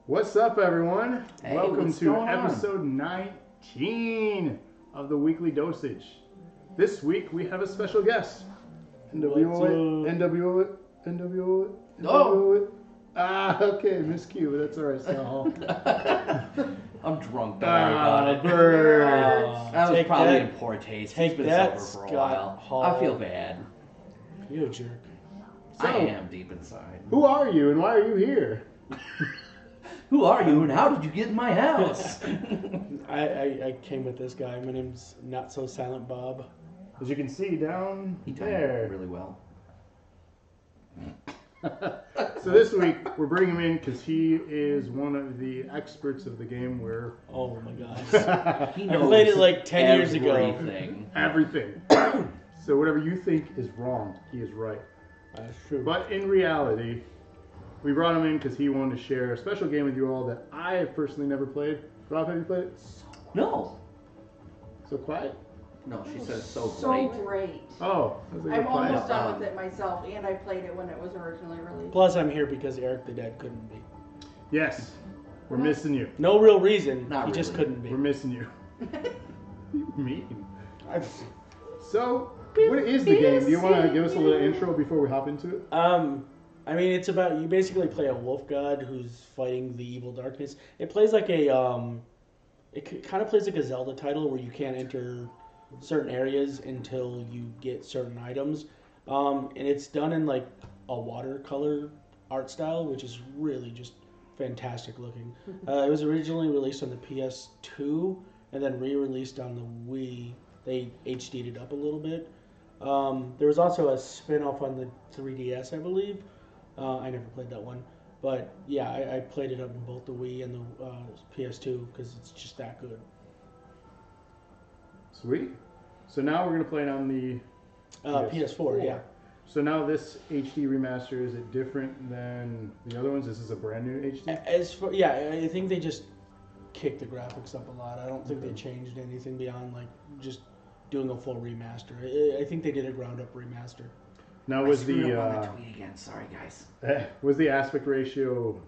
What's up, everyone? Hey, welcome what's to going on? episode 19 of the weekly Dosage. This week we have a special guest. NWO it. Oh. Okay, Miss Q. That's all right, Sal. I'm drunk, don't worry about it. That was probably in poor taste. He's been sober for a while. I feel bad. You're a jerk. So, I am deep inside. Who are you and why are you here? Who are you and how did you get in my house? I came with this guy. My name's Not So Silent Bob. As you can see down He timed there. it really well. So this week we're bringing him in because he is one of the experts of the game where Oh my gosh. He I knows played it like 10 years ago. everything. everything. So whatever you think is wrong, he is right. That's true. But in reality, we brought him in because he wanted to share a special game with you all that I have personally never played. Rob, have you played it? No. So quiet? No, she said so So great. great. Oh, I was like, I'm quiet. almost done with it myself, and I played it when it was originally released. Plus, I'm here because Eric the Dead couldn't be. Yes, we're missing you. No real reason. Not he just really. couldn't be. We're missing you. You mean? So, what is the game? Do you want to give us a little intro before we hop into it? I mean, it's about you basically play a wolf god who's fighting the evil darkness. It plays like a it kind of plays like a Zelda title where you can't enter certain areas until you get certain items, and it's done in like a watercolor art style, which is really just fantastic looking. It was originally released on the PS2 and then re-released on the Wii. They HD'd it up a little bit. There was also a spin-off on the 3DS, I believe. I never played that one, but yeah, I played it up in both the Wii and the PS2 because it's just that good. Sweet. So now we're going to play it on the PS4, yeah. So now this HD remaster, is it different than the other ones? This is a brand new HD? As for yeah, I think they just kicked the graphics up a lot. I don't think they changed anything beyond like just doing a full remaster. I think they did a ground up remaster. Now I was screwed the up on the tweet again. Sorry, guys. was the aspect ratio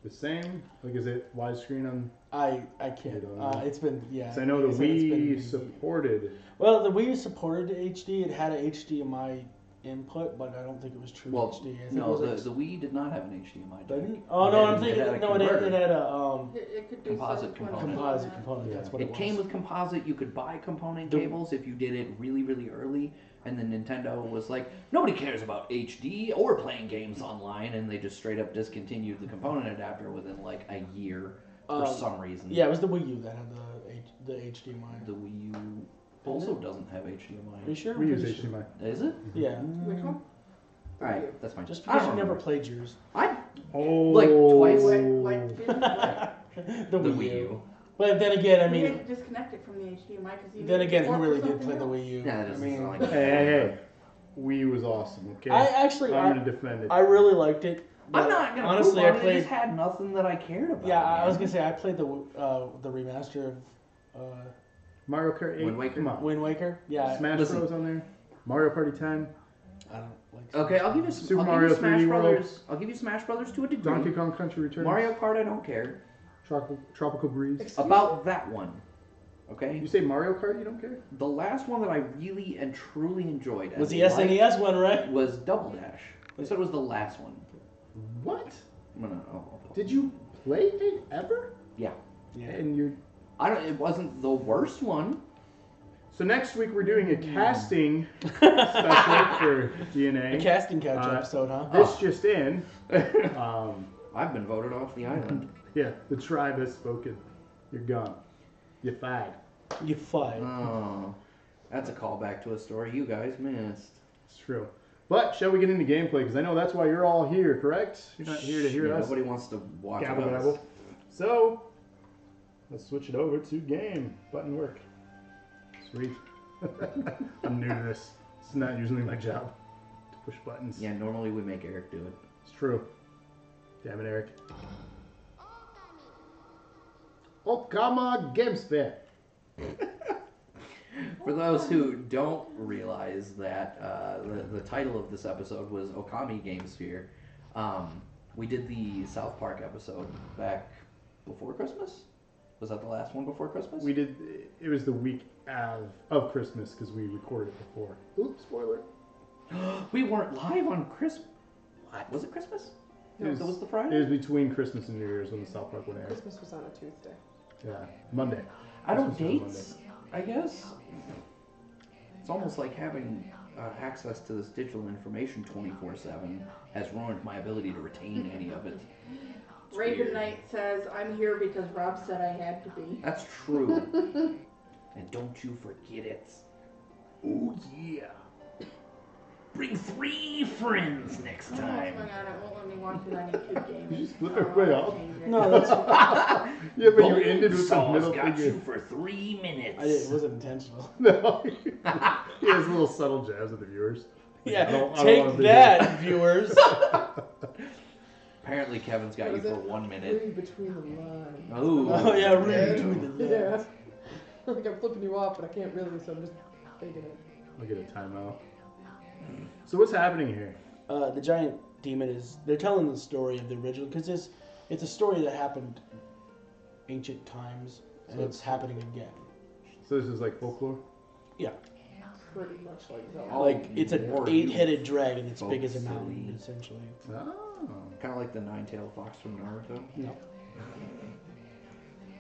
the same? Like, is it widescreen on? I can't. It's been So I know the Wii supported. Well, the Wii supported HD. It had a HDMI input, but I don't think it was true Well, HD. I think no, it was the Wii did not have an HDMI Didn't jack. it? Oh no, I'm It thinking had a no. It converter. had a It could do Composite 720p. composite Yeah. component. Yeah. That's what it It was. came with composite. You could buy component The- cables if you did it really, really early. And then Nintendo was like, nobody cares about HD or playing games online, and they just straight up discontinued the component adapter within like a year for some reason. Yeah, it was the Wii U that had the HDMI. The Wii U also doesn't have HDMI. Are you sure? We use Pretty sure. HDMI. Is it? Yeah. Which one? Alright, that's fine. Just I because don't you never remember. played yours. I Oh, Like, twice. What? The the Wii Wii U. U. But then again, I You mean, had to disconnect it from the HDMI because you then needed again, support who for really did something play the else. Wii U? Yeah, that I doesn't mean, sound like Hey. Wii was awesome. Okay. I actually, I'm gonna defend it. I really liked it. I'm but not gonna honestly, poop on I it. It played. just had nothing that I cared about. Yeah, I was man. gonna say I played the remaster of Mario Kart 8. Wind Waker? Come on. Wind Waker. Yeah, Smash Listen. Bros on there. Mario Party 10. I don't like. Okay, I'll give you Super I'll Mario give you Smash 3D World. Brothers. I'll give you Smash Brothers to a degree. Donkey Kong Country Returns. Mario Kart, I don't care Tropical Breeze. Excuse about that one. You Okay, say Mario Kart, you don't care? the last one that I really and truly enjoyed Was as the a light SNES one right? was Double Dash. I said it was the last one. What? I'll Did you play it ever? Yeah, Yeah. And you're... I don't. It wasn't the worst one. So next week we're doing a casting special for A DNA. casting couch Uh, episode, huh? This just in. I've been voted off the island. Yeah, the tribe has spoken. You're gone. You're fired. You fight. Oh, that's a callback to a story you guys missed. It's true. But shall we get into gameplay? Because I know that's why you're all here, correct? You're not here to hear Yeah, us. Nobody wants to watch Gabble, us. gabble. So, let's switch it over to game. Button work. Sweet. I'm new to this. It's not usually my job to push buttons. Yeah, normally we make Eric do it. It's true. Damn it, Eric. Okami GameSphere. For those who don't realize that the title of this episode was Okami GameSphere, we did the South Park episode back before Christmas. Was that the last one before Christmas? We did. It was the week of Christmas because we recorded it before. Oops, spoiler. We weren't live on Christmas. What? Was it Christmas? It was, It was the It Friday? was between Christmas and New Year's when the South Park one aired. Christmas was on a Tuesday. Yeah, Monday. I don't Christmas was dates, I guess. It's almost like having access to this digital information 24/7 has ruined my ability to retain any of it. It's Raven weird. Knight says, I'm here because Rob said I had to be. That's true. And don't you forget it. Oh yeah. Bring 3 friends next Oh my time. god, it won't let me watch it on YouTube Gaming. You just flip everybody off? No, that's Yeah, but you ended with the Bonesaw's middle got finger. you for 3 minutes. it wasn't intentional. No. He has little subtle jabs at the viewers. Yeah, I don't take want to that, viewers. Apparently Kevin's got What you is for it? 1 minute. Read between the lines. Oh. Oh yeah, Yeah. read between the Yeah. lines. Like I'm flipping you off, but I can't really, so I'm just faking it. I'll get a timeout. So what's happening here? The giant demon they're telling the story of the original, because it's a story that happened ancient times, and So it's happening again. So this is like folklore? Pretty much like that. Oh, Like, it's an Lord, 8-headed dragon that's big as a folks, mountain, silly. essentially. Oh. Kind of like the 9-tailed fox from Naruto. No.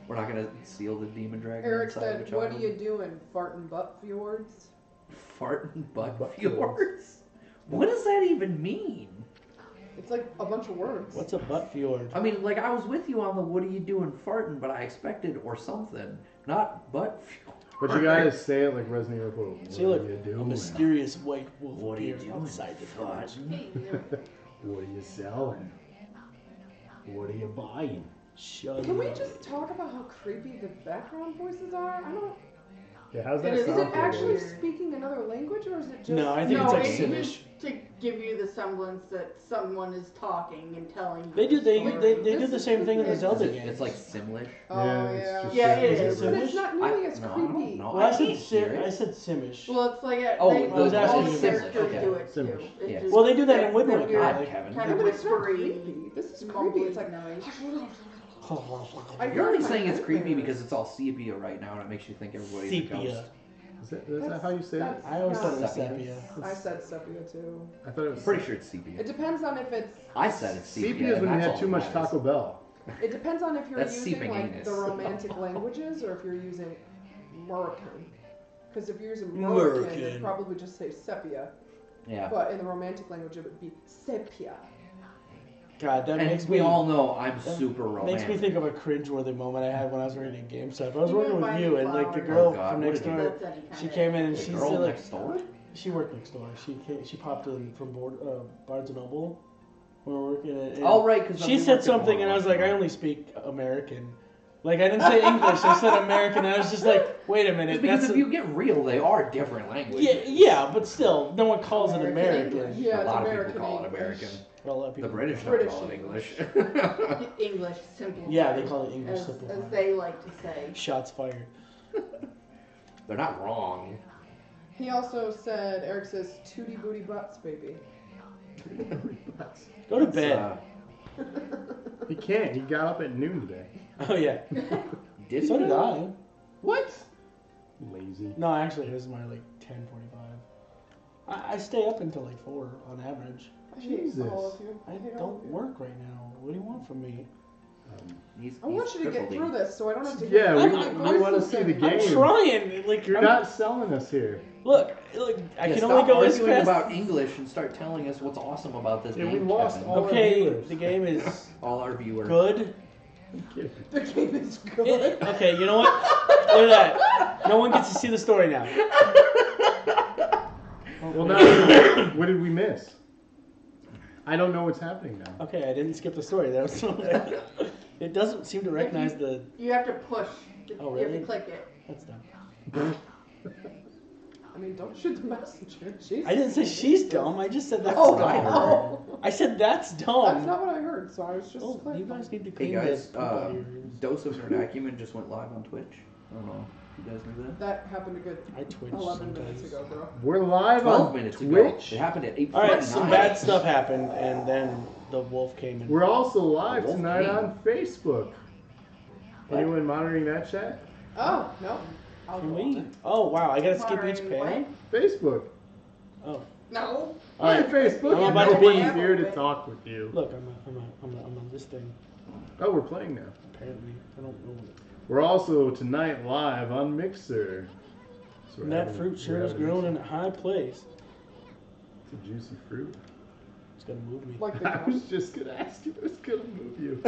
We're not gonna seal the demon dragon Eric inside of a said, "What are child. you doing, farting butt fjords?" Fart and butt Butt fjords? What does that even mean? It's like a bunch of words. What's a butt fjord? I mean, like, I was with you on the what are you doing farting, but I expected or something, not butt fjord. But you gotta say it like Resident Evil. See, What look, are you a doing? mysterious white wolf What are you appeared doing, outside the fart? village. Hey, there- What are you selling? What are you buying? Shut Can we up. just talk about how creepy the background voices are? I don't. Yeah, how's that It is- sound? Is it for you actually guys? speaking another language, or is it just? No, I think No, it's like it's Simish. to give you the semblance that someone is talking and telling you. They do the they story. do the same thing in the It's- Zelda It's, games. it's like Simlish. Oh Yeah, yeah. it's just Yeah, it different. is. But it's not nearly as no, I creepy. don't know. Well, I said can't hear it. I said Simish. Well, it's like Oh, they, the- I was all asking the you. characters Okay. do it too. Simish. It's Yeah. just Well, they do that in that Wind weird Waker. God, like- Kevin. kind Yeah, of but it's not whispery, creepy. This is creepy. mumbly It's like. noise. You're only saying it's creepy because it's all sepia right now, and it makes you think everybody's a Sepia. ghost. Is that how you say it? That's I always thought it was Sepia. sepia. I said sepia too. I thought it was. I'm pretty sure it's sepia. It depends on if it's. I said it's sepia. Sepia is and when you that's had all too that much matters. Taco Bell. It depends on if you're That's using seeping like anus. the romantic languages or if you're using American. Because if you're using American. American, it'd probably just say sepia. Yeah. But in the romantic language, it would be sepia. God, that And makes we me all know I'm that super romantic. makes me think of a cringeworthy moment I had when I was working at GameStop. I was You working can with buy you, me and like the flowers. girl Oh, God, from what next did you door, That's any kind she of- came in and The she girl said like next door? she worked next door. She popped in from Barnes and Noble when we were working at. and Oh, right, because She said something, and I was like, I only speak American. Like I didn't say English. I said American, and I was just like, wait a minute. It's because that's if you get real, they are different languages. yeah, but still, no one calls it American American. Yeah, A it's lot of American people call it English. American. Well, a lot of The people. British don't British call it English. English simple. Yeah, they call it English as simplified. they like to say. Shots fired. They're not wrong. He also said, Eric says, tootie booty butts, baby. Go to It's, bed. He can't. He got up at noon today. Oh yeah. Did So he? did I. What? Lazy. No, actually, it was my like 10:45. I stay up until like 4 on average. I hate Jesus. all of you. I hate all don't of you. work right now. What do you want from me? I want you to get through this so I don't have to Yeah, hear we want to see the I'm game. trying. Like You're not selling us here. Look, I Yeah, can stop only go as arguing fast. about English and start telling us what's awesome about this Yeah, game. we lost Kevin. all- Okay, viewers. the game is All our viewers. good. The game is good. Okay, you know what? Look at that. No one gets to see the story now. Well, now, what did we miss? I don't know what's happening now. Okay, I didn't skip the story. That was it doesn't seem to recognize the. You have to push. Oh, You have really? to click it. That's dumb. I mean, don't shoot the messenger. She's I didn't say she's dumb. I just said that's Oh, dumb. I heard. Oh. I said that's dumb. That's not what I heard, so I was just. Oh, you clarifying. guys need to Hey clean guys, the poop out of your ears. Dosage and Acumen just went live on Twitch. I don't know if you guys knew that. That happened a good I twitch 11 sometimes. minutes ago, bro. We're live 12 on minutes Twitch. ago. It happened at 8:49. All right, some bad stuff happened, and then the wolf came in. We're also live Wolf tonight King. on Facebook. Anyone monitoring that chat? Oh, no. I'll Can go on we? it. Oh wow, I gotta skip each Monitoring panel. Facebook. Oh, No. All Hi, right. Facebook. I'm about to No be- one's here to talk with you. look, I'm on this thing. Oh, we're playing now. Apparently, I don't know. We're also tonight live on Mixer. So we're And that having- fruit sure we're is having growing in a high place. It's a juicy fruit. It's gonna move me. Like the I was just gonna ask you if it's gonna move you.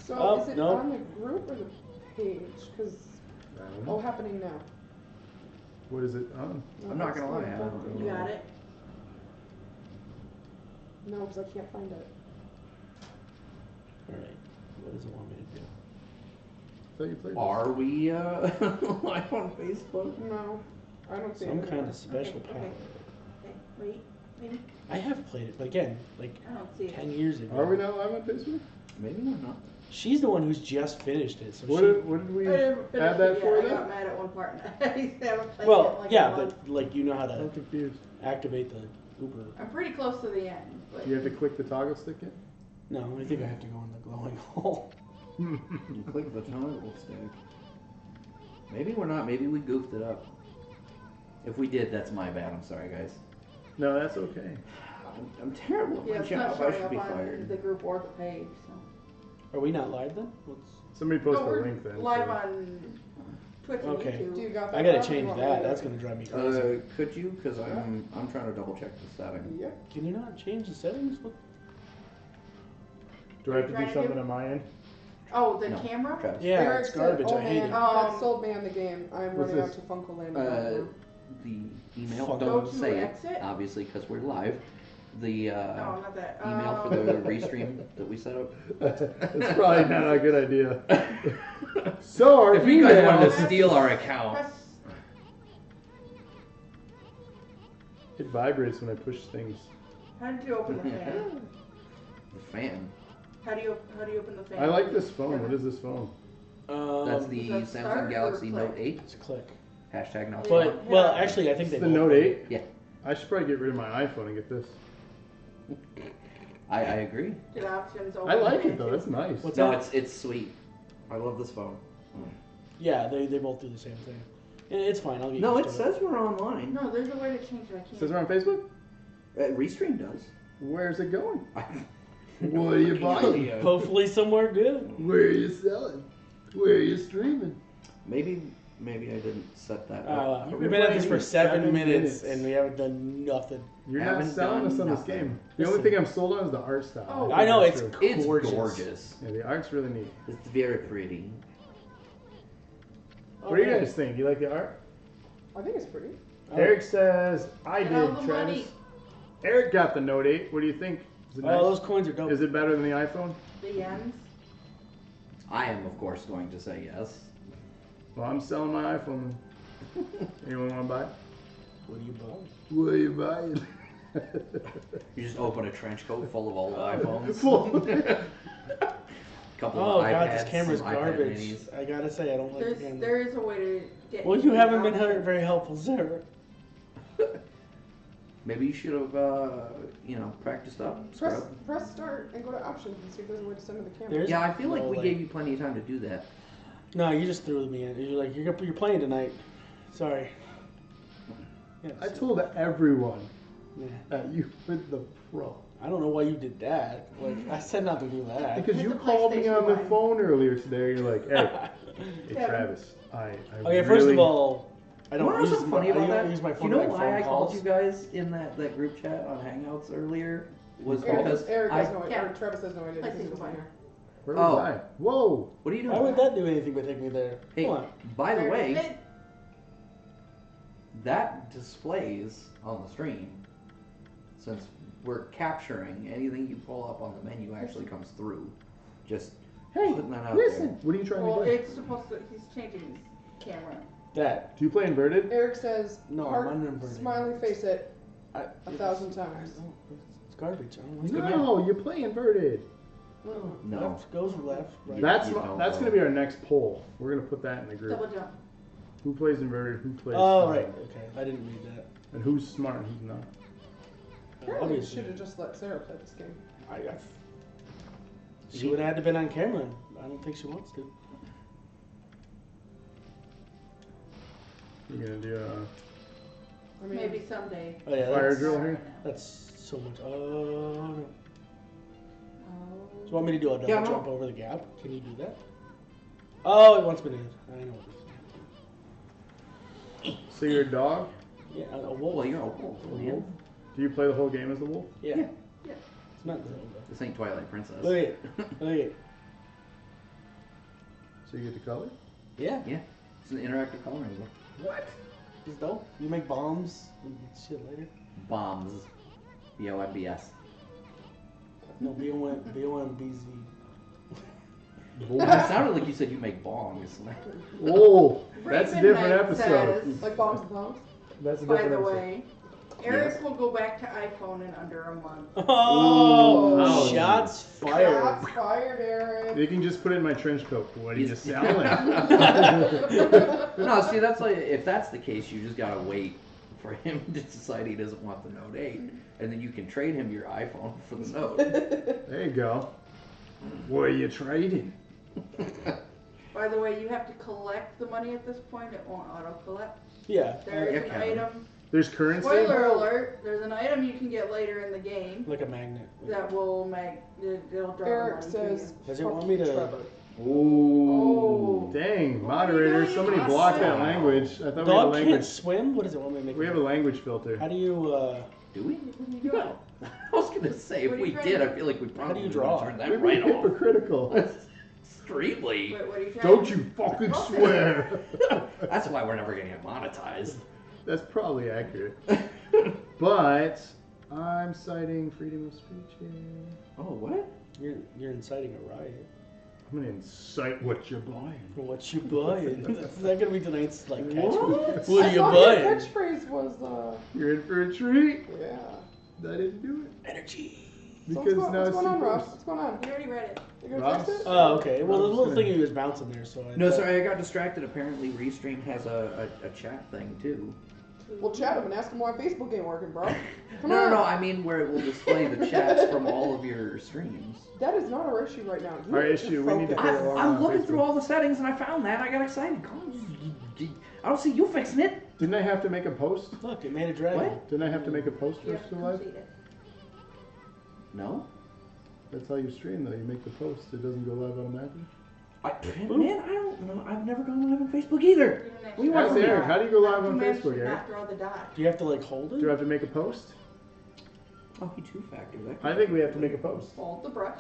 So, Oh, is it no. on the group or the page? Because, oh, happening now. What is it on? I'm not gonna lie, I don't You got it? No, because I can't find it. All right, what does it want me to do? I thought you played this. Are we live on Facebook? No, I don't see Some it. kind of special Okay, power. okay. Wait, maybe? I have played it, but again, like I don't see it. 10 years ago. Are we not live on Facebook? Maybe we're not. She's the one who's just finished it, so What she. did we I haven't finished add that it for yet. I then? got mad at one part. I haven't played it Well, in like yeah, a month. but like you know how I'm to confused. activate the Uber. I'm pretty close to the end. But Do you have to click the toggle stick in? No, I think I have to go in the glowing hole. You click the toggle stick. Maybe we're not. Maybe we goofed it up. If we did, that's my bad. I'm sorry, guys. No, that's okay. I'm terrible at yeah, my it's not job. I showing should up be on fired. the group or the page. So. Are we not live then? What's... Somebody post No, a we're link then. live so- on Twitch and Okay. YouTube. Do you got that? I gotta Rob? change You want me that. to- That's gonna drive me crazy. Could you? Because I'm trying to double check the setting. Yep. Can you not change the settings? What? Do I have to Trying do to something do- on my end? Oh, the No. camera? Travis. Yeah, Eric it's said, garbage. oh I hate man, it. that sold me on the game. I'm What's running this? out to Funko Land. The email. Fuck. Go Don't to say exit? it, obviously, because we're live. The No, not that. email for the restream that we set up. That's probably not a good idea. So our If you guys email. wanted to steal our account, Press, It vibrates when I push things. how did you open the fan? the fan. How do you open the fan? I like this phone. What is this phone? That's the Is that start Samsung or Galaxy click? Note 8. It's a click. Hashtag not But spam. well, actually, I think they It's the both Note work. 8? Yeah, I should probably get rid of my iPhone and get this. I agree. Get options open. I like fan it though. too. That's nice. What's No, that? it's sweet. I love this phone. Yeah, they both do the same thing. It's fine. I'll get No, used it to says we're online. No, there's a way to change it. I can't. Says we're on Facebook? Restream does. Where's it going? What are you buying? Hopefully somewhere good. Where are you selling? Where are you streaming? Maybe I didn't set that up. You've We've been been at this playing for 7 7 minutes minutes. and we haven't done nothing. You're Haven't not selling done us on this nothing. game. The only Listen. thing I'm sold on is the art style. Oh. I know, think it's that's true. It's gorgeous. gorgeous. Yeah, the art's really neat. It's very pretty. What do you guys think? Do you like the art? I think it's pretty. Oh. Eric says, I And all did, the Travis. money. Eric got the Note 8. What do you think? Is it Oh, nice? those coins are dope. Is it better than the iPhone? The yens. I am, of course, going to say yes. Well, I'm selling my iPhone. Anyone want to buy it? What do you buy? What are you buying? You just open a trench coat full of old iPhones. Couple Oh of god, iPads, this camera's some iPad garbage. minis. I gotta say, I don't like the camera. There is a way to get. Well, you haven't been very helpful, sir. Maybe you should have, practiced up. Press start and go to options and see if there's a way to send to the camera. There's Yeah, I feel like no we way. gave you plenty of time to do that. No, you just threw me in. You're like, you're playing tonight. Sorry. Yeah, I told everyone yeah. that you were the pro. I don't know why you did that. Like, I said not to do that. Because Hit you the called me on the PlayStation phone earlier today. You're like, hey, Yeah. Travis, I Okay, first really... of all, I You don't know what's use, so funny I about don't that? use my Do phone you know to make why phone I calls. called you guys in that group chat on Hangouts earlier? Was because Eric I... has no idea. Yeah. Or Travis has no idea. because he PlayStation wasn't Five. here. Where was Oh. I? Whoa! What are you Why doing? would that do anything but take me there? Hey, Come on. by the way, Mid- that displays on the stream, since we're capturing anything you pull up on the menu actually comes through. Just Hey, putting that out listen. there. What are you trying Well, to do? it's supposed to. He's changing his camera. That. Do you play inverted? Eric says, No, heart, I'm uninverted. smiley face it I, 1,000 times. It's garbage. I don't like it. No, you play inverted. No. No. Left goes left. Right. That's You don't that's know. going to be our next poll. We're going to put that in the group. Double jump. Who plays inverted? Who plays? Oh, right. Okay. I didn't read that. And who's smart and who's not? Apparently, you Obviously. should have just let Sarah play this game. She would have had to been on camera. I don't think she wants to. You're going to do I mean, Maybe someday. Oh yeah, fire that's, drill here? that's so much. Oh no. Oh. Do you want me to do a double Yeah, no. jump over the gap? Can you do that? Oh, it wants me to. I know what it So you're a dog? is. Yeah, a wolf. Well, you're a wolf, man. Do you play the whole game as the wolf? Yeah. Yeah. It's not Zelda. This ain't Twilight Princess. Look at it. Look at it. So you get to color? Yeah. Yeah. It's an interactive coloring book. What? It's dope. You make bombs and shit later. Bombs. B-O-M-B-S. No, B-O-M-B-Z. It sounded like you said you make bongs. Oh, that's a Raven different Knight episode. says, like bombs and bombs. That's a by different the episode. way, Eric will go back to iPhone in under a month. Oh, Ouch. shots fired. Shots fired, Eric. You can just put it in my trench coat. What are you He's- selling? No, see, that's like, if that's the case, you just gotta wait for him to decide he doesn't want the Note 8, and then you can trade him your iPhone for the Note. There you go. What are you trading? By the way, you have to collect the money at this point. It won't auto-collect. Yeah. There is yeah, an Kevin. item. There's currency? Spoiler alert, there's an item you can get later in the game Like a magnet. that will make, it'll draw Eric money says, Does it want me to- Trevor. Ooh. Dang, moderator, doing? somebody block that Awesome. language. I thought we had a Dog language. can't swim? What does it want me to make? We have a language filter. How do you, Do we? to you. No. I was gonna say, if What are we you trying did, to- I feel like we probably do you would draw? turn We're that right being off. hypocritical. Extremely. Wait, what are you trying Don't to you fucking swear. That's why we're never gonna get monetized. That's probably accurate. But I'm citing freedom of speech here. Oh, what? you're inciting a riot. I'm gonna incite what you're buying. What you buying? Is that gonna be tonight's like catch? What? What I are you thought your buying? catchphrase was, You're in for a treat. yeah. I didn't do it. Energy. So Because what's now going it's on, too Ross? close. What's going on? You already read it. You gonna Ross? fix it? Oh, okay. Well, the I'm just little gonna- thing he was bouncing there, so I No, sorry, I got distracted. Apparently, Restream has a chat thing too. Well, chat him and ask him why Facebook ain't working, bro. Come No, on. no, no. I mean where it will display the chats from all of your streams. That is not our issue right now. You Our need to issue, we need to focus. put it on I'm looking Facebook. through all the settings and I found that. I got excited. I don't see you fixing it. Didn't I have to make a post? look, it made a dragon. What? Didn't I have to make a post You for have to Still Live? complete it. No. That's how you stream though. You make the post. It doesn't go live automatically. Man, I don't know. I've never gone live on Facebook either. We Ask want to Eric, how do you go live on Acumen Facebook, should Eric? not throw the dot. Do you have to like hold it? Do I have to make a post? Oh, he two-factor. I think we have to make a post. Fold the brush.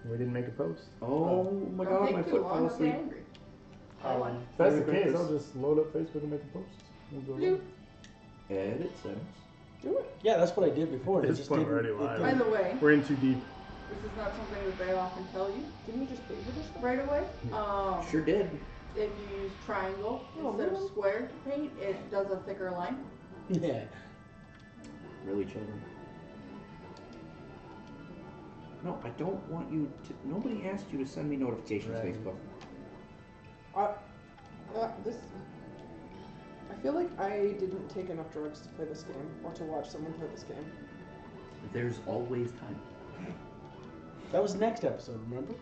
We didn't make a post. Oh my Don't god, take my too foot long, fell don't get asleep. angry. If that's the case, I'll just load up Facebook and make a post. We'll go live. Edit settings. Do it. Yeah, that's what I did before. At It this just point, didn't. we're already it live. didn't- By the way, We're in too deep. this is not something that they often tell you Didn't you just pay for this stuff? right away. Sure did. If you use triangle Oh, instead of really? square to paint, it does a thicker line. Yeah. Really, children? No, I don't want you to. Nobody asked you to send me notifications, Right. Facebook. This. I feel like I didn't take enough drugs to play this game or to watch someone play this game. There's always time. That was next episode, remember?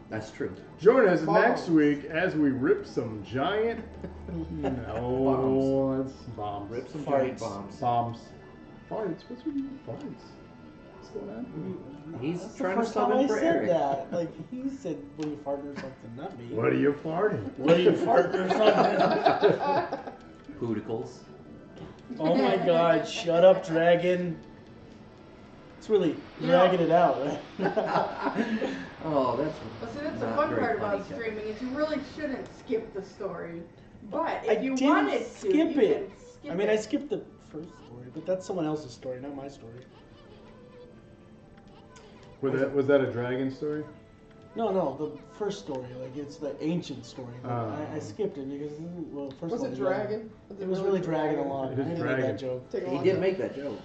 That's true. Join us Bombs. next week as we rip some giant. No, it's bombs. Rip some Farts. giant bombs. Bombs. Farts. What's with you farts? What's going on? He's That's trying the to first time sub I in for said Eric. that. Like he said, "What are you farting or something?" Not me. What are you farting? What are you farting or something? Hooticles. Oh my God! Shut up, dragon. It's really dragging it out. Oh, that's. Well, see, that's the not fun very part funny, about Kevin. streaming is you really shouldn't skip the story. But I if you didn't wanted to, skip you it. can skip I mean, I it. skipped the first story, but that's someone else's story, not my story. Was that a dragon story? No, the first story. Like, it's the ancient story. Like, I skipped it because, well, first Was of all, it dragging? it was really dragging along. It was I hated dragging. that joke. Take a He long did time. make that joke.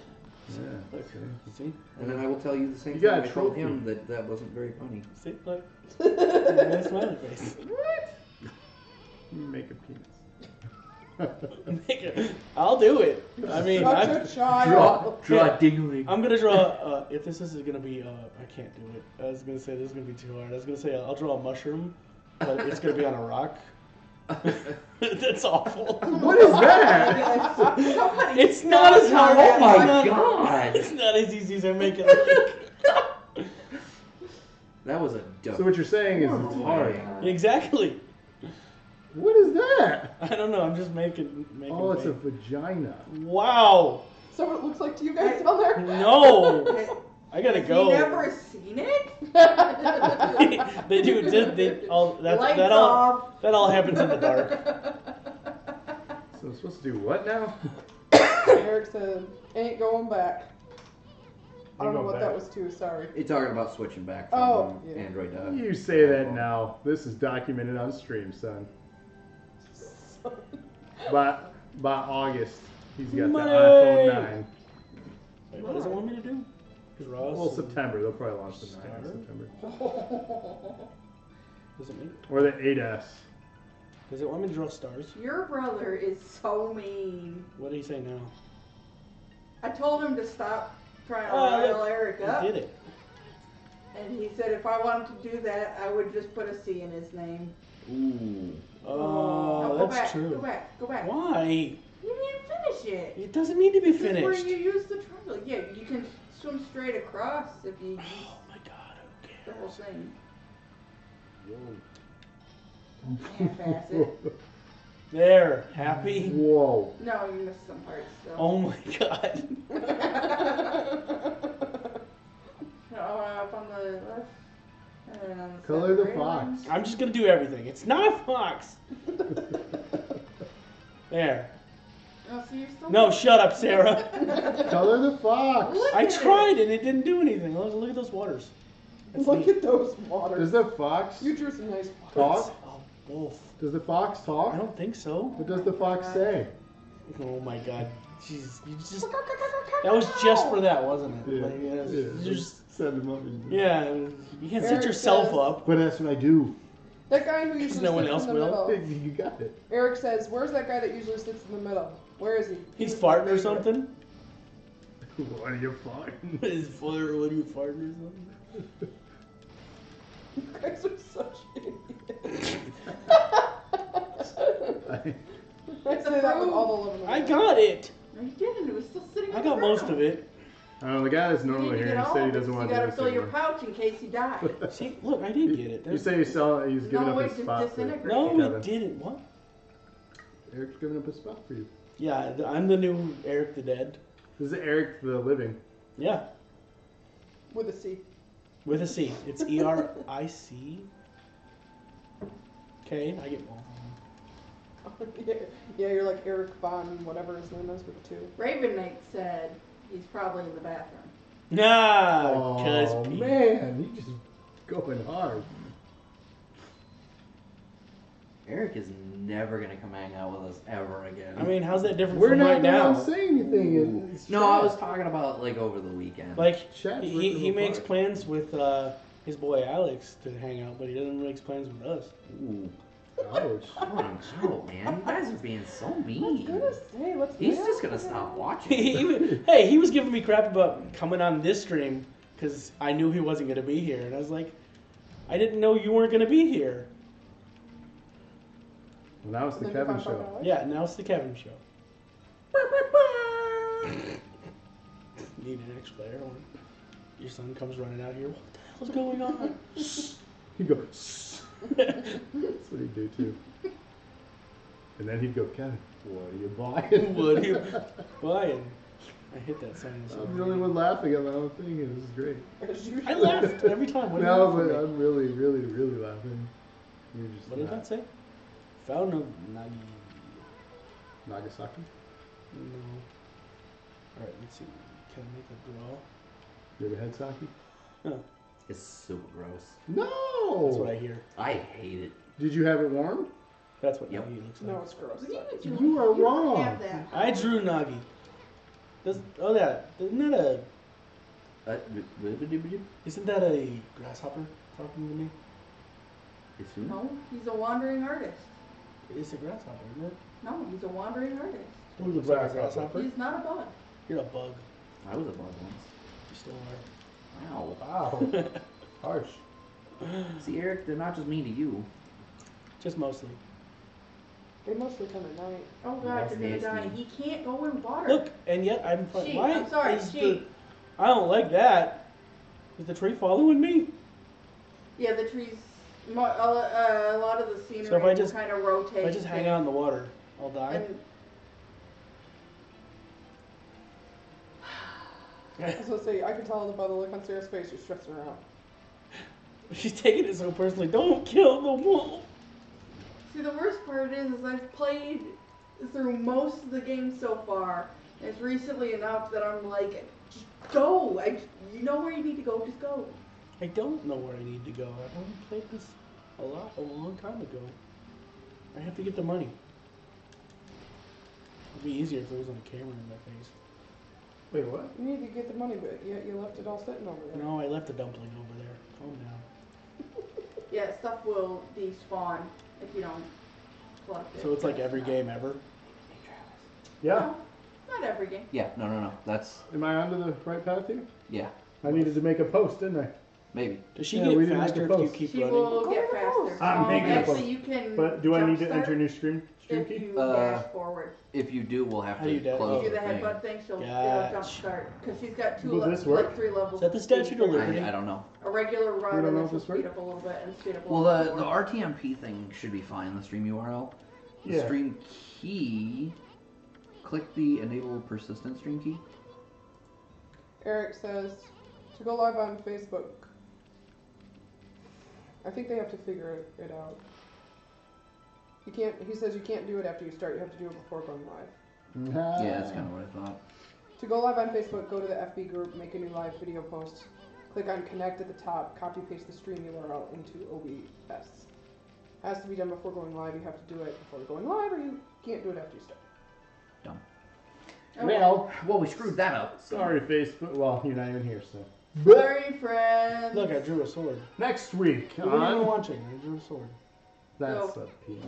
Yeah. Look, See? see? And then I will tell you the same You thing got a I told trophy. him that wasn't very funny. See? Look. Nice smiley face. Make a penis. I'll do it. I mean, Such a child. Draw dingling. I'm gonna draw. If this is gonna be, I can't do it. I was gonna say this is gonna be too hard. I was gonna say I'll draw a mushroom, but it's gonna be on a rock. That's awful. What is that? Somebody It's not as hard. Oh my it's not- God. It's not as easy as I make it look. That was a dope. So what you're saying is it's hard. Exactly. What is that? I don't know. I'm just making. Oh, it's a fake. vagina. Wow. So what it looks like to you guys down there? No. I gotta Have go. you never seen it? They do. They all. Lights That all. off. That all happens in the dark. So I'm supposed to do what now? Eric said, ain't going back. I don't know Ain't what going that back. was too, sorry. You're talking about switching back from Oh, yeah. Android to You say that iPhone. now. This is documented on stream, son. By August, he's got Money! the iPhone 9. Wait, what does it want me to do? Draw Well, some- September. They'll probably launch the 9 in Star? September. Does it make? Or the 8S. Does it want me to draw stars? Your brother is so mean. What did he say now? I told him to stop trying to Oh, rile Eric He up. did it. And he said if I wanted to do that, I would just put a C in his name. Ooh. Oh, Now, go that's back, true. Go back. Go back. Why? You didn't finish it. It doesn't need to be This is where finished. you use the triangle. Yeah, you can swim straight across if you use Oh my God. Who the whole cares? thing. Whoa. Half-ass it. There. Happy. Whoa. No, you missed some parts still. Oh my God. No, up on the left. And then on the Color the center right fox. I'm just gonna do everything. It's not a fox. There. one. Oh, so you're still No, shut up, Sarah. Color the fox. Look I at tried and it didn't do anything. Look at those waters. That's Look neat. at those Does waters. the fox You drew some nice waters. talk? Oh, wolf. Does the fox I talk? don't think so. What does the fox say? Oh my God. Jeez, you just. That was just for that, wasn't it? Yeah. Like, you just. Send him up. Yeah, you can't set Eric yourself says- up. But that's what I do. That guy who usually no one sits else in the will. middle. You got it. Eric says, where's that guy that usually sits in the middle? Where is he? He's my farting or favorite. something. What are you farting? His fart, what are you farting or something? You guys are such idiots. I say that with all the love in the I world. got it. No, you didn't. It was still sitting I on got the most ground. of it. I don't know, the guy that's You normally need to here, get he all said he of it, doesn't so want you to do gotta this fill your anymore. pouch in case you die. See, look, I did get it. You There's- say he's giving No, up it his just spot for disintegrated. No, Kevin. it didn't. What? Eric's giving up his spot for you. Yeah, I'm the new Eric the Dead. This is Eric the Living. Yeah, With a C. with a C. It's ERIC. Okay, I get both of them. Yeah, you're like Eric Von, whatever his name is, with a 2. Raven Knight said he's probably in the bathroom. Nah, Oh, cuz Pete. man, you just going hard. Eric is never gonna come hang out with us ever again. I mean, how's that different We're from not right going now? to say anything. It's no, chat. I was talking about like over the weekend. Like, Chat's he ripping them makes apart. plans with his boy Alex to hang out, but he doesn't make plans with us. Ooh, Ouch. come on, chill, man. You guys are being so mean. Goodness, hey, let's He's lay just out gonna there. stop watching. Hey, he was giving me crap about coming on this stream because I knew he wasn't going to be here. And I was like, I didn't know you weren't going to be here. Well, now it's the And then you Kevin found show. out. Yeah, now it's the Kevin show. Need an X player. Or your son comes running out here. What the hell's going on? He'd go, that's what he'd do too. And then he'd go, Kevin, what are you buying? What are you buying? I hit that sign. I'm the only one laughing at my own thing, and this is great. As usual. I laughed every time. What, No, did, but I'm really, really, really laughing. You're just what did not. that say? Found a Nagasaki? No. Alright, let's see. Can I make a draw? You ever had sake? No. It's super gross. No! That's what I hear. I hate it. Did you have it warm? That's what Yep. Nagi looks like. No, it's gross. You are wrong. Have that. I drew Nagi. Isn't that a grasshopper talking to me? It's who? No, he's a wandering artist. It's a grasshopper, isn't it? No, he's a wandering artist. Who's the Looks like a grasshopper? grasshopper. He's not a bug. You're a bug. I was a bug once. You still are. Ow. Wow. Harsh. See, Eric, they're not just mean to you. Just mostly. They mostly come at night. Oh god, That's you're gonna nasty. die. He can't go in water. Look, and yet I'm fine. Sheep, Why I'm sorry, is sheep. I don't like that. Is the tree following me? Yeah, the trees. A lot of the scenery So if I just- kind of rotate. If I just hang out in the water, I'll die. And I was gonna say, I can tell by the look on Sarah's face, you're stressing her out. She's taking it so personally. Don't kill the wolf. see, the worst part is I've played through most of the game so far. And it's recently enough that I'm like, just go. You know where you need to go. Just go. I don't know where I need to go. I've only played this a long time ago. I have to get the money. It'd be easier if there wasn't a camera in my face. Wait, what? You need to get the money, but yet you left it all sitting over there. No, I left the dumpling over there. Calm down. Yeah, stuff will despawn if you don't collect it. So it's like every game ever? Yeah. No, not every game. Yeah, no. That's, Am I onto the right path here? yeah, I needed to make a post, didn't I? maybe. Does she Yeah, we get didn't make faster a if you post. keep She running? will Go get to the house. faster. I'm making a Actually, post. you can. But do I need to jumpstart enter new stream if key? you Uh, dash forward? If you do, we'll have How do you to do- close You do the the thing. headbutt thing, she'll Gotcha. jump start because she's got two Will this work? like 3 levels. Is that the to speed Statue of through. Liberty? I don't know. A regular run don't and know then if she'll this speed works? up a little bit and speed up a Well, little the bit more. RTMP thing should be fine, the stream URL. The Yeah. stream key, click the enable persistent stream key. Eric says, to go live on Facebook, I think they have to figure it out. You can't, he says you can't do it after you start, you have to do it before going live. Yeah, that's kind of what I thought. To go live on Facebook, go to the FB group, make a new live video post, click on connect at the top, copy paste the stream URL into OBS. Has to be done before going live, you have to do it before going live, or you can't do it after you start. Dumb. Okay. Well, we screwed that up. Sorry, Facebook. Well, you're not even here, so. Sorry, friends. Look, I drew a sword. Next week You weren't even on... watching. I drew a sword. That's So- a penis.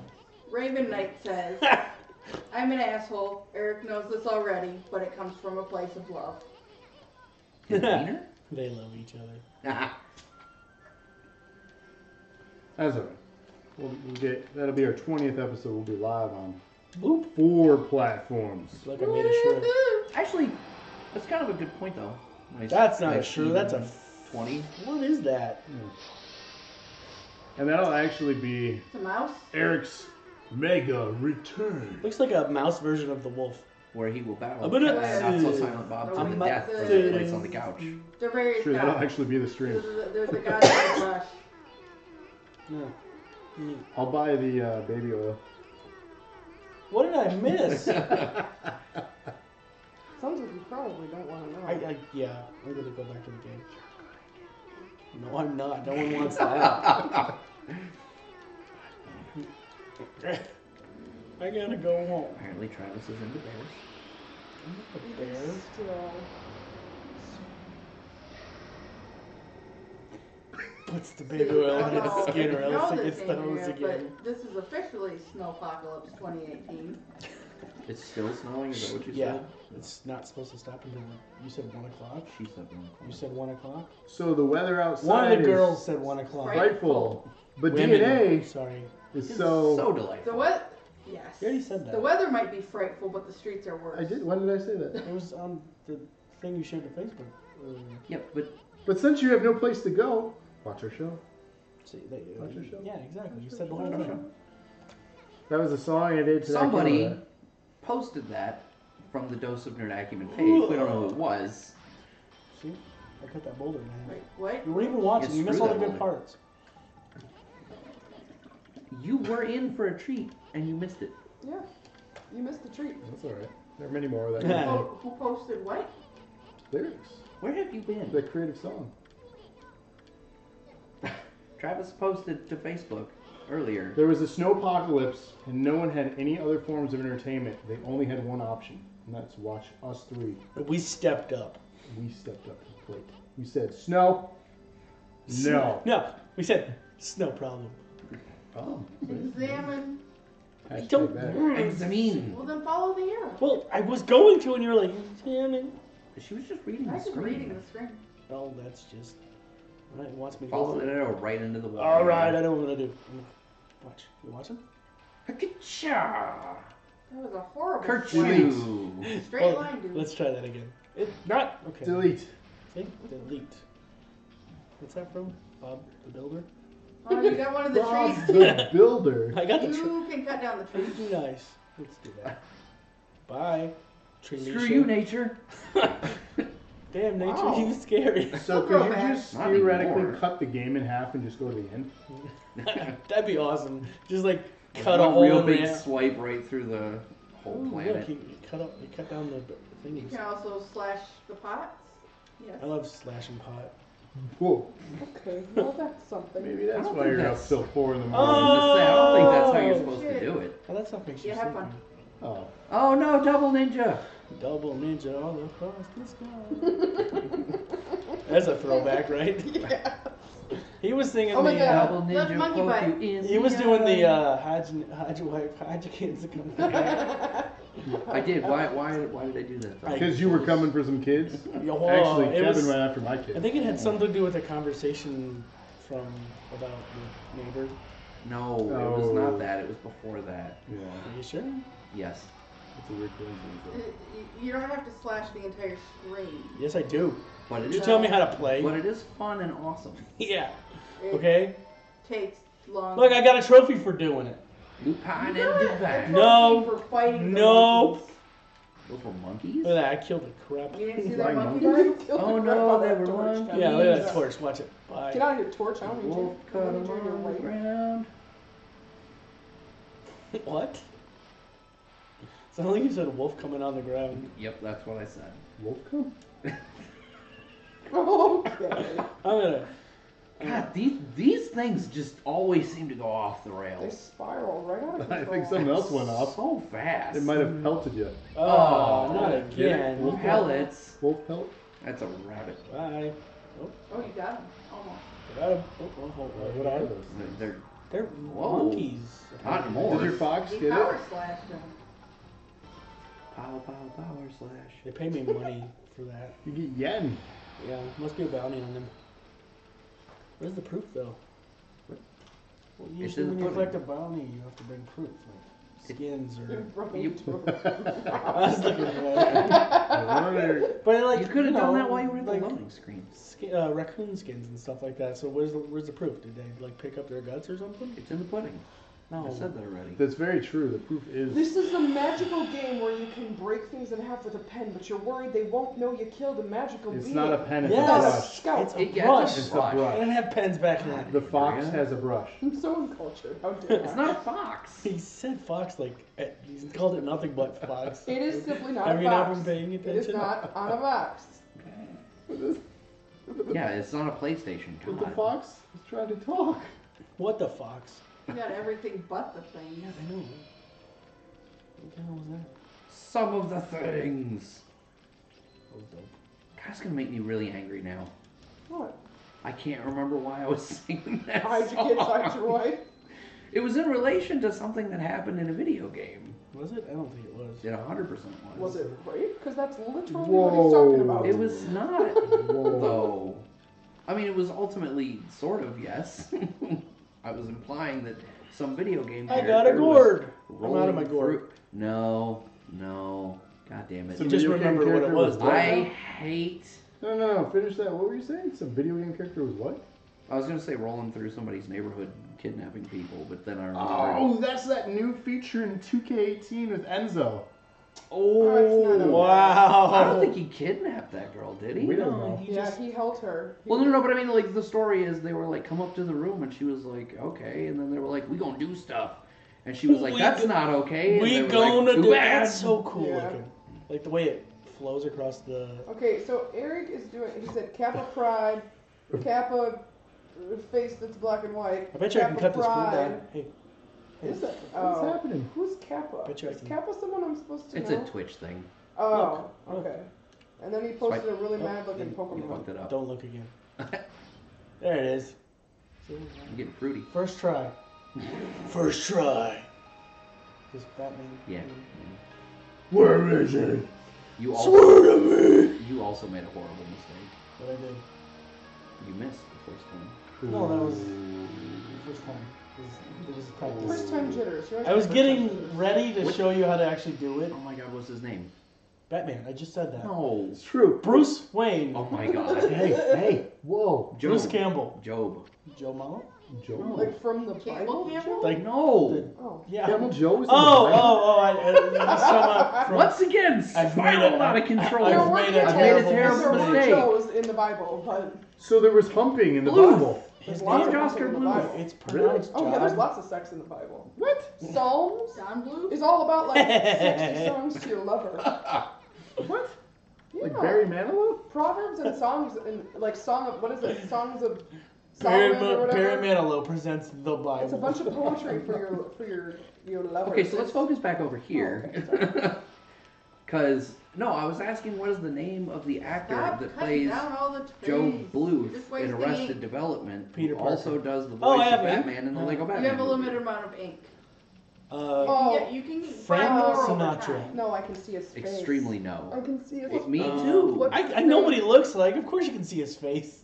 Raven Knight says, I'm an asshole. Eric knows this already, but it comes from a place of love. His wiener? They love each other. That's alright. We'll get, that'll be our 20th episode. We'll be live on Boop. 4 platforms. Like I made a shrimp. Actually, that's kind of a good point, though. Nice, That's not a nice shrimp. That's a. even 20. What is that? And that'll actually be It's a mouse. Eric's Mega Return. Looks like a mouse version of the wolf. Where he will battle I'm gonna- not so silent Bob to I'm the death gonna- for his place on the couch. They're very Sure, that'll actually be the stream. There's a goddamn rush. No. Neat. I'll buy the baby oil. What did I miss? Sounds like you probably don't want to know. Yeah, I'm gonna go back to the game. No, I'm not. No one wants that. I gotta go home. Apparently, Travis is into bears. The bear. Still. Puts the baby oil on his I skin, or don't know else it this gets the ain't hose here, again. But this is officially Snowpocalypse 2018. It's still snowing, is that what you Yeah, said? it's not supposed to stop until you said 1 o'clock. She said 1 o'clock. You said 1 o'clock. So the weather outside One of the is girls said 1 o'clock. Right. frightful, but Women- DNA Sorry, is It's so... so The delightful. weather, yes. you already said that. The weather might be frightful, but the streets are worse. I did. When did I say that? It was on the thing you shared to Facebook. Yep, but But since you have no place to go, watch our show. See, Watch your show. yeah, exactly. You said the whole thing. That was a song I did to that somebody camera. posted that from the Dose of Nerd Acumen page. We don't know who it was. See, I cut that boulder in half. Wait, what? You weren't even watching. Yeah, You missed screw all the that good boulder. parts. You were in for a treat, and you missed it. Yeah, you missed the treat. That's all right. There are many more of that. Yeah. Who posted what? Lyrics. Where have you been? The creative song. Travis posted to Facebook earlier. There was a snowpocalypse, and no one had any other forms of entertainment. They only had one option, and that's watch us three. We stepped up. We stepped up to the plate. We said, snow. No. No, we said, it's no problem. Oh. Examine. Don't- Examine. Well, then follow the arrow. Well, I was going to, and you were like, damn it. She was just reading I the was screen. reading the screen. Oh, that's just. All right, wants me to Follow go. the arrow right into the wall. All right, I know what I'm gonna do. Watch. You watching? Ka-cha! That was a horrible Kerchoo! straight Well, line, dude. Let's try that again. It not okay. Delete. See? Delete. What's that from? Bob the Builder. Oh, you got one of the Bob trees. the Builder. I got the tree. You can cut down the trees. Nice. Let's do that. Bye. Tree Screw you, nature. Damn, nature, Wow. you scary. So Throw could you back. just Not theoretically anymore. cut the game in half and just go to the end? That'd be awesome. Just like cut a One hole real in big the swipe right through the whole Ooh, planet. look, you cut down the You thingies. can also slash the pots. Yes. I love slashing pot. Whoa. Okay, well that's something. Maybe that's don't why think you're that's- up till 4 in the I morning. was gonna say, I don't think that's how you're Oh, supposed to shit. do it. Oh, that stuff makes you Yeah, have sleepy. fun. Oh. Oh no, double ninja! Double ninja all across the sky. That's a throwback, right? Yeah. He was singing Oh my the. God. Double That's ninja monkey poke bite. you in He was the doing the eye. Hajj kids to come back. I did. Why did I do that? Though? Because you were coming for some kids? Yo, whoa, Actually, it Kevin was- right after my kids. I think it had something to do with a conversation from about the neighbor. No, it was Oh. not that. It was before that. Yeah, Are you sure? Yes. it's a weird coincidence. You don't have to slash the entire screen. Yes, I do. But it Did you is. tell me how to play? But it is fun and awesome. Yeah. It Okay. takes long. Look, I got a trophy for doing it. Lupin You and got a Divine. No. trophy for fighting the No. monkeys. Those were monkeys? Look at that, I killed the crap. You didn't see Flying that monkey monkeys? bite? Oh, no, they were monkeys. Yeah, look at that torch. Watch it. Bye. Get out of here, torch. I don't need Wolf you. cut I don't him need you in your on the way. ground. What? Sounded like you said a wolf coming on the ground. Yep, that's what I said. Wolf come? Okay. I'm gonna. God, these things just always seem to go off the They rails. spiral right out of I control. think something else went off. So fast. It might have pelted you. Oh, not Get it? again. Wolf Pellets. Wolf pelt? That's a rabbit. Bye. Oh, you got him. Almost. Got him. What are those? They're They're Whoa. monkeys. not anymore. Did your fox He get power it? slashed him. Pow, slash. They pay me money for that. You get yen. Yeah, must be a bounty on them. Where's the proof though? Well, It's usually in when the you pudding. collect a bounty, you have to bring proof, like skins or. You- I was looking for that. But like, You could have done know, that while you were at the like, loading screen. raccoon skins and stuff like that. So where's the proof? Did they like pick up their guts or something? It's in the pudding. No. I said that already. That's very true. The proof is. This is a magical game where you can break things in half with a pen, but you're worried they won't know you killed a magical It's being. not a pen, it's Yes. a Not a brush. scout. It's a Yeah, brush. it's It's a a I brush. didn't have pens back then. The fox Yeah. has a brush. I'm so uncultured. How dare It's I? not a fox. He said fox like he called it nothing but fox. It is simply not Have a you not box. been paying It is attention? not on a box. Yeah, it's on a PlayStation. Come But the on. fox is trying to talk. What the fox? You got everything but the thing. I know. What the hell was that? Some of the things. That was dope. God, it's gonna make me really angry now. What? I can't remember why I was singing that Hide your kids, hide song. your wife. It was in relation to something that happened in a video game. Was it? I don't think it was. It 100% was. Was it rape? Because that's literally what he's talking about. It was not, Whoa. though. I mean, it was ultimately sort of, yes. I was implying that some video game I got a character was gourd. I'm rolling out of my gourd. through- No. God damn it. Some You just video game remember what it character was, what? I hate... No. Finish that. What were you saying? Some video game character was what? I was going to say rolling through somebody's neighborhood kidnapping people, but then I remembered... Oh, that's that new feature in 2K18 with Enzo. Oh, it's not okay. Wow. I don't think he kidnapped that girl, did he? We don't No, know. he Yeah, just- he held her. Well, no, but I mean, like, the story is they were like, come up to the room, and she was like, okay, and then they were like, we gonna do stuff. And she was like, We that's go- not okay. And We they were gonna like, Too do bad. That's so cool Yeah. looking. Like the way it flows across the. Okay, so Eric is doing. He said Kappa Pride, Kappa face that's black and white. I bet you I can Kappa cut this screen Pride. down. Hey. Is it? What's Oh. happening? Who's Kappa? Bet you I Is can- Kappa someone I'm supposed to It's know? a Twitch thing. Oh, Look. okay. And then he posted a really Oh, mad looking You Pokemon. fucked it up. Don't look again. There it is. I'm getting fruity. First try. First try. This Batman. Yeah. Where is he? You Swear also, to me! you also made a horrible mistake. What I did. You missed the first one. No, that was the first time. It was practice. First time jitters. You're I was first getting time jitters. ready to show you how to actually do it. Oh my god, what's his name? Batman, I just said that. No. It's true. Bruce Wayne. Oh my god. Hey, whoa. Bruce Job. Campbell. Job. Joe Mama? Joe. Like from the Campbell, Bible? Campbell? Like, No. Oh. yeah. Camel Joe is in Oh, the Bible? I sum from, Once again, I've spiraled made a- out of control. I've There were made a I've made a Campbells, terrible there were mistake. Joes in the Bible, but So there was humping in the Bluth. Bible. His there's lots name, of Oscar in the Bluth. Bible. it's pronounced Oh yeah, there's John. lots of sex in the Bible. What? Psalms John Blue? is all about like 60 songs to your lover. What? Yeah. Like Barry Manilow? Proverbs and songs and like song of what is it? Songs of Solomon or Barry whatever. Manilow presents the Bible. It's a bunch of poetry for your lover. Okay, so let's focus back over here. Oh, okay, Because, no, I was asking what is the name of the actor Stop that cutting plays down all the Joe trees. Bluth Just in wasting Arrested ink. Development, Peter who Parker. also does the Oh, voice I have of ink. Batman in the Lego You Batman have a movie. limited amount of ink. Oh. You can Frank buy more over Sinatra. time. No, I can see his face. Extremely no. I can see his It's me Uh, too. what- I know what he looks like. Of course you can see his face.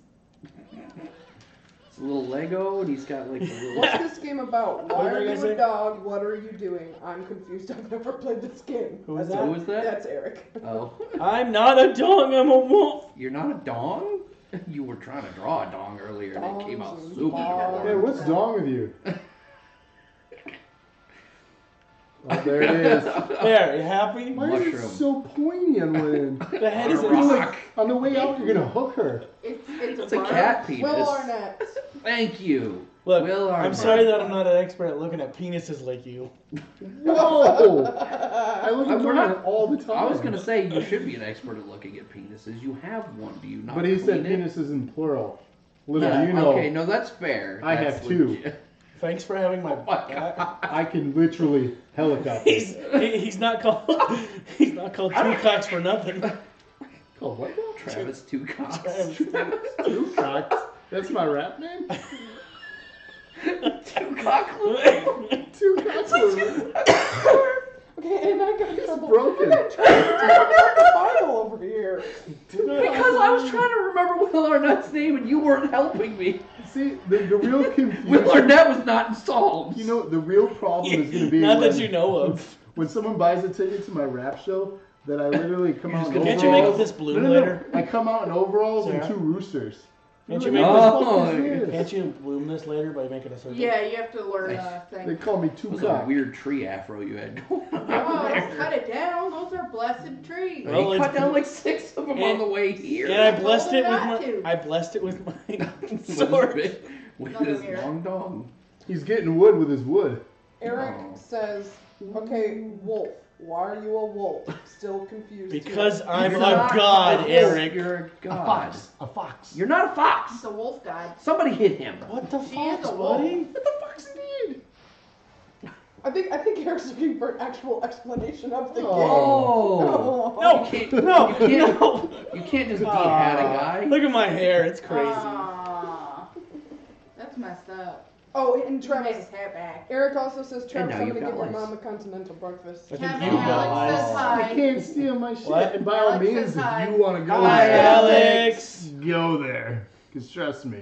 It's a little Lego, and he's got like a little. What's this game about? What Why were are you you gonna a say? dog? What are you doing? I'm confused. I've never played this game. Who is That's that? Who is that? That's Eric. Oh, I'm not a dog, I'm a wolf. you're not a dong? You were trying to draw a dong earlier, and it came out Dongs and super balls. Hey, hard. what's wrong with you? Oh, there it is. There, you happy? Why is it Mushroom. so pointy on one end? The head is On a a rock. On the way out, you're gonna hook her. It's a bark. cat penis. Will Arnett. Thank you. Look, Will I'm Arnett. sorry that I'm not an expert at looking at penises like you. No! I look at We're mine not- all the time. I was gonna say you should be an expert at looking at penises. You have one, do you not? But he said clean it? penises in plural. Little Yeah, do you know, Okay, no, that's fair. I That's have two. legit. Thanks for having my Oh my back. I can literally helicopter. He's not called two cocks for nothing. Called what now? Travis Two Cocks. Two cocks. That's my rap name? Two Cock. Two cocks. Okay, and I got in trouble. broken. I got the Bible over here. Because I was trying to remember Will Arnett's name and you weren't helping me. See, the real Will confusion. Arnett was not in Psalms. You know, the real problem is going to be Not when, that you know of. when someone buys a ticket to my rap show that I literally come out in Can't overalls. you make this blue No. later? I come out in overalls Sarah? and two roosters. Can't They're you like, make "What the this- fuck is this?" Can't you bloom this later by making a circle? Yeah, you have to learn They thing. call me That two was a cock. weird tree afro you had going on Oh, there. cut it down. Those are blessed trees. Well, You cut it's- down like 6 of them on the way here. And I blessed it with Not my. to. I blessed it with my With his sword. big- with Another his mirror. long dong. He's getting wood with his wood. Eric Oh. says, okay, wolf. Why are you a wolf? Still confused. Because here. I'm You're a not god, a wolf, Eric. You're a god. A fox. You're not a fox. It's a wolf god. Somebody hit him. What the She is fuck, a wolf. buddy? What the fox indeed? I think Eric's looking for an actual explanation of the Oh. game. No, You can't, no, you can't, no. You can't just de-hat a guy. Look at my hair, it's crazy. Aw. That's messed up. Oh, and He made Travis. his hair back. Eric also says, Travis, now I'm you've gonna give got your lice. mom a continental breakfast. I think Kevin you got Alex says lice. hi. You can't steal my shit. What? And by all Alex means, says hi. if you want to go Hi, there, Alex. go there. Because trust me,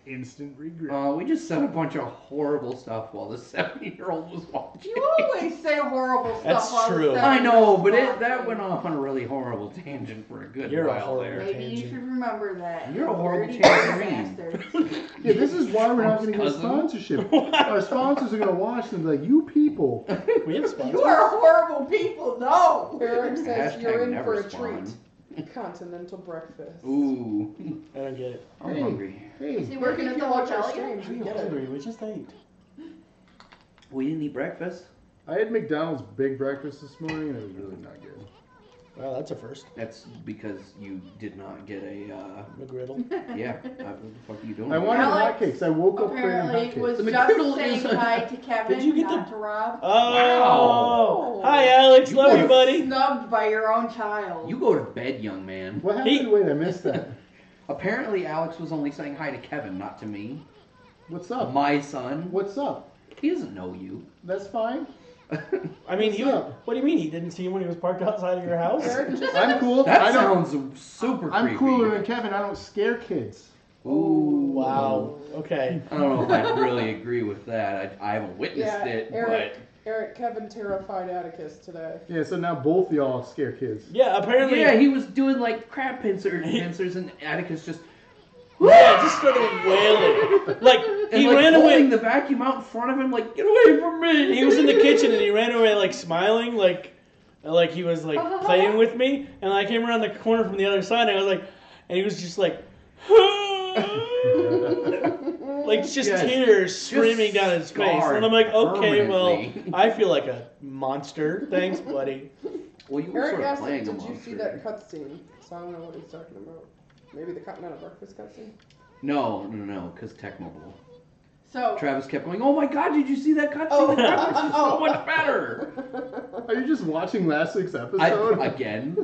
instant regret. We just said a bunch of horrible stuff while the 7-year-old was watching. You always say horrible stuff. That's while the true. I know, but seven-year-old's that watching. went off on a really horrible tangent for a good You're a while horrible there. Maybe you should remember that. You're a horrible Dirty tangerine. bastards. Yeah, this is why we're not Trump's going to get cousin. sponsorship. Our sponsors are going to watch and be like, you people. We have sponsors. You are horrible people. No. Eric says, Hashtag you're in never for a spawn. treat. Continental breakfast. Ooh, I don't get it. I'm Hey. hungry. Hey, Is he working If at you the watch our hotel yet? streams, you I'm get it. hungry, we just ate. We didn't eat breakfast. I had McDonald's big breakfast this morning and it was really not good. Well, that's a first. That's because you did not get a. McGriddle. Yeah. What the fuck are you doing? I wanted Alex hotcakes. I woke up craving Apparently, hotcakes. was The just McGriddle saying is a- hi to Kevin, Did you get not to Rob. Oh. Wow. Hi, Alex. You Love were you, buddy. Snubbed by your own child. You go to bed, young man. What happened? Wait, I missed that. Apparently, Alex was only saying hi to Kevin, not to me. What's up? My son. What's up? He doesn't know you. That's fine. I mean, What's up? what do you mean? He didn't see him when he was parked outside of your house? Eric, just I'm cool. That I don't, sounds super I'm creepy. cooler than Kevin. I don't scare kids. Ooh, Wow. Okay. I don't know if I really agree with that. I haven't witnessed it, Eric, Kevin terrified Atticus today. Yeah, so now both y'all scare kids. Yeah, but apparently. yeah, he was doing like crab pincers, and Atticus just Yeah, just started wailing. Like, and he like ran holding away. the vacuum out in front of him, like get away from me. He was in the kitchen and he ran away, like, smiling, like he was, like, playing with me. And I came around the corner from the other side and I was like, and he was just like, like, just Yes. tears streaming down his face. scarred And I'm like, okay, well, permanently. I feel like a monster. Thanks, buddy. Well, you were Eric sort of asked, playing a did you monster. see that cutscene? So I don't know what he's talking about. Maybe the Continental Breakfast cutscene? No, because Tech Mobile. So, Travis kept going, oh my god, did you see that cutscene? Oh. The graphics is so much better. Are you just watching last week's episode? Again?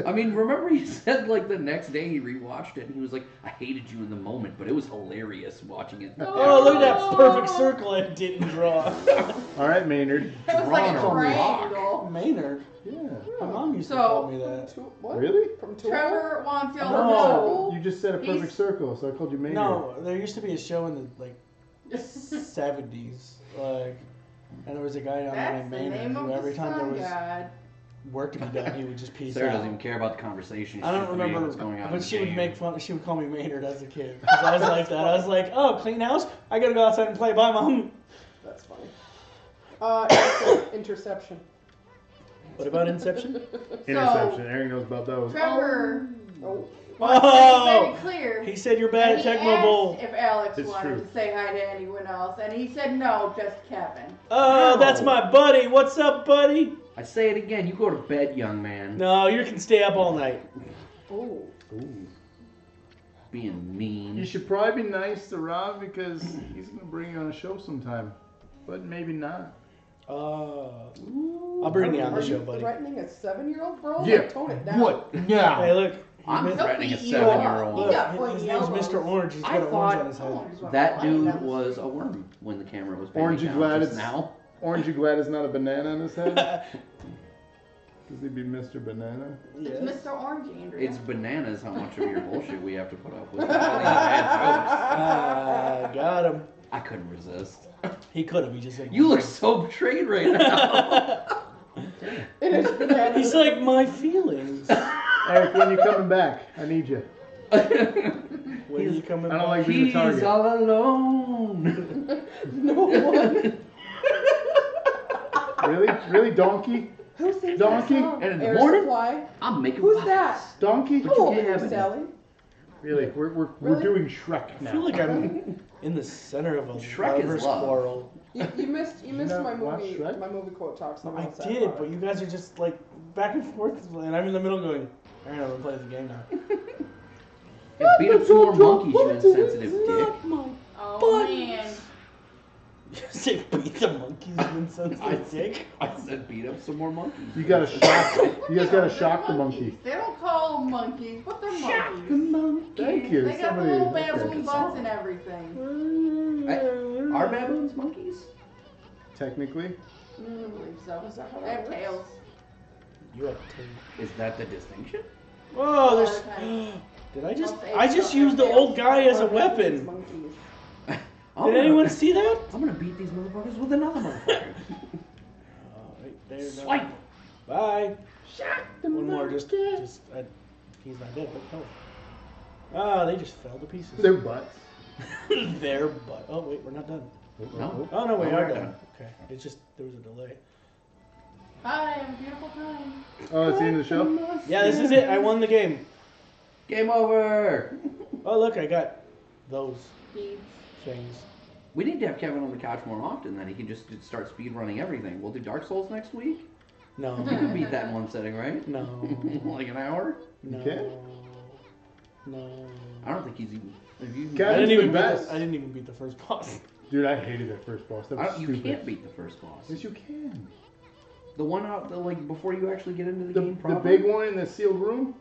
I mean, remember he said, like, the next day he rewatched it and he was like, I hated you in the moment, but it was hilarious watching it. Oh, look at that perfect circle I didn't draw. All right, Maynard. it was like a Drawn a rock. triangle. Maynard. Yeah. My mom used to So- call me that. What? Really? From Tool? Trevor wants y'all No. to know. You just said a perfect He's- circle, so I called you Maynard. No, there used to be a show in the, like, 70s, like, and there was a guy down there That's named the Maynard name who of every the time there sun was god. work to be done, he would just peace Sarah out. doesn't even care about the conversation. I don't She's reading remember, what's going on in but the she would game. make fun. She would call me Maynard as a kid because I was like that. I was like, "Oh, clean house. I gotta go outside and play. Bye, mom." That's funny. Eric said interception. What about Inception? Interception. Aaron knows about those. Trevor Oh. wants to Oh, make it very clear. he said you're bad And at he Tecmo Bowl. asked if Alex It's wanted true. to say hi to anyone else, and he said no, just Kevin. Oh, that's my buddy. What's up, buddy? I say it again, you go to bed, young man. No, you can stay up all night. Oh. Ooh. Being mean. You should probably be nice to Rob because he's gonna bring you on a show sometime, but maybe not. I'll bring you on Are the show, you buddy. threatening a 7-year-old, bro? Yeah. Like, tone it down. What? Now. Hey, look. I'm He's threatening a He'll beat you up. 7-year-old. Look, got his pointy name's elbows. Mr. Orange. He's I got an orange thought on his head. That dude was a worm when the camera was Orange, you panning glad down just it's now. Orange, you glad it's not a banana on his head? Does he be Mr. Banana? Yes. It's Mr. Orange, Andrea. It's bananas how much of your bullshit we have to put up with. Bad jokes. Got him. I couldn't resist. He could have. He just said. You look so betrayed right now. It is bananas. He's like my feelings. Eric, when you coming back? I need you. When are you coming I don't back? like being a He's target. all alone. No one. Really? Really, donkey? Who sings Donkey? that song? And in the Air morning? Supply. I'm making Who's pies. that? Donkey? Come over Yeah, here, but- Sally. Really? We're Really? doing Shrek now. I feel like I'm in the center of a Shrek is lover's love. quarrel. You missed not my watch movie Shrek? quote talks. No, and I all that did, part. but you guys are just like back and forth, and I'm in the middle going, "Alright, I'm gonna play the game now." Yeah, beat up some more monkeys, you insensitive dick. Oh, man. You say beat the monkeys, you insensitive dick. I said beat up some more monkeys. You gotta shock. You guys gotta shock the monkey. They don't call them monkeys, but they're monkeys. Thank you. They got the Somebody. little okay. baboon butts and everything. Are baboons monkeys? Technically. I believe so. Is that how They that have works? tails. You have a Is that the distinction? Whoa, there's. Okay. Did I just? Most I just apes used the don't have old guy as a Monkeys, weapon. monkeys. Did anyone see that? I'm gonna beat these motherfuckers with another motherfucker. Right there, no. Swipe. Bye. Shock the One more, monkey. he's not dead, but health. Ah, they just fell to pieces. Their butts. Their butt. Oh wait, we're not done. No. Oh no, we Oh, are we're done. done. Okay, it's just there was a delay. Bye, have a beautiful time. Oh, it's the end of the show? Yeah, this is it. I won the game. Game over. Oh look, I got those Beads. things. We need to have Kevin on the couch more often, then he can just start speed running everything. We'll do Dark Souls next week. No. You can beat that in one setting, right? No. Like an hour? No. can? No. I don't think he's even. Have you? Guys, I didn't the even beat best. I didn't even beat the first boss. Dude, I hated that first boss. That was You stupid. can't beat the first boss. Yes, you can. The one out, like before you actually get into the game The proper. big one in the sealed room?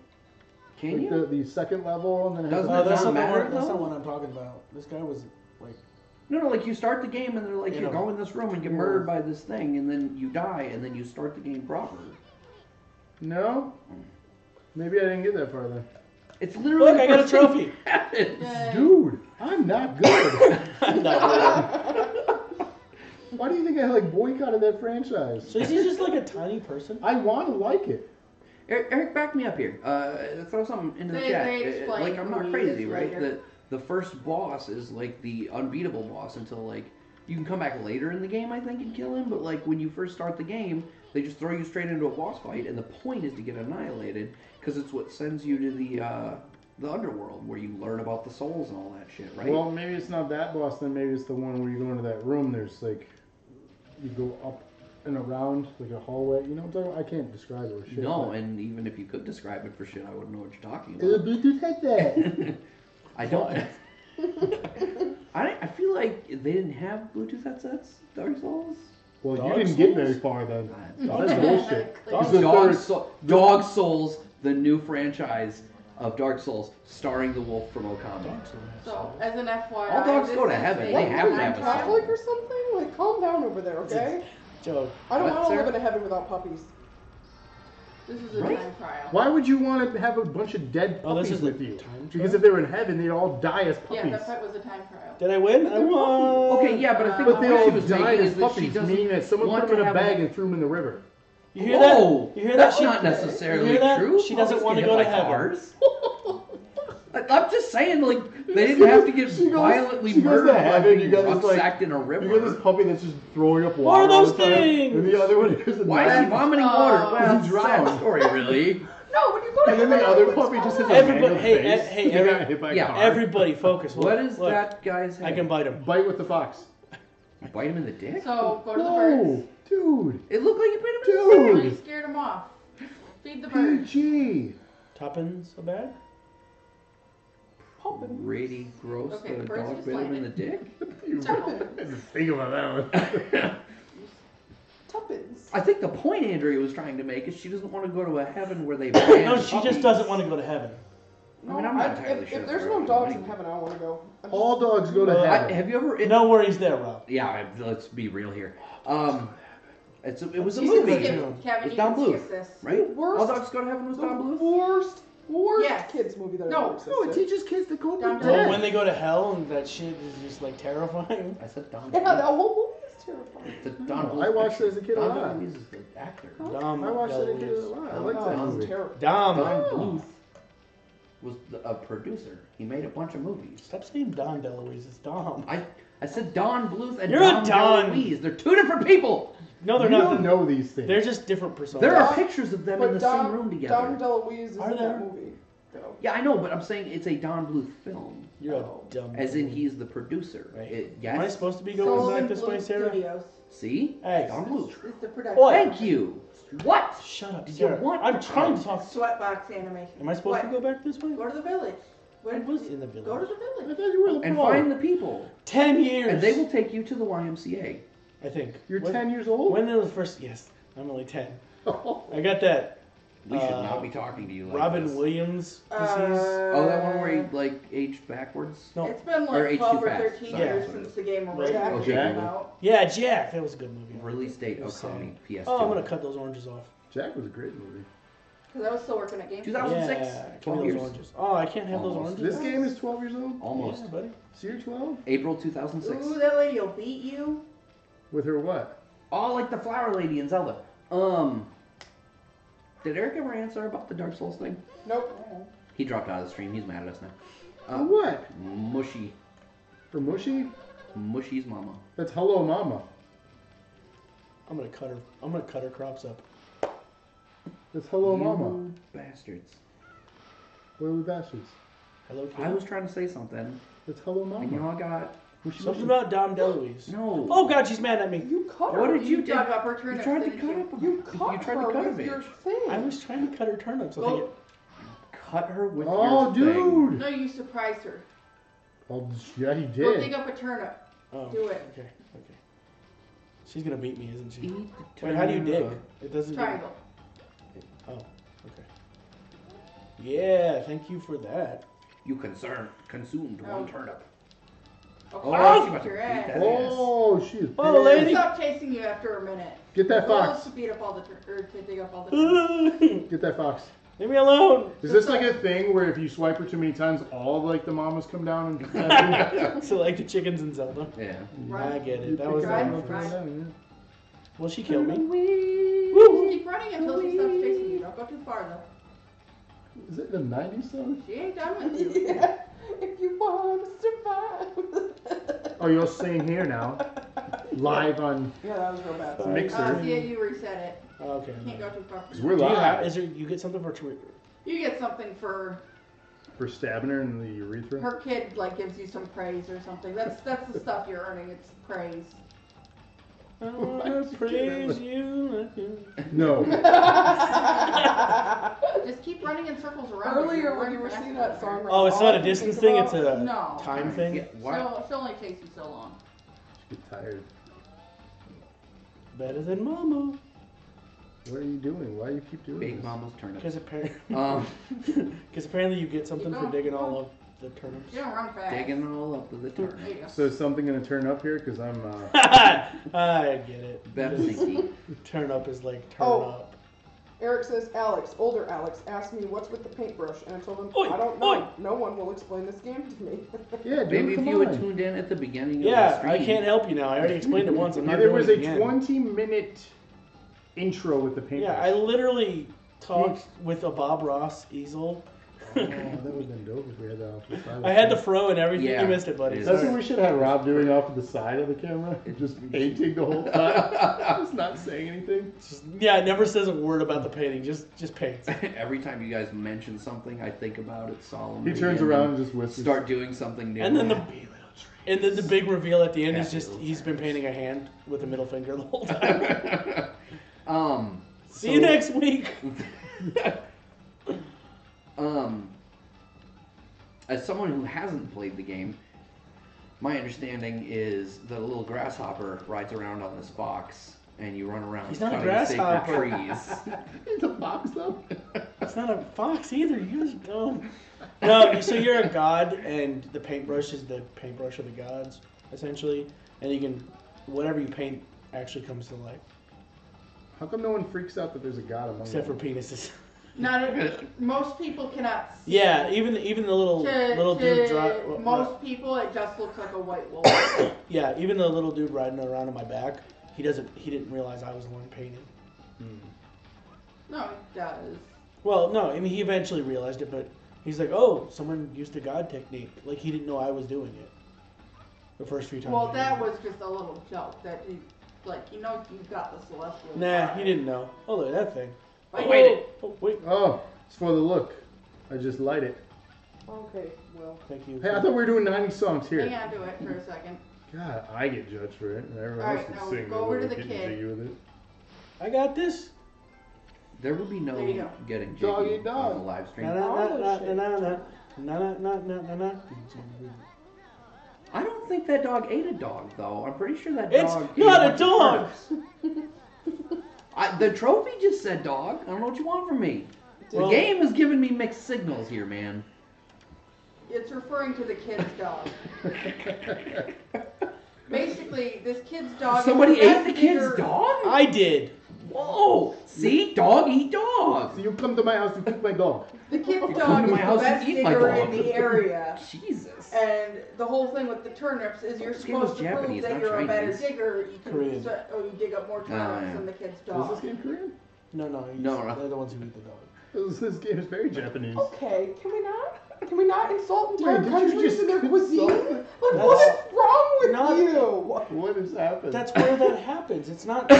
Can Like you? the second level, and then it has Doesn't a- it That's not not the matter, one. That's though? not what I'm talking about. This guy was like. No, like you start the game and they're like, You you know. go in this room and get murdered by this thing, and then you die, and then you start the game proper. No? Maybe I didn't get that far then. It's literally Look, the I got a first thing trophy. that happens. Yay. Dude, I'm not good. No. Why do you think I like boycotted that franchise? So is he just like a tiny person? I want to like it. Eric, back me up here. Throw something into the chat. They explain Like I'm not who he crazy, is right? later. The first boss is like the unbeatable boss until like you can come back later in the game, I think, and kill him. But like when you first start the game, they just throw you straight into a boss fight, and the point is to get annihilated because it's what sends you to the underworld where you learn about the souls and all that shit, right? Well, maybe it's not that boss, then maybe it's the one where you go into that room, there's like, you go up and around, like a hallway, you know what I'm talking about? I can't describe it with shit. no, but- and even if you could describe it for shit, I wouldn't know what you're talking Uh, about. Bluetooth headset. I don't. I feel like they didn't have Bluetooth headsets, Dark Souls. Well, Dark you didn't get Souls? very far then. Dark That's Souls? bullshit. Dog It's the third- Dog Souls, the new franchise of Dark Souls, starring the wolf from Okami. So, as an FYI, All dogs this go to is heaven. a They What, have to are have you a Catholic soul. or something? Like, calm down over there, okay? Joe. I don't What, want to sir? live in a heaven without puppies. This is a Right? time trial. Why would you want to have a bunch of dead Oh, this puppies is the with you? time Because trial? if they were in heaven, they'd all die as Yeah, puppies. that fight was a time trial. Did I win? I won. Okay, yeah, but I think But they what she all was died making as is that she puppies, doesn't meaning that someone want put them to in a have bag and threw them in the river. You hear that? Whoa! You hear that? That's She- not necessarily you hear that? true. She doesn't Puppies want to get go hit to by heaven. cars. I'm just saying, like, they didn't have to get She goes- violently she goes to murdered by heaven, being you got this, like- rucksacked in a river. You got this puppy that's just throwing up More water of all those the time, things! and the other one is a Why is he knife. vomiting Oh. water? Well, He it's a sad drowned. story, really. No, when you go to And then the heaven, other everyone's puppy just has a fine. Everybody- mangled hey, face. hey, He got every- hit by a yeah, car. Everybody focus. What Look, is look. that guy's head? I can bite him. Bite with the fox. bite him in the dick. So, go to the No, birds. dude. It looked like you bit him in the dick. Dude. You scared them off. Feed the birds. PG. Tuppence a bag? Really gross Okay, that a birds dog just bit him in the landed. dick. Think about that one. Tuppence. I think the point Andrea was trying to make is she doesn't want to go to a heaven where they ban No, she just doesn't want to go to heaven. I mean, I'm not entirely if, sure if that's there's where no I'm dogs going. in heaven, I want to go. All dogs go to heaven. Have you ever? No worries there, Rob. Yeah, let's be real here. It was a She's movie, gonna Skip, Kevin, It's you Don can Bluth. skip this. right? Worst- All Dogs Go to Heaven was The Don Bluth. worst Yes. kids movie that No. ever No, it existed. teaches kids to go Down to to Oh, bed. when they go to hell and that shit is just like terrifying. I said Don Yeah, Bluth. that whole movie is terrifying. It's a Don Bluth I watched picture. it as a kid a Don lot. Bluth is the actor. Dom I watched it as a kid a DeLuise. lot. I like Oh, that it's movie. terrible. Dom. Don Bluth was a producer. He made a bunch of movies. Stop saying Don DeLuise. It's Dom. I said Don Bluth and You're a Don Don. DeLuise. They're two different people. No, they're You not. don't know these things. They're just different personas. There are Don- pictures of them in But the Dom, same room Dom together. DeLuise is Are in there? that movie. though. Yeah, I know, but I'm saying it's a Don Bluth film. You're Oh. a dumb. As in, he's the producer. Right. Yes. Am I supposed to be going Sullivan back this way, Bluth Sarah? Studios. See? Hey. Don Bluth. It's the production. Oi. Thank you. What? Shut up, Did you Sarah. want I'm to trying to talk? talk. Sweatbox animation. Am I supposed What? to go back this way? Go to the village. I was in the village. Go to the I village. thought you were the And pro. find the people. 10 years. And they will take you to the YMCA. I think. You're When- 10 years old? When was the first? Yes, I'm only 10. I got that. We should Uh, not be talking to you like Robin this. Williams disease. Oh, that one where he like aged backwards? No. It's been Or like H2 12 or Fast. 13 Sorry, years that's what it since is. the game Right. originally Oh, came Jack. out. Yeah, Jack. That was a good movie. Release date It was Okami PS2. Oh, I'm gonna cut those oranges off. Jack was a great movie. Because I was still working at GameSphere. 2006? Yeah, give me 12 those years. oranges. Oh, I can't have those Almost. oranges. This game is 12 years old? Almost. Yeah, buddy. So you're 12? April 2006. Ooh, that lady will beat you. With her what? Oh, like the flower lady in Zelda. Did Eric ever answer about the Dark Souls thing? Nope. He dropped out of the stream. He's mad at us now. For what? Mushy. For Mushy? Mushy's mama. That's Hello Mama. I'm gonna cut her. I'm gonna cut her crops up. That's Hello You Mama. bastards. What are we bastards? Hello, kid. I was trying to say something, That's Hello and Mama. y'all got Something about Dom DeLuise. No. Oh God, she's mad at me. You cut her. What did you do? dug up her You turnips, tried to didn't cut you? up. You cut You tried her to cut a with your bitch. thing. I was trying to cut her turnips. I Well, think Cut her with Oh, your thing. dude! No, you surprised her. Oh, yeah, he Go dig did. up a turnip. oh, Do it. Okay. She's gonna beat me, isn't she? Eat the Wait, how do you dig? turnip. It doesn't. Triangle. Oh, okay. Yeah, thank you for that. You consumed Oh. one turnip. Oh, Oh, she fuck must your have beat ass. that. Oh, she is Oh, pissed. lady. Stop chasing you after a minute. Get that Goal is fox. to beat up all the to dig up all the turnips. Leave Get that fox. me alone. Is this like a thing where if you swipe her too many times, all of, like the mamas come down and attack you? So like the chickens in Zelda. Yeah. I get You it. That was pick the Right, them up, reference. right. throw them down, Will she kill me? Just keep running until she stops chasing you. Don't go too far though. yeah. Is it the 90s song? She ain't done with you. Yeah. If you want to survive. Oh, you'll sing here now. Live on. Yeah, that was real bad. Mixer. See, you reset it. Okay. Can't go too far. Because we're Do you live. have, is there? You get something for? You get something for For stabbing her in the urethra? her kid. Like gives you some praise or something. That's the stuff you're earning. It's praise. I wanna praise you. No. Just keep running in circles around. Earlier when you were singing that song, Oh, it's all not I a could distance think thing. about- It's a No. time thing. Yeah, what? She'll only chase you so long. She get tired. Better than Mama. What are you doing? Why do you keep doing Big this? Mama's turnip. Because apparently, Um, apparently you get something Keep for going. digging all of the turnips. You don't run fast. digging all up with the There turnip. you go. So is something going to turn up here? Because I'm... I get it. That's Because sneaky. turn up is like turn Oh. up. Eric says, Alex, older Alex, asked me what's with the paintbrush, and I told him, Oi, I don't know. oi. No one will explain this game to me. Yeah, dude, Maybe if come you on. had tuned in at the beginning of the Yeah, stream. I can't help you now. I already explained it once. I'm Yeah, not there doing was it a again. 20-minute intro with the paintbrush. Yeah, I literally talked with a Bob Ross easel. Oh, that would have been dope if we had that off the side. I had the fro and everything. Yeah, You missed it, buddy. it is. That's Sorry. what we should have Rob doing off of the side of the camera. Just painting the whole time. Just not saying anything. Yeah, it never says a word about the painting. Just paints. Every time you guys mention something, I think about it solemnly. He turns and around then and just whispers. start doing something new. And then the Happy little tree. and then the big reveal at the end is Happy just little he's been trees. painting a hand with a middle finger the whole time. See you so- next week. As someone who hasn't played the game, my understanding is that a little grasshopper rides around on this box, and you run around He's not a cutting sacred grasshopper. trees. It's a fox, though. It's not a fox either. You guys dumb. No, so you're a god, and the paintbrush is the paintbrush of the gods, essentially. And you can, whatever you paint actually comes to life, How come no one freaks out that there's a god among except for them? penises. Most people cannot see. Yeah, even the little To dude. most people, it just looks like a white wolf. Yeah, even the little dude riding around on my back, he didn't realize I was the one painting. No, it does. Well, no, I mean he eventually realized it, but he's like, oh, someone used a god technique. Like he didn't know I was doing it. The first few times. Well, I that did it. was just a little joke that he, like, you know, you got the celestial. Nah, fire. he didn't know. Oh, look at that thing. Like, Oh, wait. Oh, wait. Oh, it's for the look. I just light it. Okay, well. Thank you. Hey, I thought we were doing 90 songs hang here. on to it for a second. God, I get judged for it. And everyone Alright, else can now sing. go over to get the kid. jiggy with it. I got this. There would be no There you go. getting Doggy jiggy dog. on the live stream. Na na na na na na na na na na na. I don't think that dog ate a dog, though. I'm pretty sure that It's dog. not ate a dog. bunch of turnips. The trophy just said dog. I don't know what you want from me. Well- the game is giving me mixed signals here, man. It's referring to the kid's dog. Basically, this kid's dog. Somebody is ate the best kid's bigger- dog? I did. Whoa! See? Dog eat dog. So you come to my house, you pick my dog. The kid's come dog to is my the house and best eat my digger dog. in the area. Jesus. And the whole thing with the turnips is you're This game was supposed to Japanese, prove that not you're a better Chinese. digger. You can Korean. you dig up more turnips yeah. than the kid's Is dog. this game Korean? No, No. they're the ones who eat the dog. This game is very Japanese. Okay, can we not? Can we not insult entire Wait, did you countries just and their cuisine? insult- Like, what is wrong with Not- you? What has happened? That's where that happens. It's not.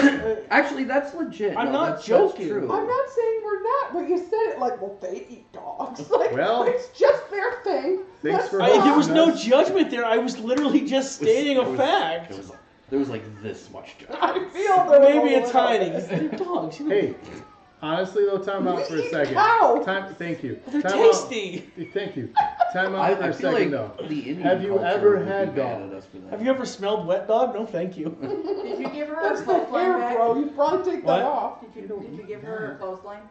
Actually, that's legit. I'm No, not that's joking. true. I'm not saying we're not, but you said it like, well, they eat dogs. Like, Well, it's just their thing. thanks That's for fine. There was no Yes. judgment there. I was literally just stating a fact. There was like this much judgment. I feel there was Maybe a it's little tiny. bit. They're dogs. You know. Hey, honestly though, time out for a We eat second. cow. Thank you. They're Time tasty. Out. Thank you. Time out I for a feel second like though. the Indian Have you culture ever would be had mad dog? at us for that. Have you ever smelled wet dog? No, thank you. Did you give her That's a the clothesline hair, back? bro. You probably take What? that off. Did you give her a clothesline?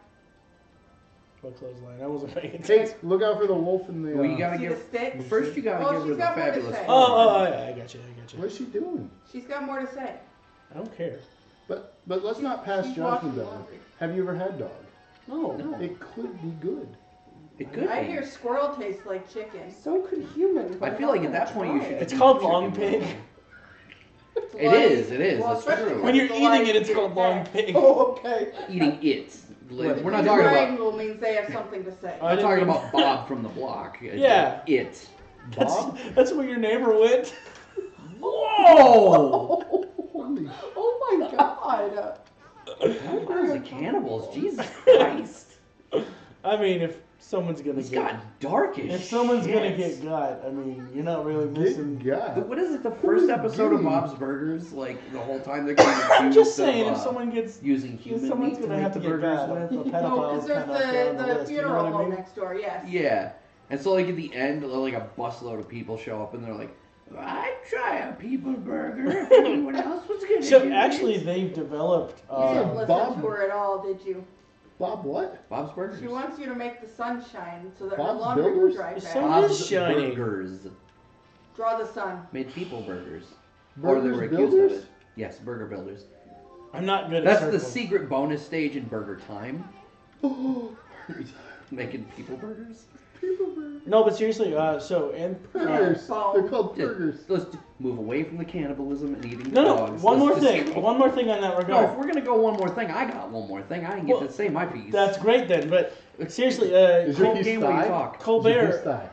What clothesline? I wasn't paying Hey, attention. look out for the wolf in the. Well, you gotta See give. the sticks? First, you gotta Oh, give her she's the got more to fabulous. say. Oh, yeah, I got you. What is she doing? She's got more to say. I don't care. But let's not pass She's judgment washing though. laundry. Have you ever had dog? No. No. It could be good. It could I be. hear squirrel tastes like chicken. So could humans. I feel like at that point you should. It's eat called chicken long wing. pig. It is. It is. Well, That's especially true. When you're the eating live it, it's chicken called long neck. pig. Oh, okay. Eating it. Like, we're not The talking about. triangle means they have something to say. I I'm didn't talking mean- about Bob from the block. Yeah. It. Bob? That's where your neighbor went. Whoa! Holy Oh my god. Vampires and cannibals. Jesus Christ. I mean, if someone's gonna It's get, got dark as if someone's shit. gonna get got, I mean, you're not really missing. good God. What is it? The first episode of Jimmy? Bob's Burgers? Like the whole time they're getting accused I'm just saying, of, if someone gets, using if human someone's meat to gonna make have the to get burgers got, with. the No, pedophile's because kind of up there there's on the the list. You know funeral what I home mean? next door, yes. Yeah. And so like at the end, like a busload of people show up and they're like, I'd try a people burger if anyone else was gonna So do actually, it. they've developed. You didn't listen Bob- to her at all, did you? Bob what? Bob's Burgers. She wants you to make the sun shine so that her Bob's laundry will Builders? dry The fast. sun- Bob's is shining. Burgers Draw the sun. made people burgers. Burgers or they were accused Builders? of it. Yes, burger builders. I'm not good at That's the circles. secret bonus stage in Burger Time. Making people burgers. People burgers. No, but seriously, so and Burgers. Bob. They're called Just- burgers. Let's move away from the cannibalism and eating no, dogs. one more Let's just thing. go- One more thing on that No, if regard. we're gonna go one more thing, I got one more thing. I didn't get Well, to say my piece. That's great then, but seriously, Is your Whole piece game where you thigh? talk. Is your Colbert. piece thigh?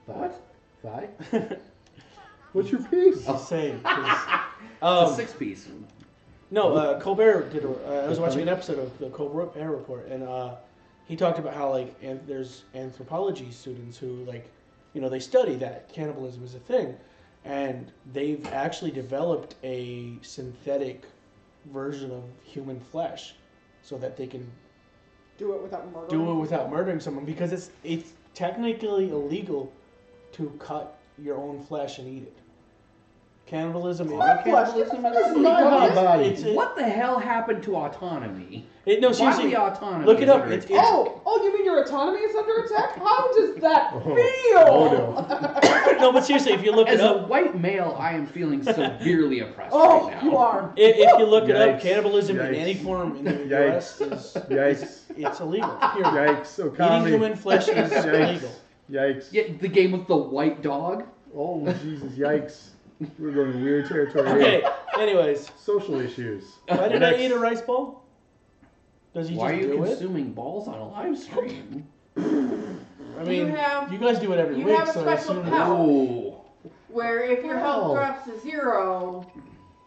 Thigh? What? Thigh? What's your piece? I'll say. 'cause, It's a 6-piece. No, Colbert did. I was watching an episode of the Colbert Report, and he talked about how there's anthropology students who they study that cannibalism is a thing, and they've actually developed a synthetic version of human flesh, so that they can Do it without murdering. do it without murdering someone, because it's technically illegal to cut your own flesh and eat it. Cannibalism is. What flesh? Cannibalism This is is My hot body. What the hell happened to autonomy? No, Why seriously. the autonomy? Look it is up. under It's- attack? Oh, you mean your autonomy is under attack? How does that Oh. feel? Oh no. No, but seriously, if you look As it a up, white male, I am feeling severely oppressed Oh, right now. you are. if you look it up, Yikes. cannibalism in Yikes. any form in the Yikes. U.S. is Yikes. it's illegal. Period. Yikes. Eating Okami. human flesh is Yikes. illegal. Yikes. Yeah, the game with the white dog. Oh, Jesus. Yikes. We're going to weird territory Okay. here. Anyways, Social issues. why did I Next. eat a rice ball? Does he Why are just you do it? consuming balls on a live stream? I mean, have- you guys do it every you week, have a so I special assume. power. Oh. Where if your health Oh. drops to 0,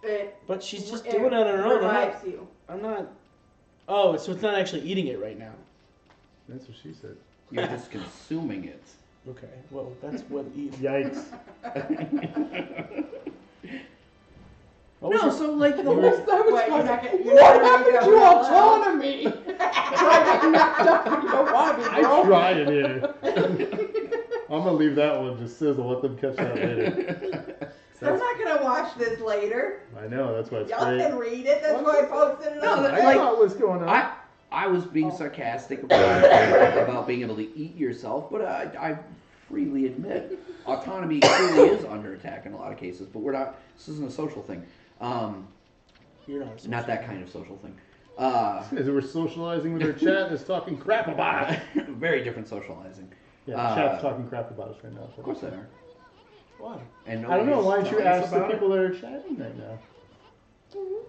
it But she's just doing it on her own. revives you. I'm not. Oh, so it's not actually eating it right now. That's what she said. You're just consuming it. Okay. Well, that's what eat. Yikes. What was No, your- so like the That whole. was What, funny. you're not gonna- you're What not gonna happened to go out loud? autonomy? Try getting knocked up and you don't want to be, I bro. tried it here. I'm going to leave that one just sizzle. Let them catch that later. I'm not gonna watch this later. I know. That's why it's Y'all great. can read it. That's why I posted it No, on that- I like- thought what's going on. I was being sarcastic about being able to eat yourself, but I freely admit autonomy clearly is under attack in a lot of cases. But we're not. This isn't a social thing. You're not. Not that kind of social thing. As we're socializing with our chat, is talking crap about it. Very different socializing. Yeah, chat's talking crap about us right now. Of course they are. Why? And I don't know. Why don't you ask the about people that are chatting right now?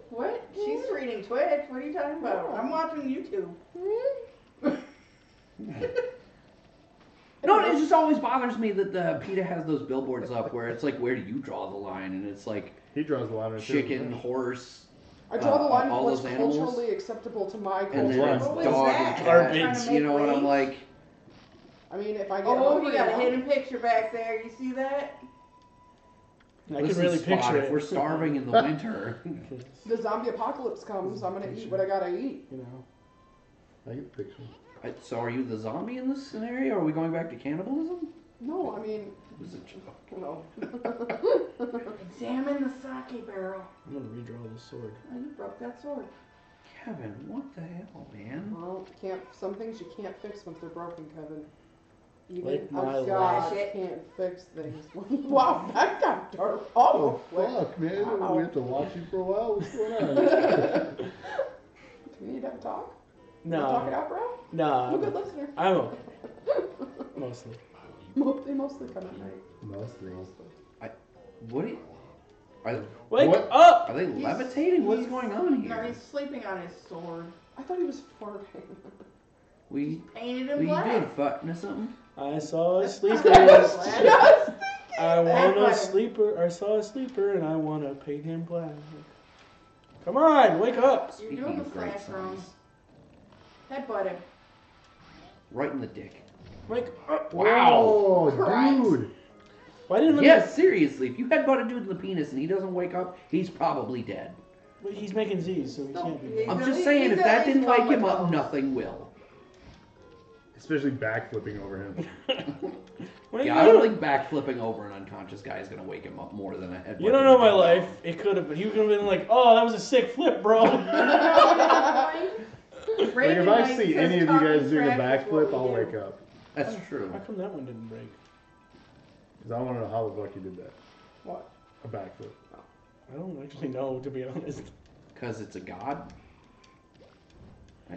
What? She's reading Twitch. What are you talking about? I'm watching YouTube. No, it just always bothers me that the PETA has those billboards up where it's like, where do you draw the line? And it's like He draws the line. right chicken, too. horse, I draw the line all of what's those animals. culturally acceptable to my and then culture. it's What was dog that? and Garbage. cat. You know, and I'm like, I mean, if I get Oh, hungry you got a enough- hidden picture back there. You see that? I can listen, really Spot, picture if it. we're starving in the winter. the zombie apocalypse comes, I'm gonna eat what I gotta eat. You know. I get the picture. So are you the zombie in this scenario? Or are we going back to cannibalism? No, I mean, It was a joke. no. Examine the sake barrel. I'm gonna redraw this sword. Oh, you broke that sword. Kevin, what the hell, man? Well, some things you can't fix once they're broken, Kevin. Even Like my a god life. can't fix things. Wow, that got dark. Oh, Fuck, man. Wow. We have to watch you for a while. What's going on? Do we need to have a talk? No. Talk it out, bro? Nah. I'm a good listener. I'm okay. Mostly. They mostly come at night. Mostly. What are you... Wake What? up! Are they levitating? What's he's- going on No, here? he's sleeping on his sword. I thought he was farting. We Painted in we black. did fucking or something? I saw a Just sleeper. Yes! I want a Everybody. sleeper. I saw a sleeper and I want to paint him black. Come on, wake up! You're Speaking doing of the great slash wrong. songs, Headbutt him. right in the dick. Wake up! Wow, Christ. dude. Why didn't Yes, seriously. If you headbutt a dude in the penis and he doesn't wake up, he's probably dead. Well, he's making Z's, so he can't be. He's I'm at just least- saying, he's if at that least didn't wake him up, comatose. nothing will. Especially backflipping over him. Wake Yeah, I don't up. think backflipping over an unconscious guy is gonna wake him up more than a headbutt. You don't know my life. It could have been. He could have been like, "Oh, that was a sick flip, bro." Like, if I see any of you guys doing a backflip, I'll wake up. That's true. How come that one didn't break? Because I want to know how the fuck you did that. What? A backflip. I don't actually know, to be honest. Because it's a god.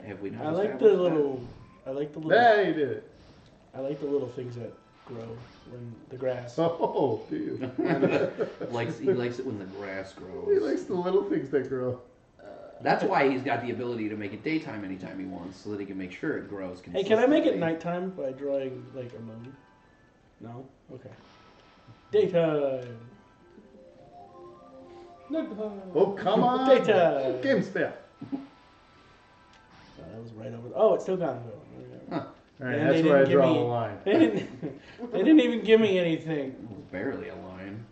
Have we not I like the established that? little. I like the little. There you did it. I like the little things that grow when the grass. Oh, dude. He likes it when the grass He grows. likes the little things that grow. That's why he's got the ability to make it daytime anytime he wants, so that he can make sure it grows Hey, consistently. can I make it nighttime by drawing like a moon? No. Okay. Daytime. Oh, come on. Daytime. GameSphere. Oh, that was right over. Oh, it's still gone. Huh. All right, And that's they where I didn't give draw me- the line. They didn't. They didn't even give me anything. It was barely a line.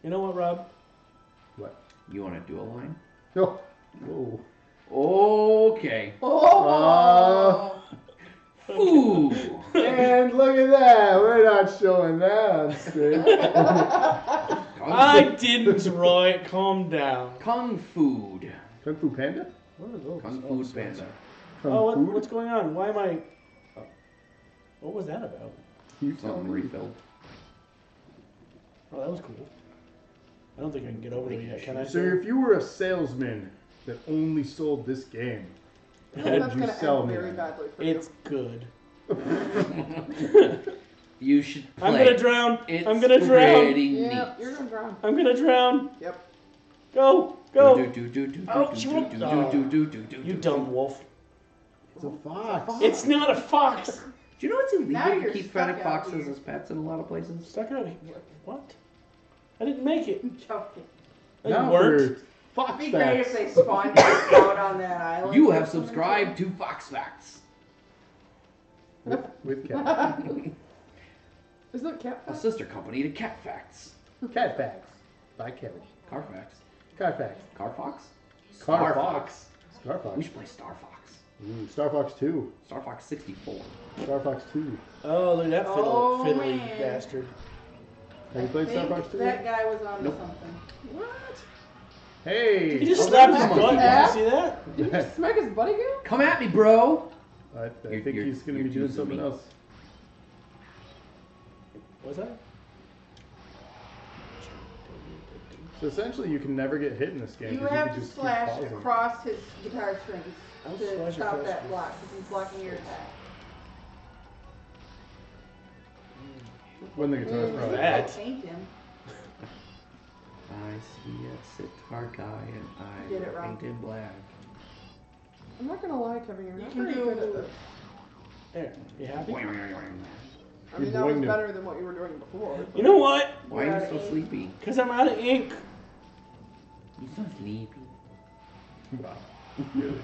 You know what, Rob? What? You want to do a line? Oh. Whoa. Okay. Oh! Ooh. And look at that. We're not showing that on screen. I didn't draw it. Calm down. Kung Food. Kung Fu Panda? What are those? Kung Oh, Fu so- Panda. Kung Oh, Fu? what's going on? Why am I? Oh. What was that about? You tell Something me. refilled. Oh, that was cool. I don't think I can get over there yet. Can I? So if you were a salesman that only sold this game, I how think would that's you gonna sell end me? very that? badly for It's good. You should play. I'm gonna drown. It's I'm gonna drown. pretty you. neat. Yep, you're gonna drown. I'm gonna drown. Yep. Go. Go. Oh, You dumb wolf. It's a fox. It's not a fox. Do you know it's Now illegal to you're keep stuck fennec out foxes here. as pets in a lot of places? Stuck out here. What? I didn't make it. I'm joking. They Now weren't. we're fox It'd be great if facts. they spawned out on that island. You have subscribed to Fox Facts, With cat. Isn't it cat? a sister company to Cat Facts. Cat facts. By Kevin. Carfax. Car facts. Carfox? Car Star Fox. Star We Fox. should play Star Fox. Ooh, Star Fox 2. Star Fox 64. Star Fox 2. Oh, look at that Oh, fiddly man. bastard. Have you played Star Fox 2? That guy was onto Nope. something. What? Hey! He just Oh, slapped his that butt. monkey. Did you see that? Did you just smack his butt again? Come at me, bro! I You're- think you're- he's going to you're be doing teasing something me. else. What's that? So essentially, you can never get hit in this game. You 'cause have can to just keep slash pausing. across his guitar strings I'll to slash stop across that his- block, because he's blocking your attack. When the guitar's Mm. probably That. up. Paint him. I see a sitar guy and I Get it wrong. paint in black. I'm not gonna lie, Kevin, you're You not can very do- good at this. There, you happy? I You're mean, that was boinged him. better than what you were doing before. You know what? Why are you so sleepy? Because I'm out of ink. You're so sleepy. Wow. Really?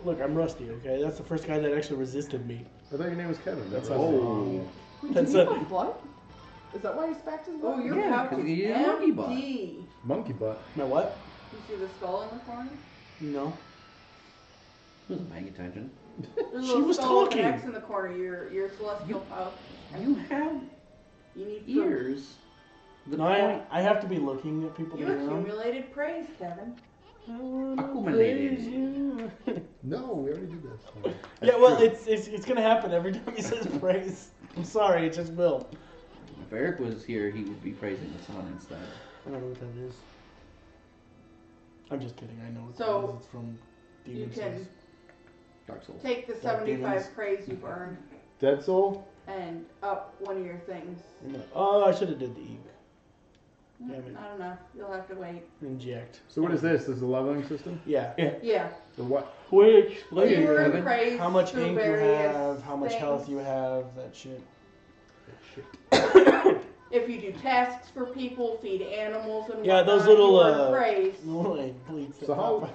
Look, I'm rusty, okay? That's the first guy that actually resisted me. I thought your name was Kevin. That's That's all. Oh. Wait, That's did he a- have blood? Is that why he's back to his Oh, blood? your Yeah, pouch 'cause is you eat a monkey butt. empty. Monkey butt. My what? You see the skull in the corner? No. He wasn't paying attention. There's a She little was skull with talking. an X in the corner. Your celestial pouch. You have You need food. ears. The No, point. I have to be looking at people You to know. accumulated praise, Kevin. I wanna Accumulated. praise you. No, we already did this. Yeah, well, it's gonna happen every time he says praise. I'm sorry, it just will. If Eric was here, he would be praising the sun instead. I don't know what that is. I'm just kidding. I know what So, that is. It's from You Demon can Souls. Dark Souls. take the Dark 75 demons. praise you've earned Dead Soul? and up one of your things. Oh, I should have did the ink. Damn it. I don't know. You'll have to wait. Inject. So what is this? This is a leveling system? Yeah. Yeah. For what? Which You earn Kevin. praise how much through ink you various have, how much things. health you have, that shit. If you do tasks for people, feed animals and Yeah, those whatnot, little, you earn praise. No, like bleeds. So how-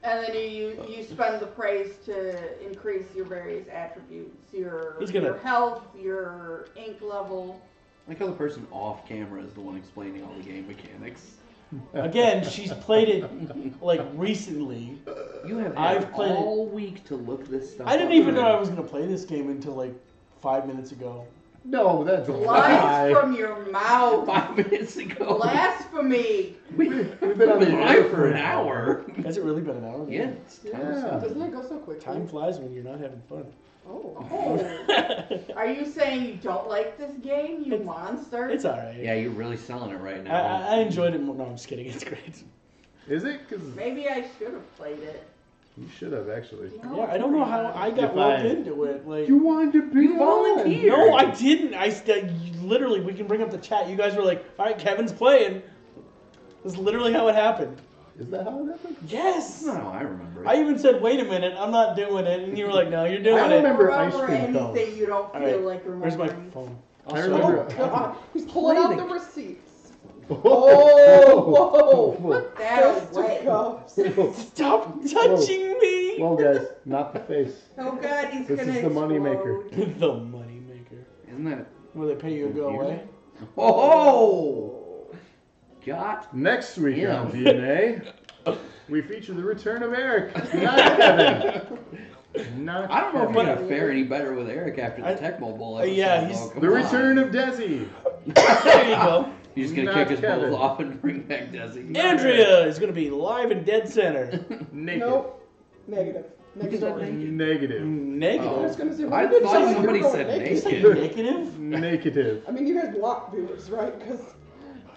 And then you spend the praise to increase your various attributes, your He's gonna- your health, your ink level. I like how the person off camera is the one explaining all the game mechanics. Again, she's played it like recently. You have I've had played it- all week to look this stuff I didn't up, even know man. I was gonna play this game until like 5 minutes ago. No, that's a Lies lie. from your mouth. 5 minutes ago. Blasphemy. We've been on the air live for an hour. Has it really been an hour? Yeah. it's time to Yeah. stop. Doesn't it go so quick? Time flies when you're not having fun. Oh. Oh. Are you saying you don't like this game, you monster? It's alright. Yeah, you're really selling it right now. I enjoyed it more. No, I'm just kidding. It's great. Is it? Because Maybe I should have played it. you should have, actually. Yeah, I don't know how I got If roped I- into it. Like, You wanted to be You volunteered. no, I didn't. Literally, we can bring up the chat. You guys were like, "All right, Kevin's playing." That's literally how it happened. Is that how it happened? Yes. No, I remember it. I even said, "Wait a minute, I'm not doing it," and you were like, "No, you're doing I it." remember ice cream anything cones. you don't feel Alright, like Where's remembering. my phone? I show remember- you. God, he's pulling Play out the- the receipts. Oh, Whoa. put that Fist away. of cuffs. Stop touching me. Whoa, guys, not the face. Oh God, he's This gonna is the money maker. explode. The money maker. Isn't that? Will they pay you to go away? Oh! Got. Next week Yeah. on DNA, we feature the return of Eric, not Kevin. Not I don't know if Kevin. you're gonna fare any better with Eric after the I- Tecmo Bowl episode. yeah, though. he's- Come The on. return of Desi. There you go. You're just gonna Not kick his Kevin. balls off and bring back Desi. Andrea is going to be live in Dead Center. Naked. Nope. Negative. Negative. Negative. Negative. I was gonna say, I why did it thought sound like somebody you were said going Did you say naked. negative? Negative. I mean, you guys block viewers, right? Because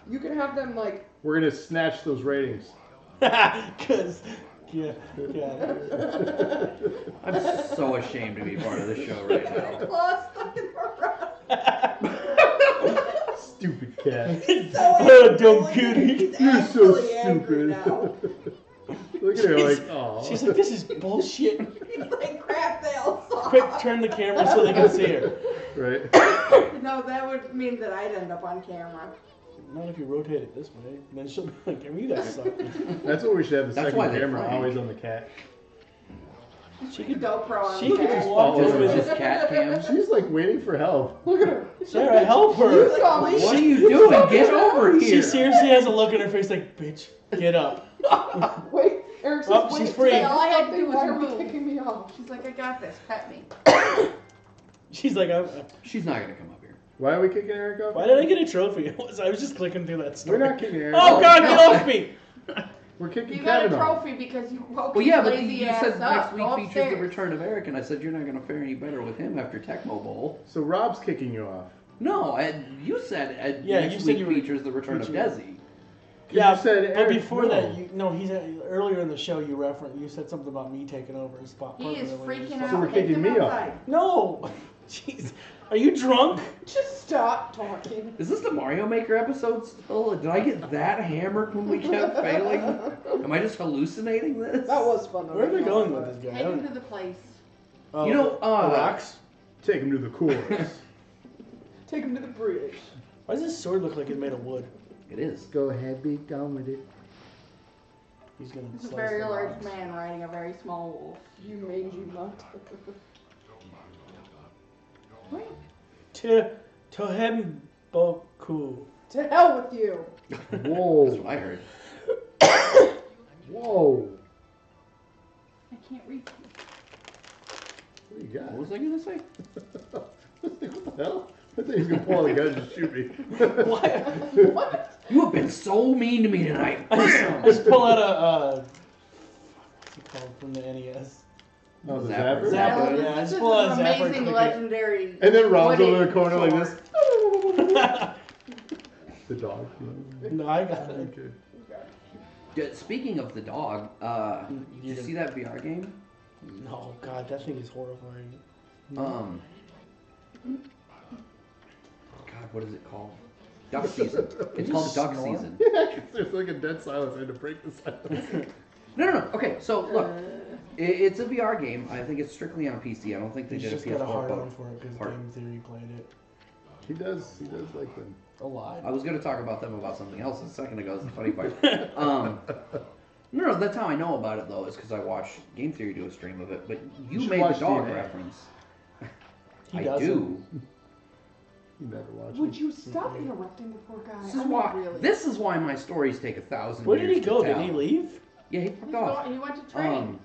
you can have them like. We're gonna snatch those ratings. Because, yeah. I'm so ashamed to be part of this show right now. Claw stuck in her mouth. Stupid cat. Oh, dumb kitty. He's You're so actually angry stupid. now. Look at her like, oh. She's like, this is bullshit. He's like, crap, they all saw. Quick, turn the camera so they can see her. Right. No, that would mean that I'd end up on camera. Not if you rotate it this way. Then she'll be like, you guys suck. That's what we should have. The That's why second they camera play. always on the cat. She could GoPro on She the could back. just walk Follow over her. This this. cat cam. She's like waiting for help. Look at her. Sarah, help You her. saw me. What are you doing? Get over She here. seriously has a look in her face like, bitch, get up. Wait, Eric says, Oh, wait, she's free. say All I had to something. do was Why are you remove. kicking me off? She's like, I got this, pet me. She's like, She's not gonna come up here. Why are we kicking Eric off? why did I get a trophy? I was just clicking through that We're story. not kicking Eric Oh off. God, get off me! We're kicking You got a Kevin off. trophy because you woke Well, yeah, his but lazy you ass said up. next week Go features upstairs. the return of Eric, and I said you're not gonna fare any better with him after Tecmo Bowl. So Rob's kicking you off. No, you said Yeah, next you said week you were features the return of featuring- Desi. Yeah, you said but Eric, before no. that, he's earlier in the show. You said something about me taking over his spot. He is freaking So out. we're Kick kicking him me off. outside. No, jeez, are you drunk? Just stop talking. Is this the Mario Maker episode still? Did I get that hammered when we kept failing? Am I just hallucinating this? That was fun though. Where are they going with this guy? I Take him don't- to the place. Oh, You know, the rocks? Take him to the course. Take him to the bridge. Why does this sword look like it's made of wood? It is. Go ahead, be done with it. He's gonna It's a slice very the large rocks. man riding a very small wolf. You mangy mutt. Tohemboku. To hell with you. That's Whoa. what I heard. Whoa. I can't read. What do you got? What was I gonna say? What the hell? I thought he was going to pull out a gun and just shoot me. What? You have been so mean to me tonight. I just pull out a what's it called from the NES? Oh, the Zapper. zapper? Zapper, yeah, I This just is pull out a an zapper and amazing click it. legendary. And then Rob's wooden over the corner like this. sword. The dog. No, I got it. Okay. Yeah, speaking of the dog, did you see that VR game? No, God, that thing is horrifying. God, what is it called? Duck Season. It's called Duck snore? Season. Yeah, 'cause there's like a dead silence. I had to break the silence. No. Okay, so look, it's a VR game. I think it's strictly on PC. I don't think they He's did a just got a hard PS4 on for it because part. Game Theory played it He does like them. a lot. I was going to talk about them about something else a second ago. It's the funny part. No, that's how I know about it though. Is because I watched Game Theory do a stream of it. But you should made the watch dog DNA. reference. He I doesn't. do. You never watched Would it. you stop interrupting the poor guy? This is I mean, why. really. This is why my stories take 1,000 Where years did he go? to Did tell. he leave? Yeah, he fucked off. He went to train.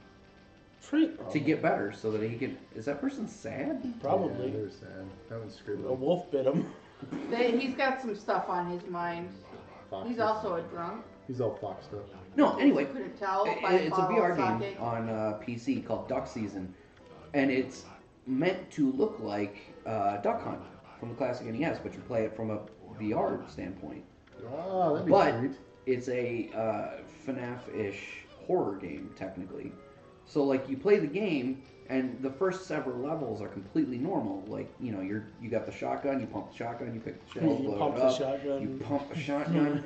To get better, so that he can. Is that person sad? Probably. Yeah, they're sad. That one's screwed A up. wolf bit him. He's got some stuff on his mind. Foxed He's up. also a drunk. He's all foxed up. No. Anyway, You couldn't tell by it's a VR bottle game sake. on PC called Duck Season, and it's meant to look like Duck Hunt from the classic NES, but you play it from a VR standpoint. Oh, that'd be But sweet. it's a FNAF-ish horror game technically. So like you play the game, and the first several levels are completely normal. Like you got the shotgun, you pump the shotgun, you pick the shells, You load pump it the up, shotgun. you pump the shotgun.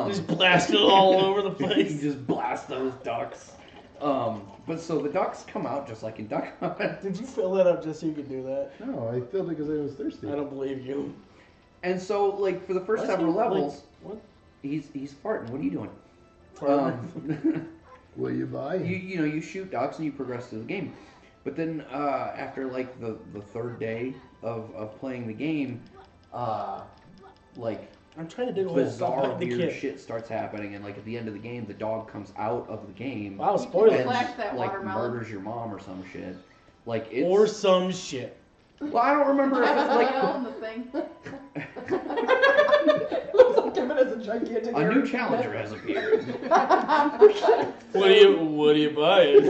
Just blast it all over the You place. just blast those ducks. But so the ducks come out just like in Duck Hunt. Did you fill that up just so you could do that? No, I filled it because I was thirsty. I don't believe you. And so like for the first Why is several he, like, levels, what? he's farting. What are you doing? Farmer? Will you buy? You shoot ducks and you progress through the game. But then after like the third day of playing the game, like I'm trying to dig a hole. Stop bizarre biting the weird kid. shit starts happening, and like at the end of the game, the dog comes out of the game Wow, and spoilers. Flash that like watermelon. murders your mom or some shit. Like it's Or some shit. well, I don't remember if it's like on the thing. Looks like him as a gigantic. a new challenger has appeared. What are you buying?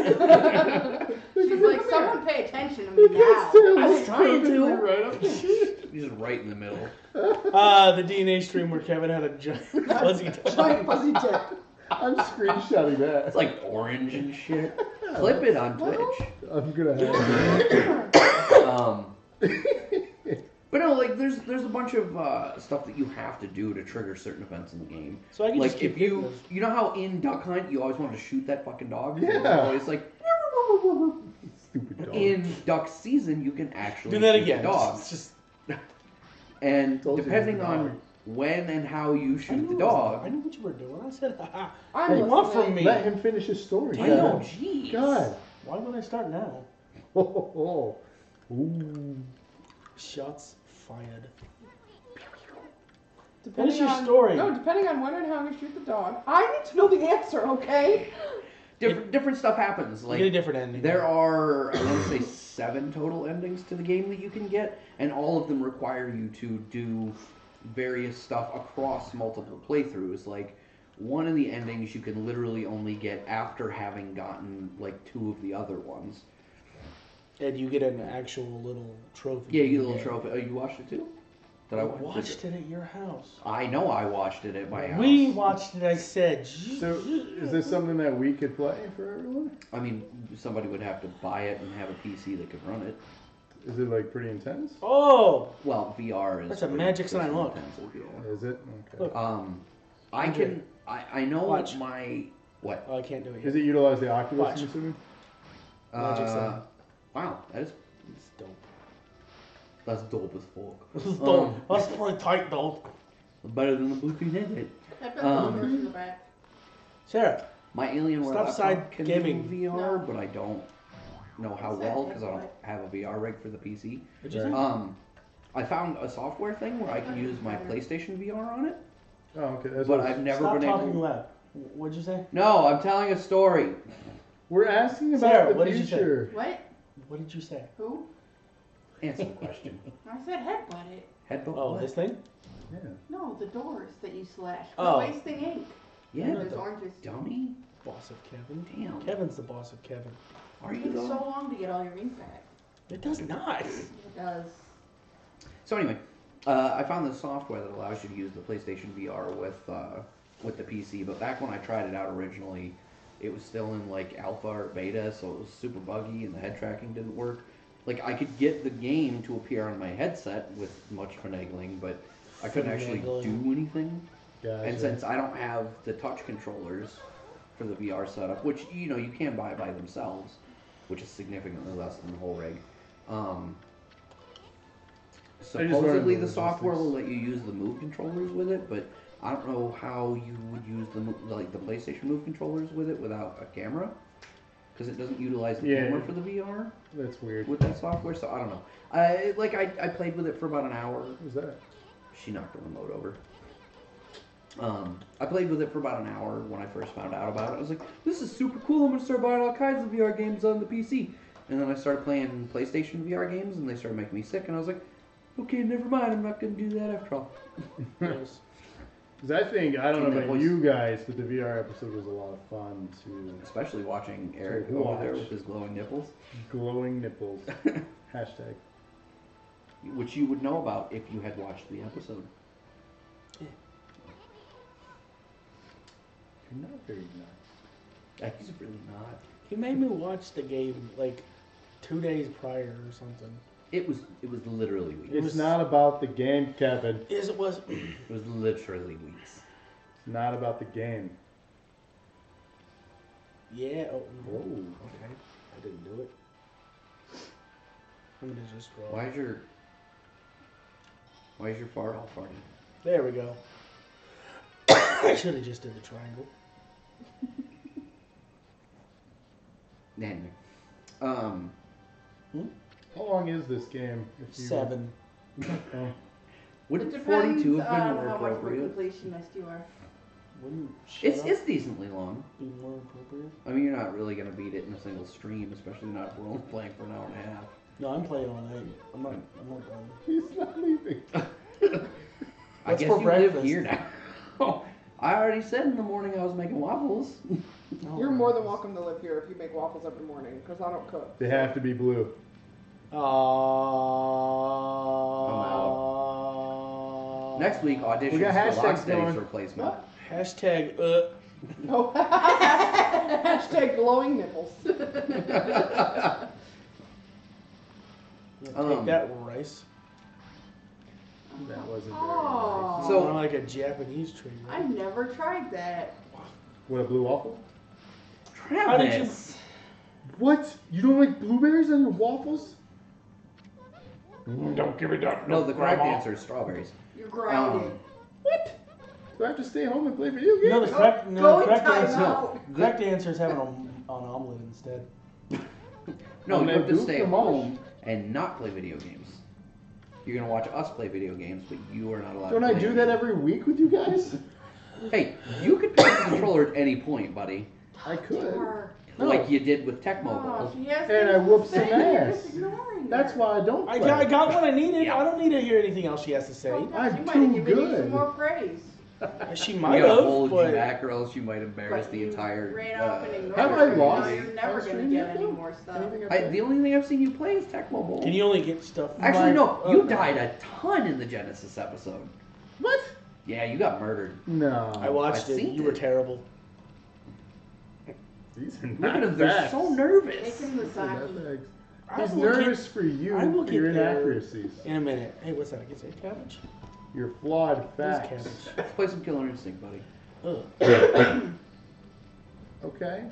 She's like, someone pay attention to me now. I was trying to. Right up. He's just right in the middle. The DNA stream where Kevin had a giant fuzzy dog. Giant fuzzy tip. I'm screenshotting that. It's like orange and shit. Clip it on Twitch. I'm gonna have. But no, like there's a bunch of stuff that you have to do to trigger certain events in the game. So I can Like just keep if hitting you those. know how in Duck Hunt you always wanted to shoot that fucking dog. Yeah. It's like Stupid dog. in Duck Season you can actually Do that shoot again. the dog. It's just And Told you depending it's a on dog. when and how you I shoot knew the I dog. knew what you were doing. I said, haha. I'm What do you want listening. from me? Let him finish his story. I know. God. Jeez. God. Why would I start now? Oh. Ooh. Shots fired. Depending Finish your on- story. No, depending on when and how you shoot the dog. I need to know the answer, okay? Different stuff happens. You Like get a different ending. there are, I want to say, 7 total endings to the game that you can get, and all of them require you to do various stuff across multiple playthroughs. Like, one of the endings you can literally only get after having gotten, like, 2 of the other ones. And you get an actual little trophy. Yeah, you get a little trophy. Oh, you watched it too? Did I I watch watched it at your house. I know I watched it at my house. We watched it, I said. So, is this something that we could play for everyone? I mean, somebody would have to buy it and have a PC that could run it. Is it like pretty intense? Oh! Well, VR is... That's a pretty magic sign, look. intensive, yeah. Is it? Okay. Look. I can. I know Watch. my what? Oh, I can't do it yet. Is it utilize the Oculus? Watch. I'm assuming. Magic sign. Wow, It's dope. that's dope as fuck. This is dope. That's pretty tight, though. Better than the Bluetooth headset. I've got the in the back. Sarah, My Alienware Stop laptop side can gaming. do VR, No. but I don't know how What's that well because I don't headset? have a VR rig for the PC. what'd you Right. say? I found a software thing where I can use my PlayStation VR on it, Oh, okay. That's but what I've never Stop been talking able. loud. What'd you say? No, I'm telling a story. we're asking about Sarah, the what did you say? future. What? What did you say? Who? Answer the question. I said headbutt it. Headbutt. Oh, what? this thing? Yeah. No, the doors that you slash. Oh. Quit wasting ink. Yeah, There's oranges. dummy. Boss of Kevin. Damn. Kevin's the boss of Kevin. Are It you takes though? so long to get all your ink back. It does not. It does. So anyway, I found this software that allows you to use the PlayStation VR with the PC. But back when I tried it out originally, it was still in like alpha or beta, so it was super buggy and the head tracking didn't work. Like I could get the game to appear on my headset with much finagling, but I couldn't actually do anything. Gotcha. And since I don't have the touch controllers for the VR setup, which you can buy by themselves, which is significantly less than the whole rig. Supposedly the software will let you use the Move controllers with it, but I don't know how you would use the PlayStation Move controllers with it without a camera, because it doesn't utilize the camera for the VR That's weird. with that software. So I don't know. I played with it for about an hour. What was that? She knocked the remote over. I played with it for about an hour when I first found out about it. I was like, this is super cool. I'm going to start buying all kinds of VR games on the PC. And then I started playing PlayStation VR games, and they started making me sick. And I was like, okay, never mind. I'm not going to do that after all. Because I don't know That about was- you guys, but the VR episode was a lot of fun to Especially watching Eric To over there watch. with his glowing nipples, glowing nipples. Hashtag. which you would know about if you had watched the episode. You're not very nice. He's really not. He made me watch the game like 2 days prior or something. It was literally weeks. It's not about the game, Kevin. Yes, it was. It was literally weeks. It's not about the game. Yeah. Oh, no. Whoa. Okay. I didn't do it. I'm gonna just roll. Why is your fart all farty? There we go. I should have just did the triangle. Anyway. How long is this game? If you- 7. Oh. Wouldn't It 42 depends have been on more how much of a appropriate? completionist you are. Wouldn't shut up It's decently long. be more appropriate? I mean, you're not really going to beat it in a single stream, especially not if we're only playing for an hour and a half. No, I'm playing all night. I'm not done. He's not leaving. I What's guess for you live breakfast? here now. I already said in the morning I was making waffles. Oh, You're more than welcome to live here if you make waffles every morning, because I don't cook. They have to be blue. Next week, We auditions got for hashtags Locksteady's going. replacement. What? Hashtag, No. Hashtag glowing nipples. yeah, take that, rice. That wasn't very Oh. nice. So- More like a Japanese tree, right? I've never tried that. What, a blue waffle? How did you- Travis! What? You don't like blueberries on your waffles? Don't give it up. No, the correct answer is strawberries. You're grounded. What? Do I have to stay home and play video games? No, the correct, Go the correct time answer. out. Correct answer is having an omelet instead. No, And you they have to do stay come home and not play video games. You're going to watch us play video games, but you are not allowed Don't to I play do video that games. every week with you guys? Hey, you could pick the controller at any point, buddy. I could. Her. No. Like you did with Tecmo Oh, Bowl. she has And I things to whooped some say, you're ass. just ignoring That's her. why I don't I play. got what I needed. Yeah. I don't need to hear anything else she has to say. Oh, I'm she might too have given you good. some more praise. She You might gotta have, hold you but back, or else you might embarrass But the you entire. ran off and ignored Have her. I Now lost? You're never on gonna stream get yet, any though? more stuff. Anything I've The done? only thing I've seen you play is Tecmo Bowl. can you only get stuff? Actually, no. You Oh, died a ton in the Genesis episode. What? Yeah, you got murdered. No. I watched I've it. seen You were it. terrible. These are Look not at them. They're facts. so nervous. Take him the These are not sake. facts. I He's will get- nervous for you, I will for your get there. inaccuracies. In a minute. Hey, what's that? I can say cabbage. Your flawed Where's facts. cabbage? Let's play some Killer Instinct, buddy. Ugh. Okay.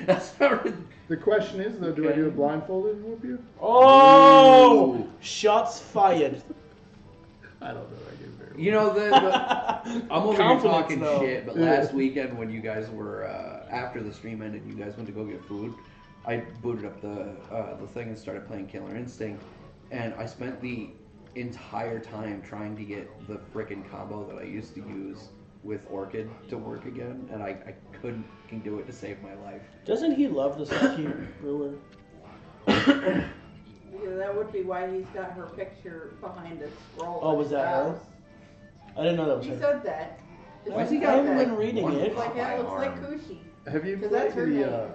That's not. The question is, though, do I do it blindfolded and whoop you? Oh! Ooh. Shots fired. I don't know. I get very well. You know, I'm over here Confidence, talking though. shit, but last weekend when you guys were, after the stream ended, you guys went to go get food, I booted up the thing and started playing Killer Instinct, and I spent the entire time trying to get the frickin' combo that I used to use with Orchid to work again, and I couldn't do it to save my life. Doesn't he love the Saki brewer? Yeah, that would be why he's got her picture behind a scroll. Oh, was that her? I didn't know that was He her. said that. Why's he I got haven't like been reading one it. It's like, yeah, it looks like arm? Kushi. Have you 'Cause played that's her the? name.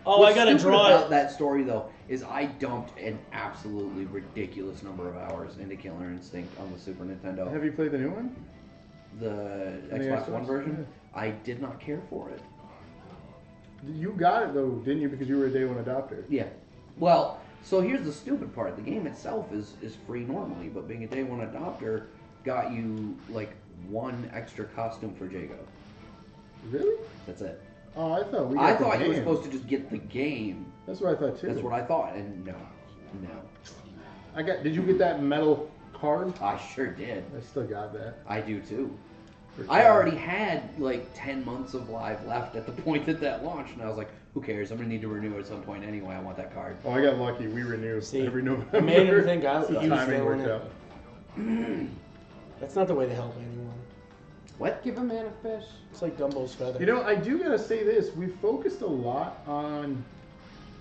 Oh, What's I gotta stupid draw about it. that story though is I dumped an absolutely ridiculous number of hours into Killer Instinct on the Super Nintendo. Have you played the new one? The The Xbox One Xbox? version. I did not care for it. You got it though, didn't you? Because you were a day one adopter. Yeah. Well, so here's the stupid part. The game itself is free normally, but being a day one adopter got you like one extra costume for Jago. Really? That's it. Oh, I thought I thought you were supposed to just get the game. That's what I thought too. That's what I thought, and no. Did you get that metal card? I sure did. I still got that. I do too. For I sure. already had like 10 months of live left at the point that launched, and I was like, who cares? I'm going to need to renew at some point anyway. I want that card. Oh, I got lucky. We renew See, every November. I made him think I So was timing there when worked it- out. That's not the way to help anyone. What? Give a man a fish. It's like Dumbo's feather. You know, I do gotta say this. We focused a lot on,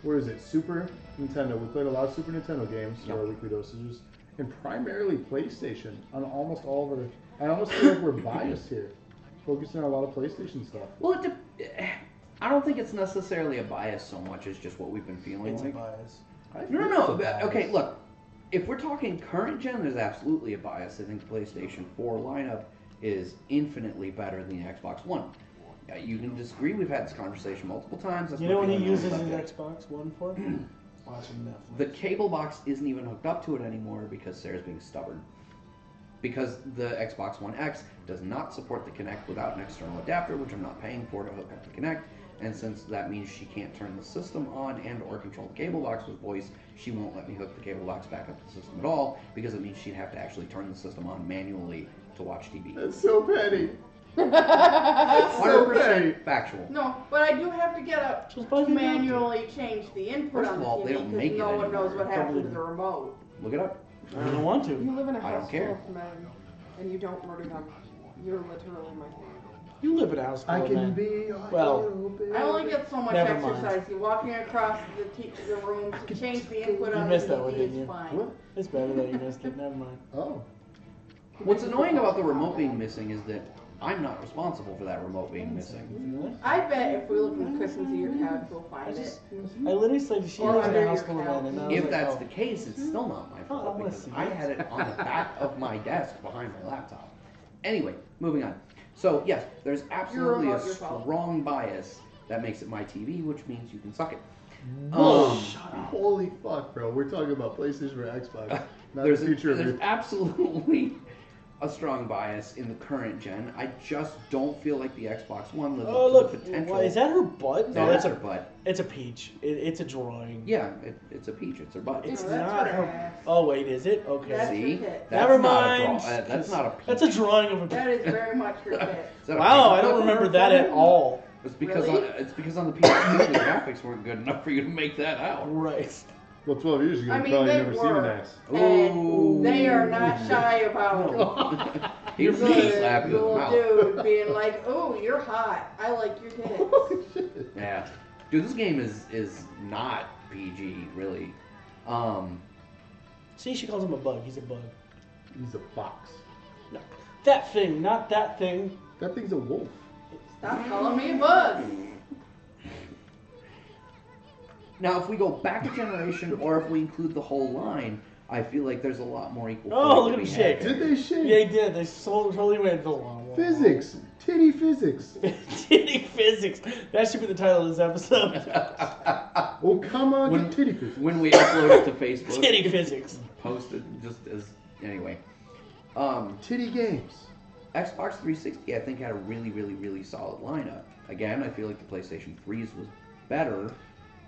what is it, Super Nintendo. We played a lot of Super Nintendo games for Yep. our weekly dosages, and primarily PlayStation on almost all of our. I almost feel like we're biased here, focusing on a lot of PlayStation stuff. Well, I don't think it's necessarily a bias so much as just what we've been feeling It's a like. bias. I No, think no. it's a But, bias. okay, look. If we're talking current gen, there's absolutely a bias. I think the PlayStation 4 lineup is infinitely better than the Xbox One. You can disagree. We've had this conversation multiple times. That's You my know what he feeling on the uses his subject. Xbox One for? Watching Netflix. The cable box isn't even hooked up to it anymore because Sarah's being stubborn. Because the Xbox One X does not support the Kinect without an external adapter, which I'm not paying for to hook up the Kinect. And since that means she can't turn the system on and or control the cable box with voice, she won't let me hook the cable box back up to the system at all, because it means she'd have to actually turn the system on manually to watch TV. That's so petty. That's so 100% petty. factual. No, but I do have to get up Just buy to the manually change the input First on of the all, they TV don't make because it no one knows anymore. what happened to the remote. Look it up. I don't want You to. live in a I don't house care. full of men, and you don't murder them. You're literally my favorite. You live in a house full I of can men. be your Well, hero, baby. I only get so much Never mind. exercise. You're walking across the room to change the input You on the missed that one, TV didn't is you? fine. What? It's better that you missed it. Never mind. Oh. What's annoying about the remote being missing is that I'm not responsible for that remote being missing. I bet if we look in the cushions of your couch, we'll find it. I literally said she Or lives in under a house your full of couch. men, and I was If like, that's oh. the case, it's still not my Oh, fault I wanna because see I that. had it on the back of my desk behind my laptop. Anyway, moving on. So yes, there's absolutely a remote, your fault. strong bias that makes it my TV, which means you can suck it. Holy fuck, bro. We're talking about PlayStation or Xbox. Not There's the future of there's your... absolutely a strong bias in the current gen. I just don't feel like the Xbox One lives Oh, up look. to the potential. Why, is that her butt? No, that's that's her butt. It's a peach. It's a drawing. Yeah, it's a peach. It's her butt. It's No, that's not her her. ass. Oh wait, is it? Okay. That's See, her tit. that's Never not mind. that's not a peach. That's a drawing of a. That is very much her tit. Is that a Wow, peach? I don't remember that at all. It's because Really? it's because on the PS2 the graphics weren't good enough for you to make that out. Right. Well, 12 years ago, I you mean, probably they never seen an were. ass. And they are not shy about He's the really slapping his little mouth. dude being like, "Oh, you're hot. I like your tits." Yeah, dude, this game is not PG really. See, she calls him a bug. He's a bug. He's a fox. No, that thing, not that thing. That thing's a wolf. Stop calling me a bug. Now, if we go back a generation, or if we include the whole line, I feel like there's a lot more equal. Oh, play look to at be him shake. had there. Did they shake? Yeah, he did. They totally went the long one. Physics. Titty physics. Titty physics. That should be the title of this episode. Oh, come on, When- get titty physics. When we upload it to Facebook, Titty physics. post it just as anyway. Titty games. Xbox 360, I think, had a really, really, really solid lineup. Again, I feel like the PlayStation 3's was better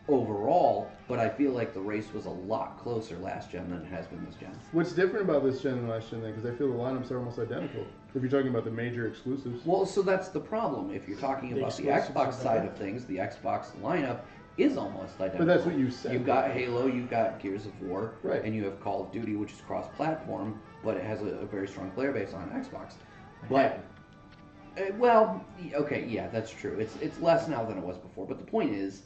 overall, but I feel like the race was a lot closer last gen than it has been this gen. What's different about this gen and last gen then? Because I feel the lineups are almost identical. If you're talking about the major exclusives. Well, so that's the problem. If you're talking about the exclusives Xbox are side better. of things, the Xbox lineup is almost identical. But that's what you said. You've got Halo, you've got Gears of War, Right. and you have Call of Duty, which is cross-platform, but it has a very strong player base on Xbox. But, well, okay, yeah, that's true. It's less now than it was before. But the point is,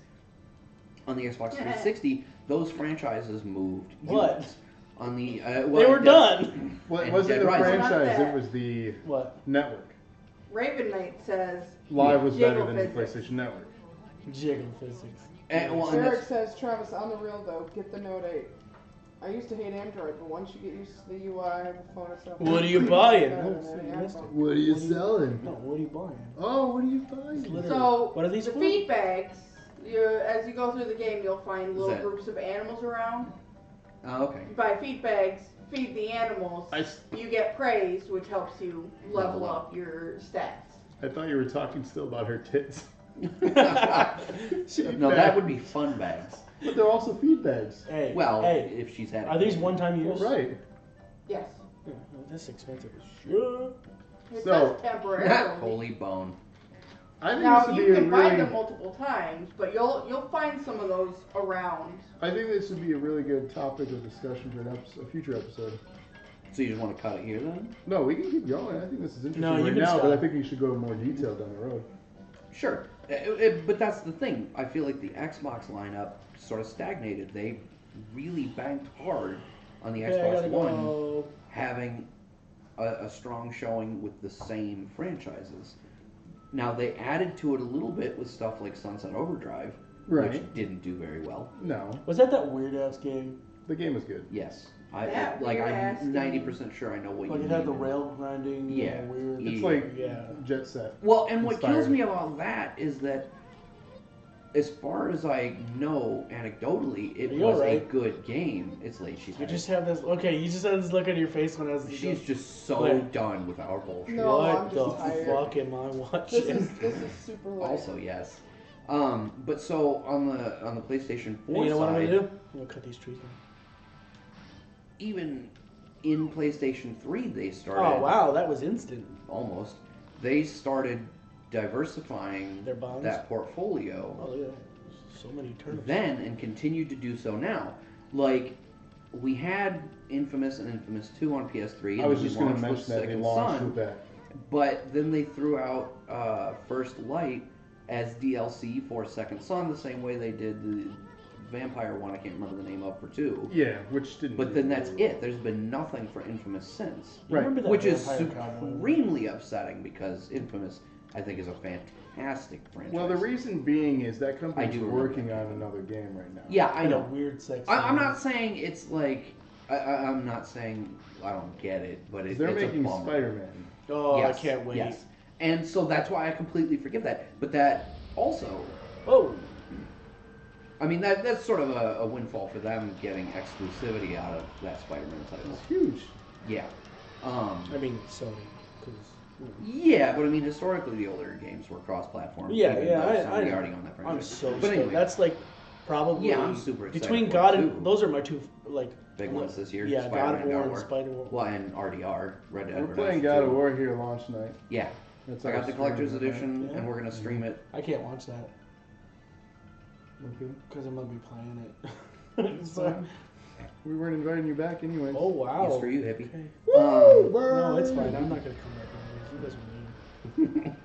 on the Xbox 360, those franchises moved. What? units. On the They were done. Well, it And wasn't Dead the Rising. Not franchise, that. it was the What? network. Raven Knight says Live was better Jiggle than the physics. PlayStation Network. Jiggle physics. well, and Eric that's- says, Travis, on the real though, get the Note 8. I used to hate Android, but once you get used to the UI, the phone itself. What are you buying? Better No, than any you missed iPhone. it. What are you What do selling? No, what are you buying? Oh, what are you It's buying? literally- So what are these the for? feed bags. As you go through the game, you'll find little that- groups of animals around. Oh, okay. You buy feed bags, feed the animals. You get praise, which helps you level Level up your stats. I thought you were talking still about her tits. No, that would be fun bags. But they're also feedbacks. Hey, Well, hey, if she's had are these one-time use? Right. Yes. Yeah, well, this is expensive as shit. It So- says temporarily. Holy bone. I think Now this would you be a can find really. them multiple times, but you'll find some of those around. I think this would be a really good topic of discussion for a future episode. So you just want to cut it here then? No, we can keep going. I think this is interesting No, you right can now, but I stop. think we should go in more detail down the road. Sure. But that's the thing. I feel like the Xbox lineup sort of stagnated. They really banked hard on the Okay, I Xbox gotta One go. having a strong showing with the same franchises. Now, they added to it a little bit with stuff like Sunset Overdrive, which Right. didn't do very well. No, Was that weird-ass game? the game is good. Yes. That I'm weird-ass 90% sure I know what Like you it mean. had the rail grinding. Yeah. Weird. It's Yeah. like Yeah. Jet Set. Well, and what kills Inspired. me about that is that, as far as I know, anecdotally, it You're was a right. good game. It's late. She's You had just have this. Okay, you just had this look on your face when I was. She's just so Wait. done with our bullshit. No, what I'm the just tired. fuck am I watching? This is super late. Also, yes. But so on the PlayStation 4 Hey, you know what I'm side, gonna do? I'm gonna cut these trees down. even in PlayStation 3, they started Oh wow, that was instant. almost. They started diversifying Their bonds? that portfolio. Oh look at that. So many turnips. Then and continued to do so now. Like we had Infamous and Infamous 2 on PS3. And I was then just we going to launched with mention that they Second launched Son, with that. but then they threw out First Light as DLC for Second Son, the same way they did the Vampire one. I can't remember the name of for 2. Yeah, which didn't. But do then that's very well. it. There's been nothing for Infamous since. You remember that Which is Vampire Cowboy? supremely upsetting because Infamous, I think, is a fantastic franchise. Well, the reason being is that I company's do remember working that. on another game right now. Yeah, I In a know. weird sex. I'm scene. not saying it's like I'm not saying I don't get it, but it's They're it's making a bummer. Spider-Man. Oh, Yes, I can't wait. Yes, and so that's why I completely forgive that. But that also, Oh, I mean, that's sort of a windfall for them getting exclusivity out of that Spider-Man title. It's huge. Yeah. I mean Sony, because. Yeah, but I mean, historically, the older games were cross-platform. Yeah, even yeah, though I Sony know. already owned that franchise. I'm so But stoked. anyway, That's like probably yeah, I'm super excited between for God it, and too. those are my two like Big ones this year. Yeah, God Spider-Man, of War and War. Spider War. Well, and RDR, Red Dead We're Redemption playing God 2. of War here launch night. Yeah, That's I our got the stream collector's tonight. edition, Yeah. and we're gonna stream it. I can't watch that Okay. because I'm gonna be playing it. It's So- fine. We weren't inviting you back anyway. oh wow. Yes, for you, hippie. Okay. Um, No, it's fine. I'm not gonna come back. You guys are mean.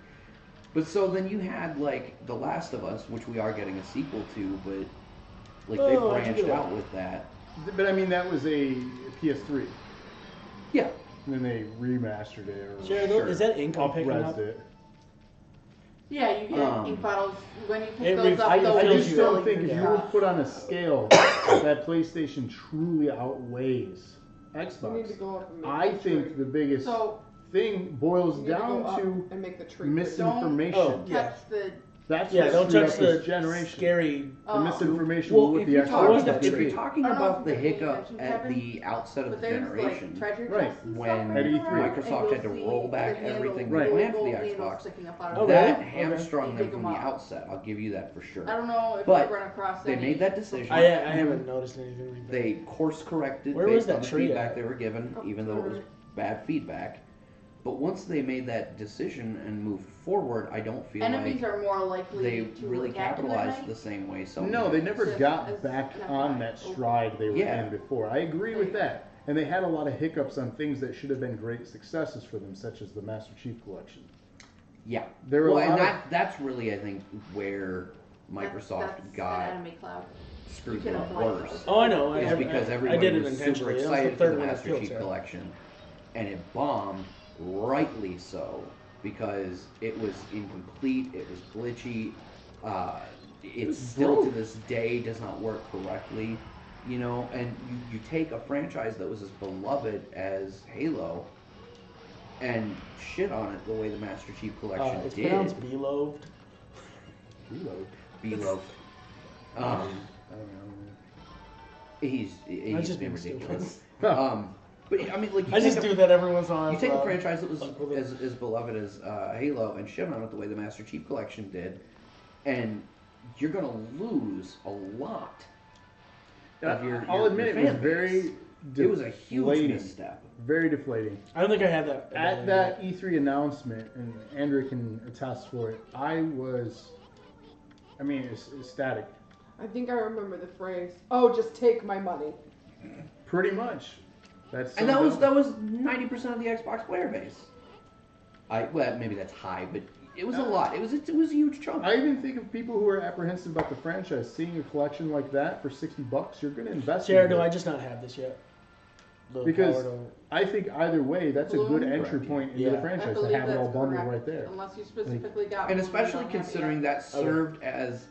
but so then you had like The Last of Us, which we are getting a sequel to, but like they Oh, how'd you branched do out it? with that. But I mean, that was a PS3. Yeah, And then they remastered it or Jared, Sure. is that ink I'm picking up-resed up? it. Yeah, you get Um, ink bottles when you it pick those up. I Those I feel just you. don't think if you Yeah. were put on a scale, that PlayStation truly outweighs You need to Xbox. go up and make I the think tree. the biggest So thing boils You need to go down up to and make the tree. misinformation. Oh, yeah. touch the That's Yeah, what don't screwed judge up this the generation. scary. The misinformation Well, with if the you're, Xbox. What was talking, that if you're tree? talking I don't know about if the you're paying hiccup attention, at Kevin, the outset of But the there's generation, like treasure Right. chests and when stuff running around, Microsoft and had to you'll roll see back the handle everything they with planned for the gold handles Xbox, sticking up out Oh, of really? it. that Okay. hamstrung You them take from 'em the off. outset. I'll give you that for sure. I don't know if But you've run across they any made that decision. I haven't noticed anything like that. They course corrected Where was based on that the tree feedback at? they were given, Up even though it was through- bad feedback. But once they made that decision and moved forward, I don't feel Enemies like are more likely they to really attack you at capitalized night. the same way. So No, they never Just got as back an on FYI. that stride they were Yeah. in before. I agree with that. And they had a lot of hiccups on things that should have been great successes for them, such as the Master Chief Collection. Yeah. There were Well, a and lot of that's really, I think, where Microsoft That's got an enemy cloud. screwed You can a lot avoid worse. those. Oh, I know. Is because I everybody did it was super intentionally. That was the excited for third the one I Master killed, Chief Sarah. Collection, and it bombed, rightly so, because it was incomplete, it was glitchy, it was still to broke. this day does not work correctly, you know, and you take a franchise that was as beloved as Halo and shit on it the way the Master Chief Collection It's did. pronounced beloved. Reload. Beloved. I don't know. He's just been being stupid. ridiculous. Huh. But I mean, like you I take just a- do that every once in a while. You take a so- franchise that was fuck with it. as beloved as Halo and shit on it the way the Master Chief Collection did, and you're gonna lose a lot of your. I'll your admit it fan was base. very It was a huge deflating. misstep. Very deflating. I don't think I had that. At that E3 announcement, and Andrew can attest for it, I was, it's ecstatic. I think I remember the phrase, "Oh, just take my money." Pretty much. That's And that was 90% of the Xbox player base. Well, maybe that's high, but it was a lot. It was a huge chunk. I even think of people who are apprehensive about the franchise. Seeing a collection like that for $60, you're going to invest Jared, in do it. I just not have this yet? The Because power to- I think either way, that's a good Bloom? entry Correct, point into yeah. the I franchise to believe have it all that's bundled correct, right there. Unless you specifically got And one, especially you don't have it considering yet. that served as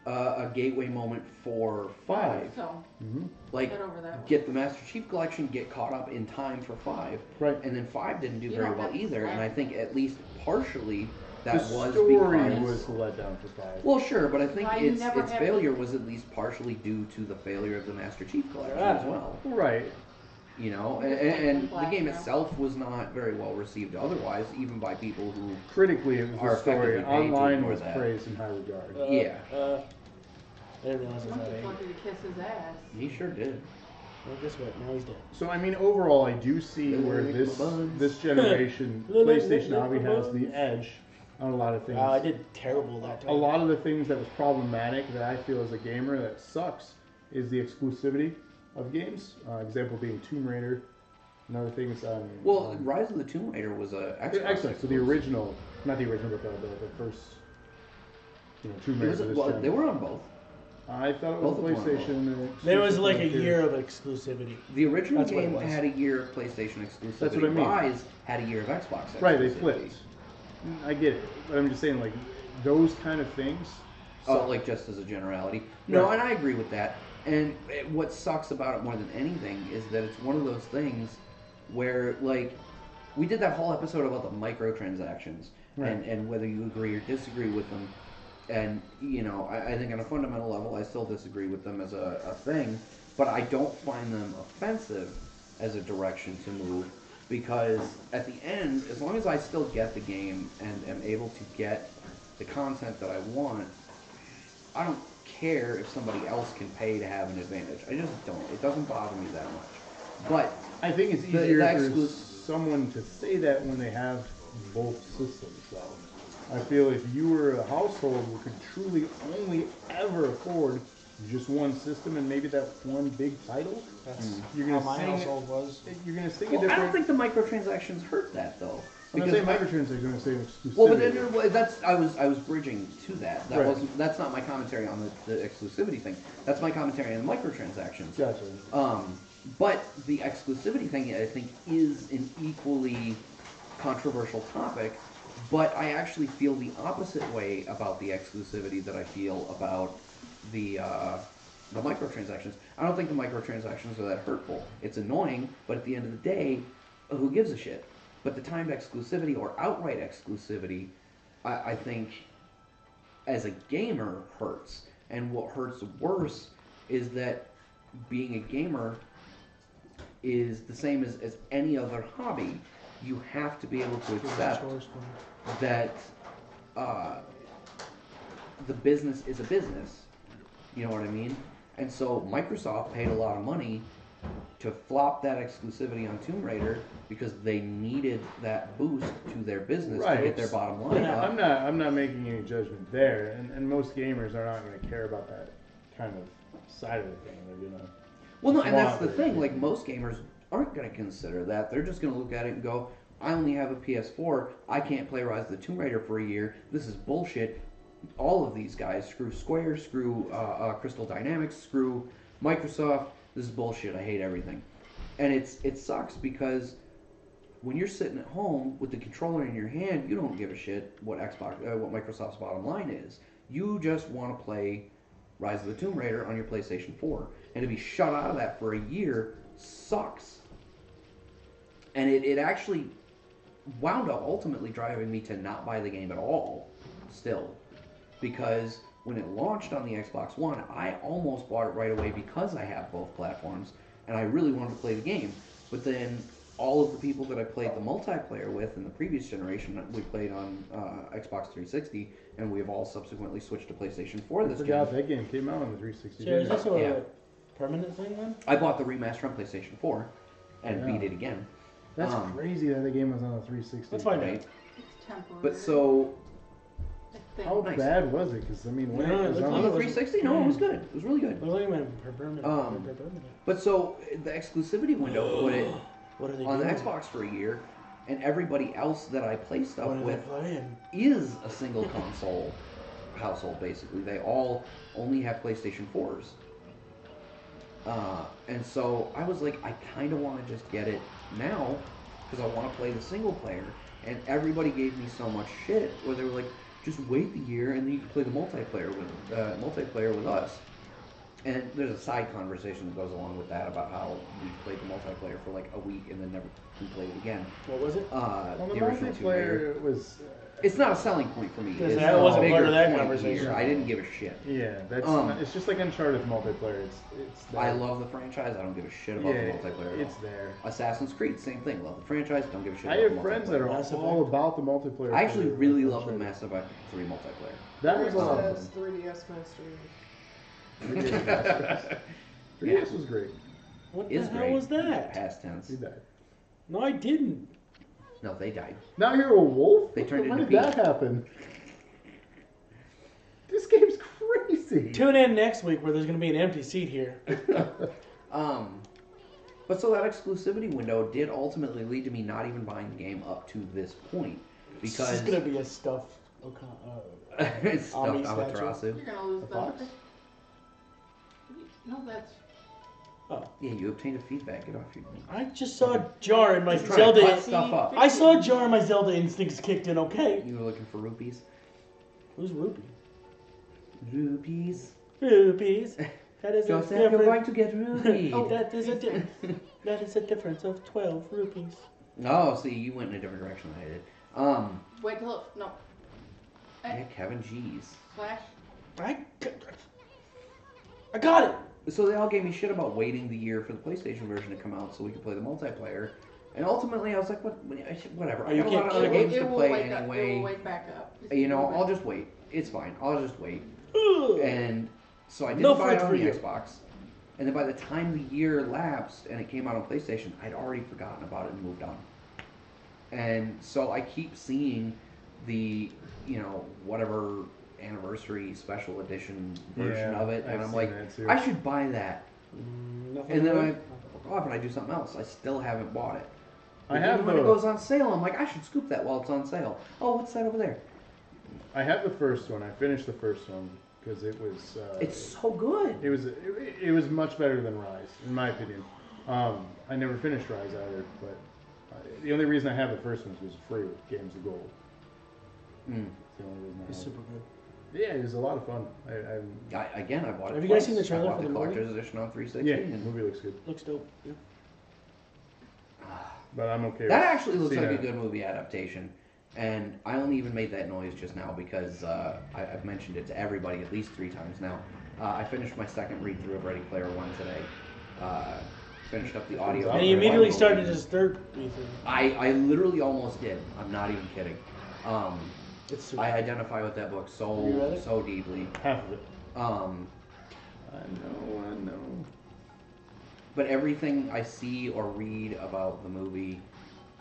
a gateway moment for 5. So, Like, get over that. get the Master Chief Collection, get caught up in time for 5. Right. And then 5 didn't do You very don't well have to either, and I slap think at least partially that The was story because... was the letdown for 5. Well, sure, but I think Why you its never have- failure was at least partially due to the failure of the Master Chief Collection Yeah. as well. Right. You know, Just and the black game now. itself was not very well received otherwise, even by people who... Critically, it was Are a story. effectively paid to Online ignore was that. praised in high regard. Yeah. I didn't realize it was I that just age. wanted to kiss his ass. He sure did. Well, guess what? Now he's dead. So overall, I do see where this generation, PlayStation obviously has the edge on a lot of things. Wow, I did terrible that time. A lot of the things that was problematic that I feel as a gamer that sucks is the exclusivity of games. Example being Tomb Raider and other things. Well, Rise of the Tomb Raider was a Xbox excellent. So the exclusive. original, not the original, but the first, Tomb It Raider. was, this well, gen. they were on both. I thought it was both of them were on PlayStation. There was like a exclusive year of exclusivity. The original That's what it game was. had a year of PlayStation exclusivity. That's what I mean. Rise had a year of Xbox exclusivity. Right, they flipped. I get it, but I'm just saying those kind of things. Oh, suck. like just as a generality. No, Right. and I agree with that. And what sucks about it more than anything is that it's one of those things where, like, we did that whole episode about the microtransactions Right. and whether you agree or disagree with them. And, I think on a fundamental level, I still disagree with them as a thing, but I don't find them offensive as a direction to move because at the end, as long as I still get the game and am able to get the content that I want, I don't care if somebody else can pay to have an advantage. I just don't. It doesn't bother me that much. But I think it's the easier for exclu- someone to say that when they have both systems, though. I feel if you were a household who could truly only ever afford just one system and maybe that one big title, That's you're how gonna my sing it- household was. you're going to sing well, a different. I don't think the microtransactions hurt that though. I'm not saying microtransactions are going to say exclusivity. Well, but then, that's I was bridging to that. That Right. wasn't. That's not my commentary on the exclusivity thing. That's my commentary on the microtransactions. Gotcha. But the exclusivity thing, I think, is an equally controversial topic. But I actually feel the opposite way about the exclusivity that I feel about the microtransactions. I don't think the microtransactions are that hurtful. It's annoying, but at the end of the day, who gives a shit? But the timed exclusivity or outright exclusivity, I think, as a gamer hurts. And what hurts worse is that being a gamer is the same as any other hobby. You have to be able to accept that the business is a business. You know what I mean? And so Microsoft paid a lot of money to flop that exclusivity on Tomb Raider because they needed that boost to their business to get their bottom line up. I'm not making any judgment there, and most gamers are not going to care about that kind of side of the thing. They're gonna well, no, and that's the thing. Like most gamers aren't going to consider that. They're just going to look at it and go, "I only have a PS4. I can't play Rise of the Tomb Raider for a year. This is bullshit." All of these guys, screw Square, screw Crystal Dynamics, screw Microsoft. This is bullshit. I hate everything. And it sucks because when you're sitting at home with the controller in your hand, you don't give a shit what Microsoft's bottom line is. You just want to play Rise of the Tomb Raider on your PlayStation 4. And to be shut out of that for a year sucks. And it actually wound up ultimately driving me to not buy the game at all still. Because when it launched on the Xbox One, I almost bought it right away because I have both platforms, and I really wanted to play the game. But then all of the people that I played the multiplayer with in the previous generation, we played on Xbox 360, and we have all subsequently switched to PlayStation 4 this I forgot that game came out on the 360. So is this a permanent thing then? I bought the remaster on PlayStation 4 and beat it again. That's crazy that the game was on the 360. Let's find out. It's temporary. But so... How bad was it? Because I mean, when it was on the 360, no, it was good. It was really good. But so the exclusivity window put it on the Xbox for a year, and everybody else that I play stuff with is a single console household. Basically, they all only have PlayStation 4s. And so I was like, I kind of want to just get it now because I want to play the single player. And everybody gave me so much shit where they were like, just wait the year and then you can play the multiplayer with us. And there's a side conversation that goes along with that about how we played the multiplayer for like a week and then never played it again. What was it? Well, the original multiplayer was... it's not a selling point for me. Because that wasn't part of that conversation. I didn't give a shit. Yeah, that's not, it's just like Uncharted multiplayer. It's there. I love the franchise. I don't give a shit about the multiplayer at all. It's there. Assassin's Creed, same thing. Love the franchise. Don't give a shit I about the have friends that multiplayer. are all about the multiplayer. I actually really love the Mass Effect 3 multiplayer. That was a lot of says fun. 3DS Master. 3DS was great. What Is the hell great. was that? Past tense. He died. No, I didn't. No, they died. Now you're a wolf? They turned When into did that Pete. happen? This game's crazy. Tune in next week where there's going to be an empty seat here. But so that exclusivity window did ultimately lead to me not even buying the game up to this point because It's going to be a stuffed it's stuffed Ami statue. Amaterasu. You're gonna lose The them. fox? No, that's. Yeah, you obtained a feedback. Get off your. I just saw a jar in my Just trying to Zelda. cut stuff up. I saw a jar and my Zelda instincts kicked in, okay? You were looking for rupees. Who's Rupee? Rupees. Rupees. That is Joseph, a you're difference. going to get rupees. That is a difference of 12 rupees. Oh, see, you went in a different direction than I did. Wait till it. No. Yeah, Kevin G's. Flash. I got it. So they all gave me shit about waiting the year for the PlayStation version to come out so we could play the multiplayer. And ultimately, I was like, whatever. I got a lot of other games to play It will anyway. wake back up. You know, I'll just wait. It's fine. I'll just wait. Ugh. And so I didn't No buy it fun on for the you. Xbox. And then by the time the year lapsed and it came out on PlayStation, I'd already forgotten about it and moved on. And so I keep seeing the, whatever anniversary special edition version of it, and I've I'm seen like, that too. I should buy that. Nothing And then good. I forgot, but I do something else. I still haven't bought it. I But have even when the- it goes on sale, I'm like, I should scoop that while it's on sale. Oh, what's that over there? I have the first one. I finished the first one because it was. It's so good. It was much better than Rise, in my opinion. I never finished Rise either, but the only reason I have the first one was free with Games of Gold. Mm. It's the only reason I It's have super good. it. Yeah, it was a lot of fun. I bought it. Have you guys twice. seen the trailer I bought for the the movie? collector's edition on 360. yeah, the and movie looks good, Looks dope. Yeah. but I'm okay. that with actually looks seeing like a it. good movie adaptation. And I only even made that noise just now because I've mentioned it to everybody at least 3 times now. I finished my second read-through of Ready Player One today. Finished up the audio. And he immediately started his third read-through. I literally almost did. I'm not even kidding. It's super. I identify with that book You read it? so deeply. Half of it. I know. But everything I see or read about the movie,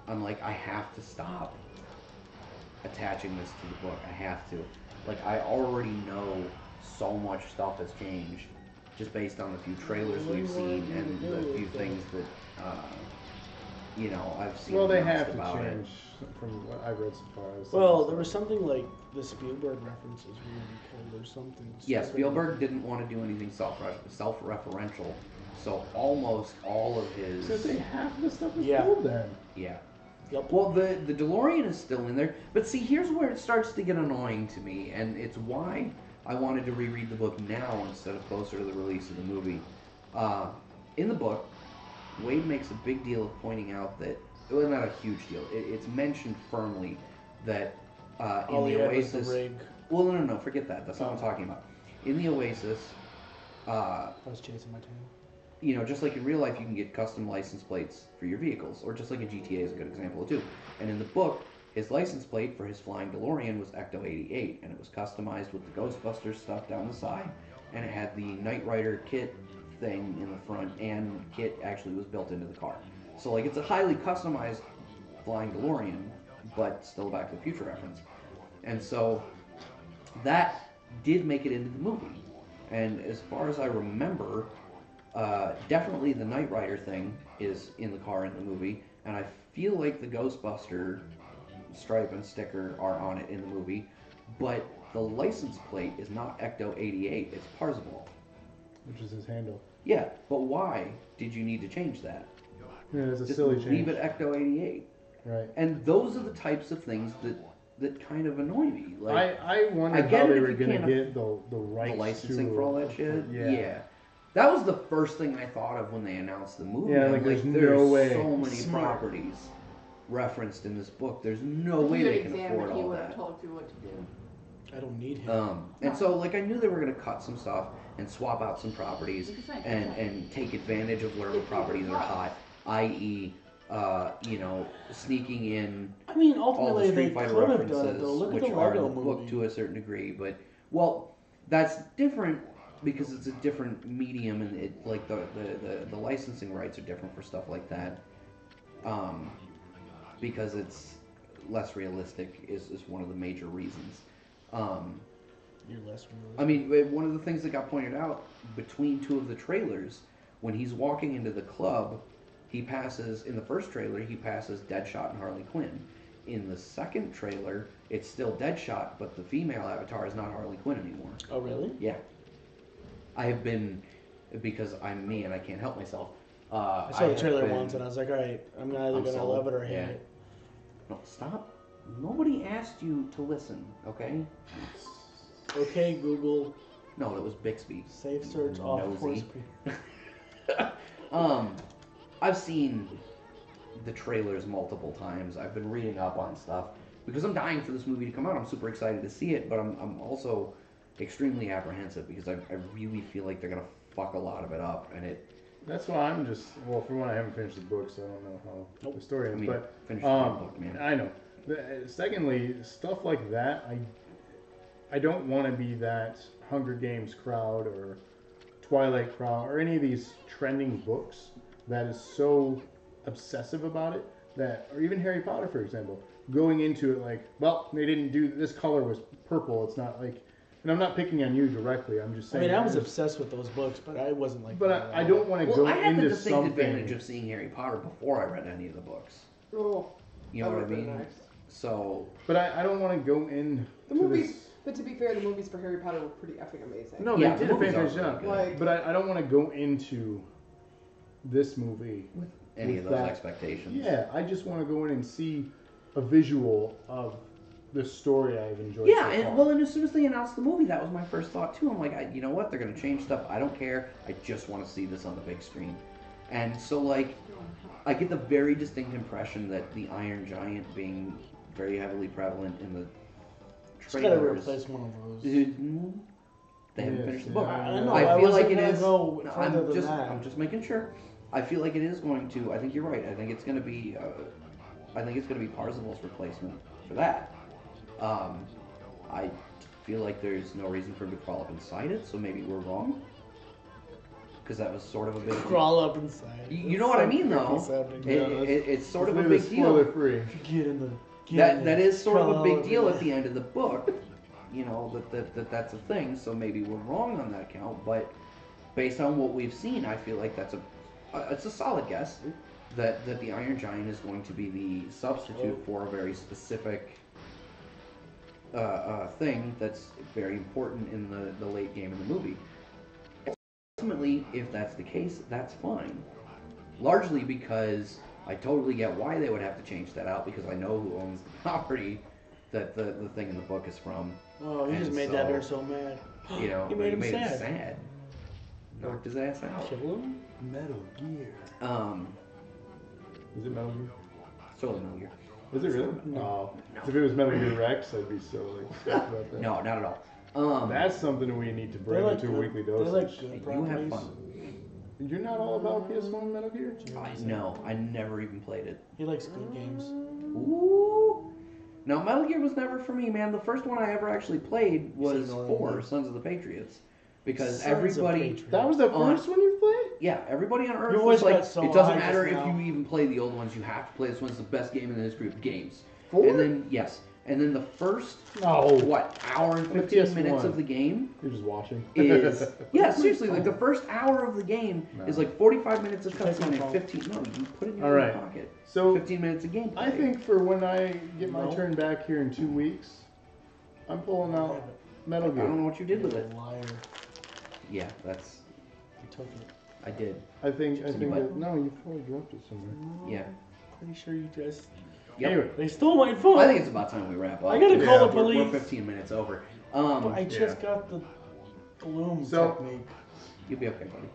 I'm like, I have to stop attaching this to the book. I have to. Like, I already know so much stuff has changed just based on the few trailers we've seen and the few things that, I've seen. Well, they have to about change from what I've read so far. Well, there was something like the Spielberg references were pulled or something. Yeah, Spielberg didn't want to do anything self-referential, so almost all of his... So say half of the stuff is Yeah. pulled then. Yeah. Yep. Well, the DeLorean is still in there, but see, here's where it starts to get annoying to me, and it's why I wanted to reread the book now instead of closer to the release of the movie. In the book, Wade makes a big deal of pointing out that, well, not a huge deal, it's mentioned firmly that in All he the had was Oasis... the rig. Well, no, forget that. That's not what I'm talking about. In the Oasis, I was chasing my tail. just like in real life, you can get custom license plates for your vehicles, or just like in GTA is a good example too. And in the book, his license plate for his flying DeLorean was Ecto-88, and it was customized with the Ghostbusters stuff down the side, and it had the Knight Rider kit thing in the front, and kit actually was built into the car. So like it's a highly customized flying DeLorean, but still a Back to the Future reference. And so that did make it into the movie. And as far as I remember, definitely the Knight Rider thing is in the car in the movie, and I feel like the Ghostbuster stripe and sticker are on it in the movie, but the license plate is not Ecto-88, it's Parzival. Which is his handle. Yeah, but why did you need to change that? Yeah, it's a Just silly change. leave it Ecto-88. Right. And those are the types of things that kind of annoy me. Like, I wondered get how it they if were you going to can't get the rights the licensing to, for all that shit. Yeah. That was the first thing I thought of when they announced the movie. Yeah, I'm like, there's no way. so many Smart. properties referenced in this book. There's no If way you they had can examined, afford he all would have that. told you what to do. I don't need him. And so, like, I knew they were going to cut some stuff and swap out some properties and take advantage of wherever properties are hot, i.e., sneaking in I mean, all the ultimately, they Street Fighter could have references, done it, though. Look at which the are in Lego the book movie. to a certain degree. But, well, that's different because it's a different medium, and it like the licensing rights are different for stuff like that. Because it's less realistic is one of the major reasons. You're less realistic. I mean, one of the things that got pointed out between two of the trailers, when he's walking into the club, he passes, in the first trailer, he passes Deadshot and Harley Quinn. In the second trailer, it's still Deadshot, but the female avatar is not Harley Quinn anymore. Oh, really? Yeah. I have been, because I'm me and I can't help myself. I saw the trailer once, and I was like, all right, I'm either going to sold. love it or hate Yeah. it. No, stop. Nobody asked you to listen, okay? Okay, Google, No, that was Bixby. safe search off Nosy. horse. I've seen the trailers multiple times. I've been reading up on stuff because I'm dying for this movie to come out. I'm super excited to see it, but I'm also extremely apprehensive because I really feel like they're gonna fuck a lot of it up, and it. That's why I'm just, well, for one, I haven't finished the book, so I don't know how the story I ends. mean, But finish the book, man. I know. Secondly, stuff like that, I don't want to be that Hunger Games crowd or Twilight crowd or any of these trending books that is so obsessive about it that, or even Harry Potter, for example, going into it like, well, they didn't do, this color was purple. It's not like, and I'm not picking on you directly. I'm just I saying. mean, I was obsessed with those books, but I wasn't like. But that I at don't all. want to Well, go I had the into distinct something. advantage of seeing Harry Potter before I read any of the books. Oh, You know that what I would've been mean? nice. So But I don't want to go in The to movies, this. but to be fair, the movies for Harry Potter were pretty effing amazing. No, Yeah, they the did a movies fantastic are job. really good. But I don't want to go into this movie with any of with those that. expectations. Yeah, I just want to go in and see a visual of the story I've enjoyed. Yeah, so and far. well, and as soon as they announced the movie, that was my first thought too. I'm like, you know what? They're gonna change stuff. I don't care. I just want to see this on the big screen. And so, like, I get the very distinct impression that the Iron Giant being very heavily prevalent in the Just gotta trailers. replace one of those. They haven't Yes, finished the yeah, book. I know. I feel like it wasn't is. gonna go further I'm than just, that. I'm just making sure. I feel like it is going to. I think you're right. I think it's going to be. I think it's going to be Parsifal's replacement for that. I feel like there's no reason for him to crawl up inside it, so maybe we're wrong. Because that was sort of a big deal. Crawl up inside. You know what I mean, though. It's sort of a big deal. Spoiler free. Get in the. That is sort of a big Crawl deal up at the end of the book. You know that's a thing. So maybe we're wrong on that account. But based on what we've seen, I feel like it's a solid guess that the Iron Giant is going to be the substitute for a very specific thing that's very important in the late game in the movie. Ultimately, if that's the case, that's fine. Largely because I totally get why they would have to change that out, because I know who owns the property that the thing in the book is from. Oh, you And just made that nerd so mad. You know, You made him him sad. sad. Knocked his ass out. Kill him? Metal Gear. Is it Metal Gear? It's totally Metal Gear. Is it really? No. No. If it was Metal Gear Rex, I'd be so stoked about that. No, not at all. That's something we need to bring They're like into a good- weekly they're dosage. like good You have properties. fun. You're not all about PS1 Metal Gear? No, I never even played it. He likes good games. Ooh. No, Metal Gear was never for me, man. The first one I ever actually played was Seen all 4, of Sons of the Patriots. Because Sons of everybody... Patriots. That was the On- first one you played? Yeah, everybody on Earth Your was voice like, got so it doesn't high matter just if now. you even play the old ones, you have to play this one. It's the best game in the history of games. 4? And then, yes. And then the first, No. hour and On the 15 minutes PS1. of the game You're just watching. is... yeah, seriously, like the first hour of the game No. is like 45 minutes of Take my cutscene and phone. 15... No, you put it in your All right. pocket. So, 15 minutes of gameplay. I think for when I get my No. turn back here in 2 weeks, I'm pulling out Metal I don't Gear. know what you did with You're it. a liar. Yeah, that's... You took it. I did. I think what? that, no, you probably dropped it somewhere. Yeah. Pretty sure you just. Yep. Anyway, They stole my phone. I think it's about time we wrap up. I gotta call the We're police. 15 minutes over. But I just got the gloom So- technique. You'll be okay, buddy.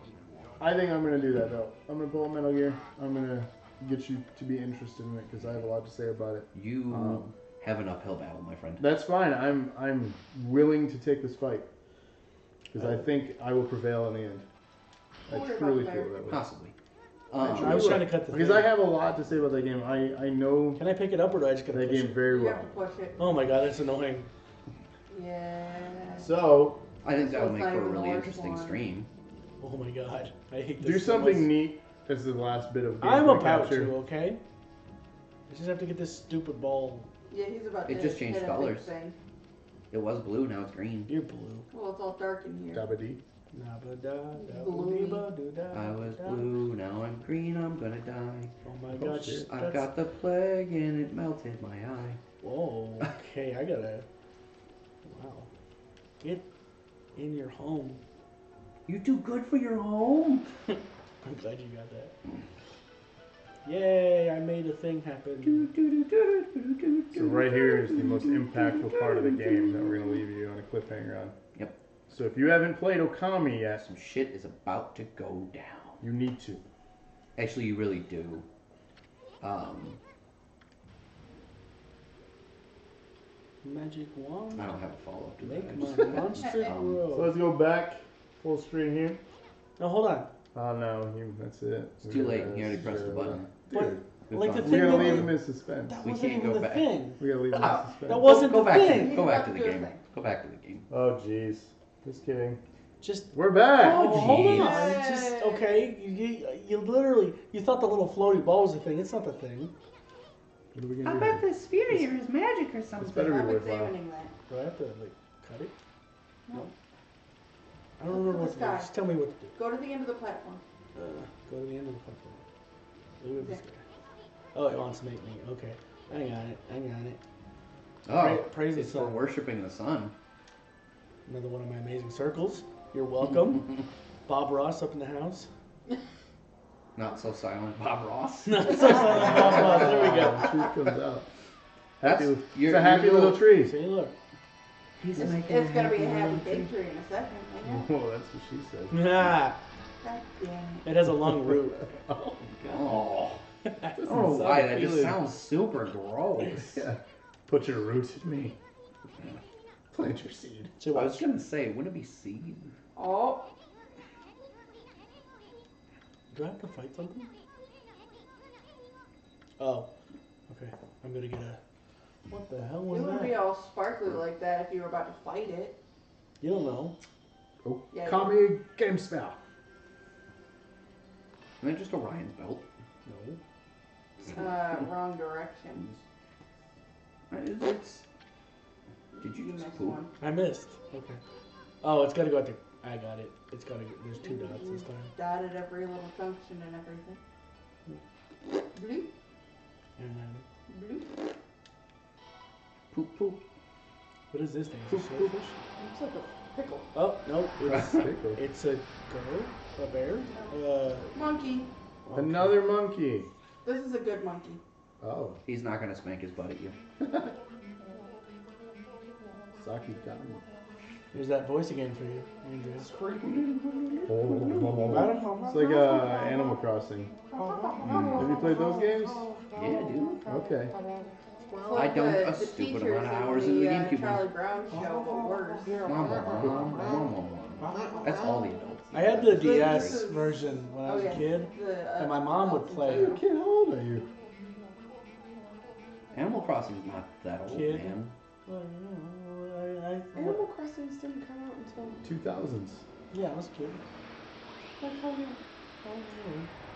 I think I'm gonna do that though. I'm gonna pull out Metal Gear. I'm gonna get you to be interested in it because I have a lot to say about it. You have an uphill battle, my friend. That's fine. I'm willing to take this fight because I think I will prevail in the end. I What about truly there? feel that way. Possibly. I was trying to cut the Because thing. I have a lot to say about that game. I know Can I pick it up or do I just gotta that push game it? very You well. have to push it. Oh my god, that's annoying. Yeah. So I think that'll So make it's for a not even really the interesting worst one. stream. Oh my god, I hate this. do so something much. neat. This is the last bit of gameplay I'm about capture. to, okay? I just have to get this stupid ball. Yeah, he's about It to just changed hit a big colors. thing. It was blue, now it's green. You're blue. Well, it's all dark in here. Dabba-dee. Gloomy. I was blue, now I'm green, I'm gonna die. Oh my god, shit. I've that's... got the plague and it melted my eye. Whoa, okay, I gotta... Wow. Get in your home. You do good for your home. I'm glad you got that. Yay, I made a thing happen. So right here is the most impactful part of the game that we're gonna leave you on a cliffhanger on. Yep. So if you haven't played Okami yet, Some shit is about to go down. you need to. Actually, you really do. Magic wand. I don't have a follow-up to that. Make I my just- monster Um, So grow. let's go back full screen here. No, hold on. Oh no, that's it. It's too late. You already pressed the button. Dude, We've Like gone the we thing gotta that leave we- him in suspense. That We wasn't can't even go the back. thing. We gotta leave him in suspense. That wasn't go the back thing. To, go back to the He's about to do game. a thing. Go back to the game. Oh jeez. Just kidding. Just We're back. oh, hold jeez. on. It's just okay. You literally you thought the little floaty ball was the thing. It's not the thing. What are we gonna do? here? the sphere here is magic or It's something? better be I'm worthwhile. examining that. Do I have to like cut it? No. I don't remember what This to do. guy. Just tell me what to do. Go to the end of the platform. Go to the end of the platform. Look at this guy. Oh, it wants to make me. Okay. I got it. I got it. Oh, Praise the it's for sun. worshiping the sun. Another one of my amazing circles. You're welcome. Bob Ross up in the house. Not so silent, Bob Ross. No, so silent Bob Ross. There we go. The truth comes out. That's Happy, your- it's a happy your little tree. See, look. He's It's gonna be a happy big tree in a second. I know. Oh, that's what she said. Ah, God damn it. it has a long root. Oh, I Doesn't don't know sound why that just appealing. sounds super gross. Yeah. Put your roots in me. Plant your seed. So I was gonna say, wouldn't it be seed? Oh, do I have to fight something? Oh, okay. I'm gonna get a. What the hell it was wouldn't be that? all sparkly like that if you were about to fight it. You don't know. Yeah, Okami GameSphere. Isn't that just Orion's belt? No. Wrong direction. It's. Did you You just missed poop? one. I missed. Okay. Oh, it's gotta go at the. I got it. It's gotta. There's 2 dots this time. Dotted every little function and everything. Bloop, And then, bloop. Poop, poop. what is this thing? Is it a swordfish? Looks like a pickle. Oh no, it's a girl, a bear. Monkey. Another monkey. This is a good monkey. Oh, He's not gonna spank his butt at you. Saki Kami. There's that voice again for you, Andrew. It's creepy. It's like Animal Crossing. Have you played those games? Yeah, dude. Okay. It's I like don't the a stupid teachers amount of hours in in the the GameCube Charlie one. Brown show, but worse. That's all the adults. I had the This DS is- version when I was yeah, a kid, the, and my mom would play it. Kid, how old are you? Animal Crossing's not that old, Kid. man. Well, Animal Crossings didn't come out until 2000s. yeah, I was a kid. like how young?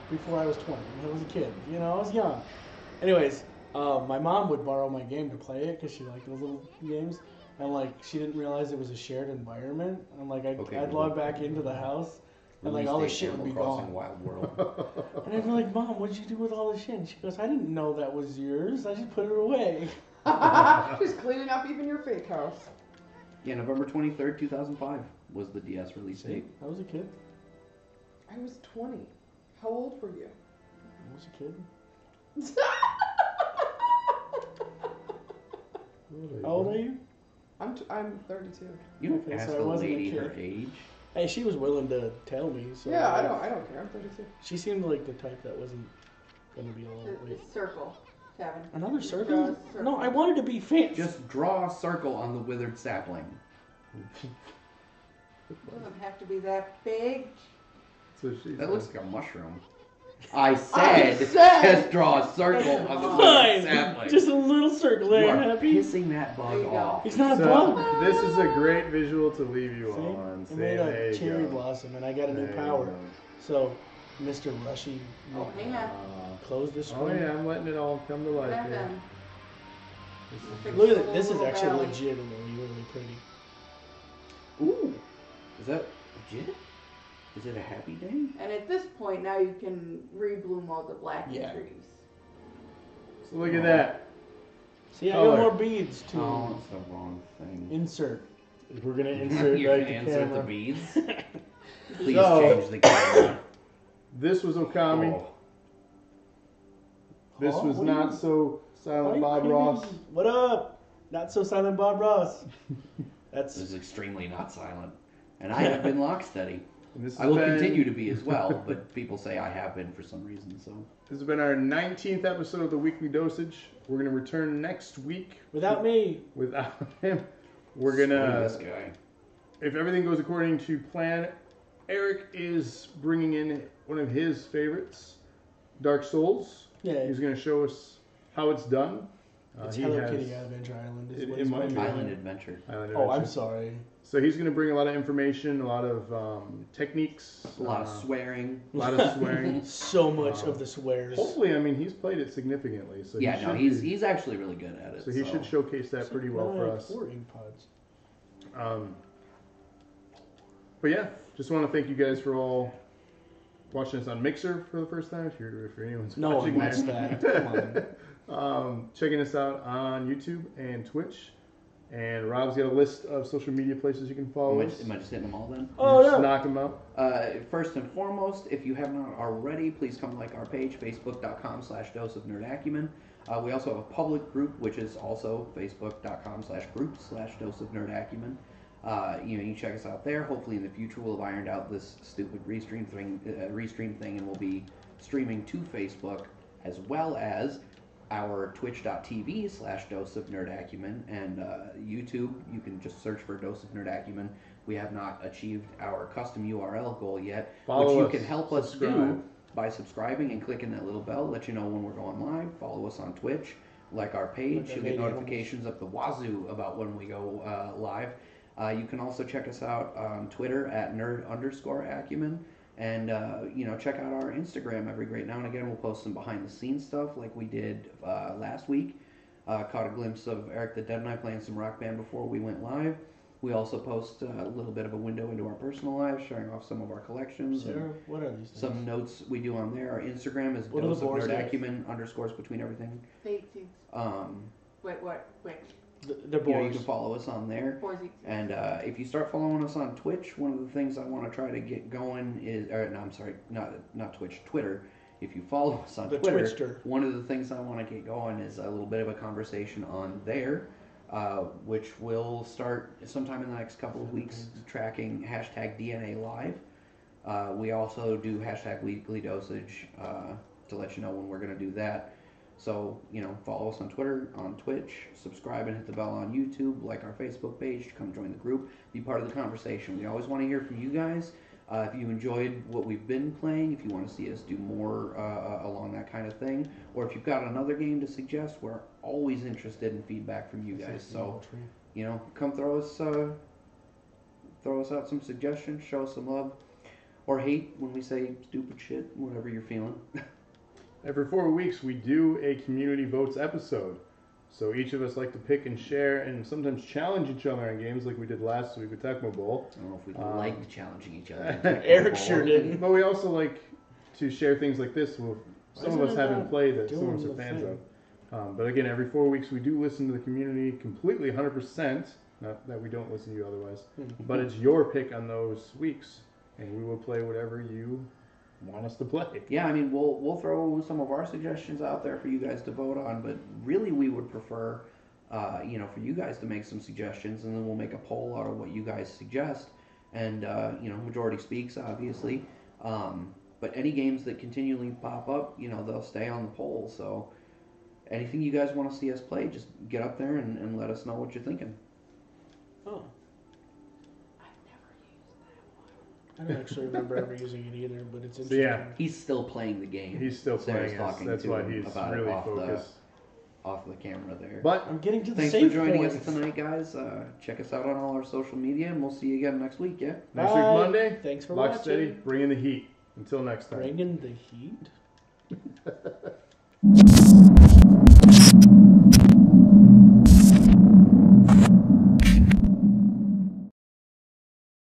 Before I was 20. I was a kid. You know, I was young. Anyways, my mom would borrow my game to play it because she liked those little games. And, like, she didn't realize it was a shared environment. And, like, I'd log back into the house, and, like, all the shit would be Animal Crossing gone. Wild World. And I'd be like, Mom, what'd you do with all the shit? And she goes, I didn't know that was yours. I just put it away. Just cleaning up even your fake house. Yeah, November 23rd, 2005 was the DS release See, date. I was a kid. I was 20. How old were you? I was a kid. How old are you? I'm 32. You don't Okay, so ask I a wasn't a lady her kid. age. Hey, she was willing to tell me. So Yeah, I don't care. I'm 32. She seemed like the type that wasn't gonna be all. Wait, It's circle, Kevin. another Draw circle? a circle. No, I wanted to be fancy. Just draw a circle on the withered sapling. It doesn't have to be that big. So she's That looks like a mushroom. I said, just draw a circle on the withered Fine, sapling. just a little circle. You There, are happy. pissing that There bug you go. off. He's not a So, bug. this is a great visual to leave you See, all on. I See, made there a you cherry go. blossom, and I got a new There you power. go. So, Mr. Rushy, Oh, hang on. close this Oh screen. yeah, I'm letting it all come to life here. Kevin. Look at it. This is Little actually valley. legitimately really pretty. Ooh, is that legit? Is it a happy day? And at this point, now you can rebloom all the black Yeah. trees. So look at that. See, I Color. got more beads to Oh, it's the wrong thing. insert. We're gonna insert You're right gonna the insert camera. the beads? Please So- change the camera. This was Okami. Oh. This Huh? was What do you not mean? so Why are Silent you Bob creeping? Ross. What up? Not so silent Bob Ross. This That's is extremely not silent. And I have been lock steady. And this I will has been- continue to be as well, but people say I have been for some reason, so. This has been our 19th episode of the Weekly Dosage. We're gonna return next week without me. without him. We're Screw gonna, this guy. if everything goes according to plan, Eric is bringing in one of his favorites, Dark Souls. Yeah, He's gonna show us how it's done. it's he Hello has- Kitty Adventure Island. Is It- what it he's might going be. to Island Adventure. Island Oh, I'm Adventure. sorry. So he's gonna bring a lot of information, a lot of techniques, A lot of swearing. a lot of swearing. So much of the swears. Hopefully, I mean, he's played it significantly, so Yeah, he no, should he's be- he's actually really good at it. so he should showcase that pretty well for us. 4 ink pods. But yeah, just want to thank you guys for all watching us on Mixer for the first time. If anyone's No watching one wants there. that. Come on. Checking us out on YouTube and Twitch. And Rob's got a list of social media places you can follow us. Am I just hitting them all then? Oh Just no. knock them out. First and foremost, if you have not already, please come like our page, facebook.com/doseofnerdacumen. We also have a public group, which is also facebook.com/group/doseofnerdacumen. You can check us out there. Hopefully in the future we'll have ironed out this stupid restream thing, and we'll be streaming to Facebook as well as our twitch.tv/Dose of Nerd Acumen, and YouTube, you can just search for Dose of Nerd Acumen. We have not achieved our custom URL goal yet, which you can help us do by subscribing and clicking that little bell, let you know when we're going live. Follow us on Twitch, like our page. You'll get notifications up the wazoo about when we go live. You can also check us out on Twitter at nerd_acumen. And, check out our Instagram every great now and again. We'll post some behind-the-scenes stuff like we did last week. Caught a glimpse of Eric the Dead Knight playing some Rock Band before we went live. We also post a little bit of a window into our personal lives, showing off some of our collections. Sarah, what are these things? Some notes we do on there. Our Instagram is Dose of Nerd Acumen _ between everything. Fake seeds. Wait, what? Wait. They're boars. You can follow us on there. And if you start following us on Twitch, one of the things I want to try to get going is, not Twitch, Twitter. If you follow us on Twitter, Twitster. One of the things I want to get going is a little bit of a conversation on there, which will start sometime in the next couple of weeks, tracking #DNA Live. We also do #Weekly Dosage to let you know when we're going to do that. So, follow us on Twitter, on Twitch, subscribe and hit the bell on YouTube, like our Facebook page, come join the group, be part of the conversation. We always want to hear from you guys. If you enjoyed what we've been playing, if you want to see us do more along that kind of thing, or if you've got another game to suggest, we're always interested in feedback from you guys. So, come throw us out some suggestions, show us some love, or hate when we say stupid shit, whatever you're feeling. Every 4 weeks, we do a community votes episode. So each of us like to pick and share and sometimes challenge each other on games like we did last week with Tecmo Bowl. I don't know if we liked challenging each other. Eric sure did. But we also like to share things like this with some of us haven't played that some of us are fans of. But again, every 4 weeks, we do listen to the community completely, 100%. Not that we don't listen to you otherwise. But it's your pick on those weeks. And we will play whatever you want us to play. Yeah, we'll throw some of our suggestions out there for you guys to vote on, but really we would prefer, for you guys to make some suggestions, and then we'll make a poll out of what you guys suggest, and majority speaks, obviously. But any games that continually pop up, they'll stay on the poll. So anything you guys want to see us play, just get up there and let us know what you're thinking. Oh. I don't actually remember ever using it either, but it's interesting. So yeah, he's still playing the game. He's still Sarah's playing. talking That's to why him he's about really it focused. Off the camera there. But I'm getting to the thanks save for joining points. us tonight, guys. Check us out on all our social media, and we'll see you again next week. Yeah. Next week Monday. Thanks for Lock watching. steady. Bring in the heat. Until next time. Bring in the heat.